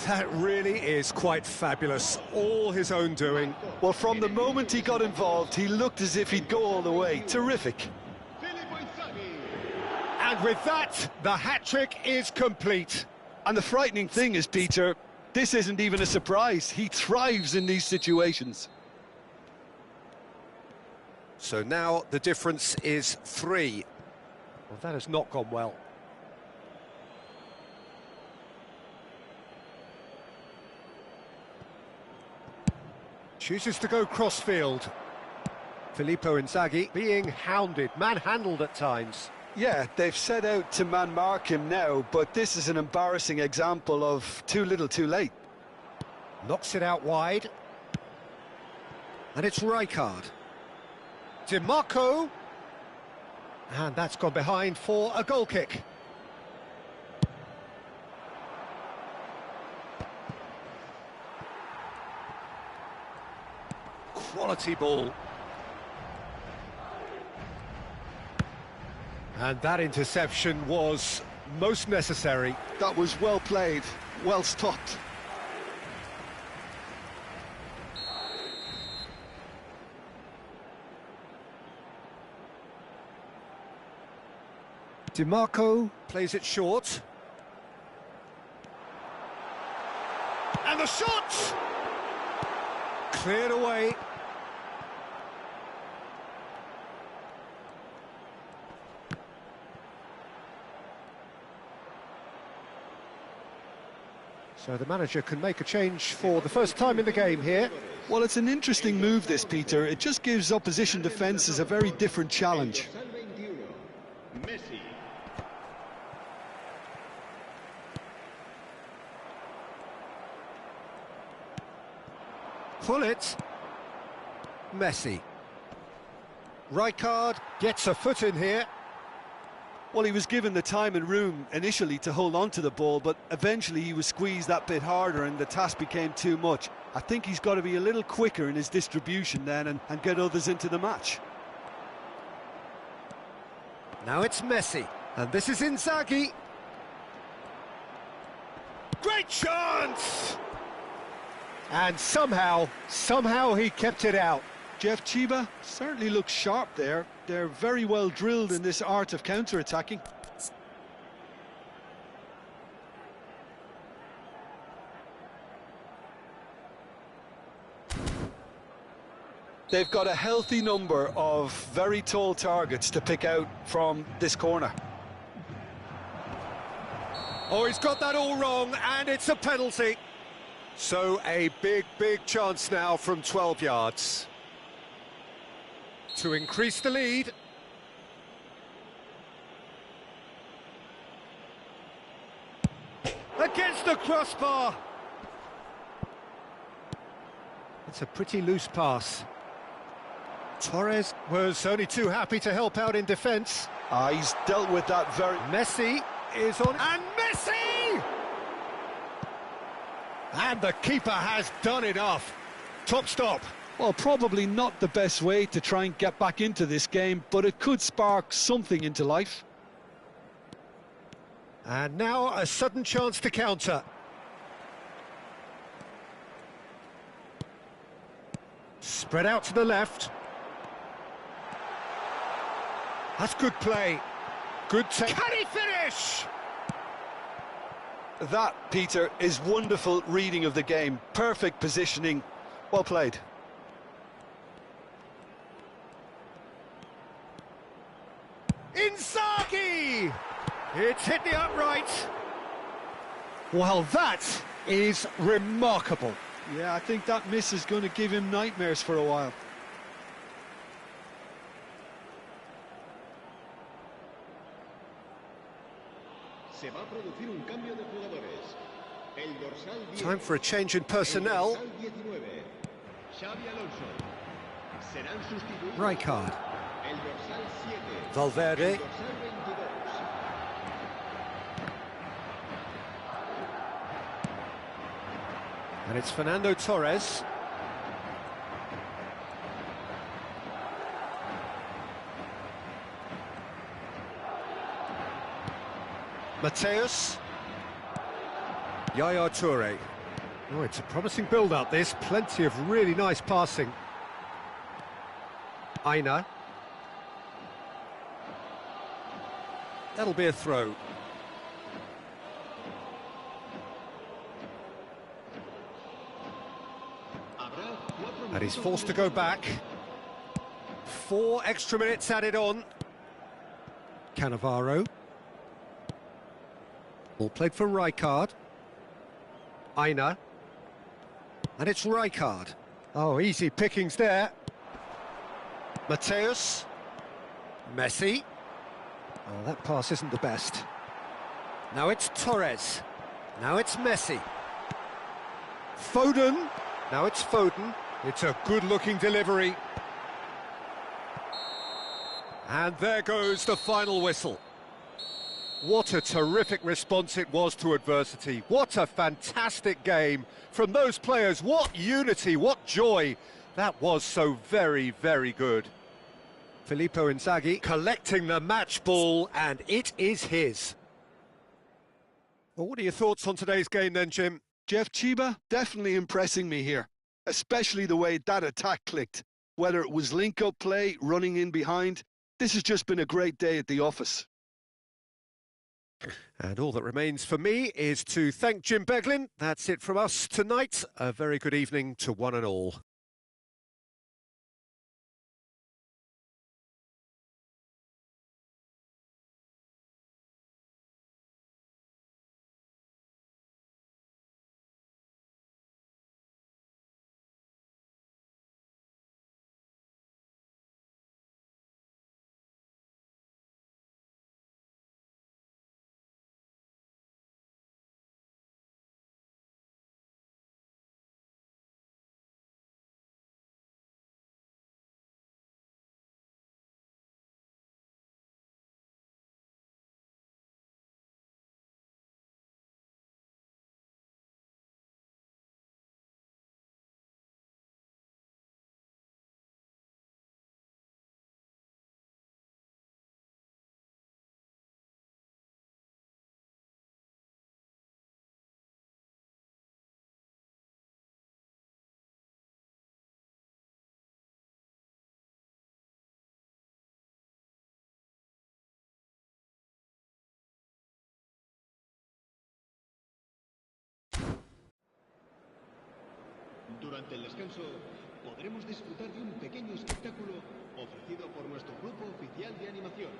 [SPEAKER 1] That really is quite fabulous. All his own doing.
[SPEAKER 2] Well, from the moment he got involved, he looked as if he'd go all the way. Terrific.
[SPEAKER 1] And with that, the hat-trick is complete.
[SPEAKER 2] And the frightening thing is, Peter, this isn't even a surprise. He thrives in these situations.
[SPEAKER 1] So now the difference is 3. Well, that has not gone well. Chooses to go cross-field. Filippo Inzaghi being hounded, manhandled at times.
[SPEAKER 2] Yeah, they've set out to man-mark him now, but this is an embarrassing example of too little too late.
[SPEAKER 1] Knocks it out wide. And it's Rijkaard. DiMarco. And that's gone behind for a goal kick. Quality ball. And that interception was most necessary.
[SPEAKER 2] That was well played, well stopped.
[SPEAKER 1] DiMarco plays it short. And the shot! Cleared away. So the manager can make a change for the first time in the game here.
[SPEAKER 2] Well, it's an interesting move, this, Peter. It just gives opposition defences a very different challenge.
[SPEAKER 1] Pull it. Messi. Rijkaard gets a foot in here.
[SPEAKER 2] Well, he was given the time and room initially to hold on to the ball, but eventually he was squeezed that bit harder and the task became too much. I think he's got to be a little quicker in his distribution then and get others into the match.
[SPEAKER 1] Now it's Messi, and this is Inzaghi. Great chance! And somehow he kept it out.
[SPEAKER 2] Jeff Chiba certainly looks sharp there. They're very well drilled in this art of counter-attacking. They've got a healthy number of very tall targets to pick out from this corner.
[SPEAKER 1] Oh, he's got that all wrong, and it's a penalty. So a big chance now from 12 yards. To increase the lead. Against the crossbar. It's a pretty loose pass. Torres was only too happy to help out in defence.
[SPEAKER 2] He's dealt with that very...
[SPEAKER 1] Messi is on... And Messi! And the keeper has done enough. Top stop.
[SPEAKER 2] Well, probably not the best way to try and get back into this game, but it could spark something into life.
[SPEAKER 1] And now a sudden chance to counter. Spread out to the left. That's good play. Good take. Can he finish?
[SPEAKER 2] That, Peter, is wonderful reading of the game. Perfect positioning. Well played.
[SPEAKER 1] Inzaghi! It's hit the upright. Well, that is remarkable.
[SPEAKER 2] Yeah, I think that miss is going to give him nightmares for a while.
[SPEAKER 1] Time for a change in personnel. Rijkaard. Valverde. And it's Fernando Torres. Mateus. Yaya Toure. Oh, it's a promising build-up, this. Plenty of really nice passing. Aina. That'll be a throw. And he's forced to go back. 4 extra minutes added on. Cannavaro. Ball played for Rijkaard. Aina. And it's Rijkaard. Oh, easy pickings there. Mateus. Messi. Oh, that pass isn't the best. Now it's Torres. Now it's Messi. Foden. Now it's Foden. It's a good-looking delivery. And there goes the final whistle. What a terrific response it was to adversity. What a fantastic game from those players. What unity, what joy. That was so very, very good. Filippo Inzaghi collecting the match ball, and it is his. Well, what are your thoughts on today's game then, Jim?
[SPEAKER 2] Jeff Chiba, definitely impressing me here, especially the way that attack clicked. Whether it was link-up play, running in behind, this has just been a great day at the office.
[SPEAKER 1] And all that remains for me is to thank Jim Beglin. That's it from us tonight. A very good evening to one and all.
[SPEAKER 5] Durante el descanso podremos disfrutar de un pequeño espectáculo ofrecido por nuestro grupo oficial de animación.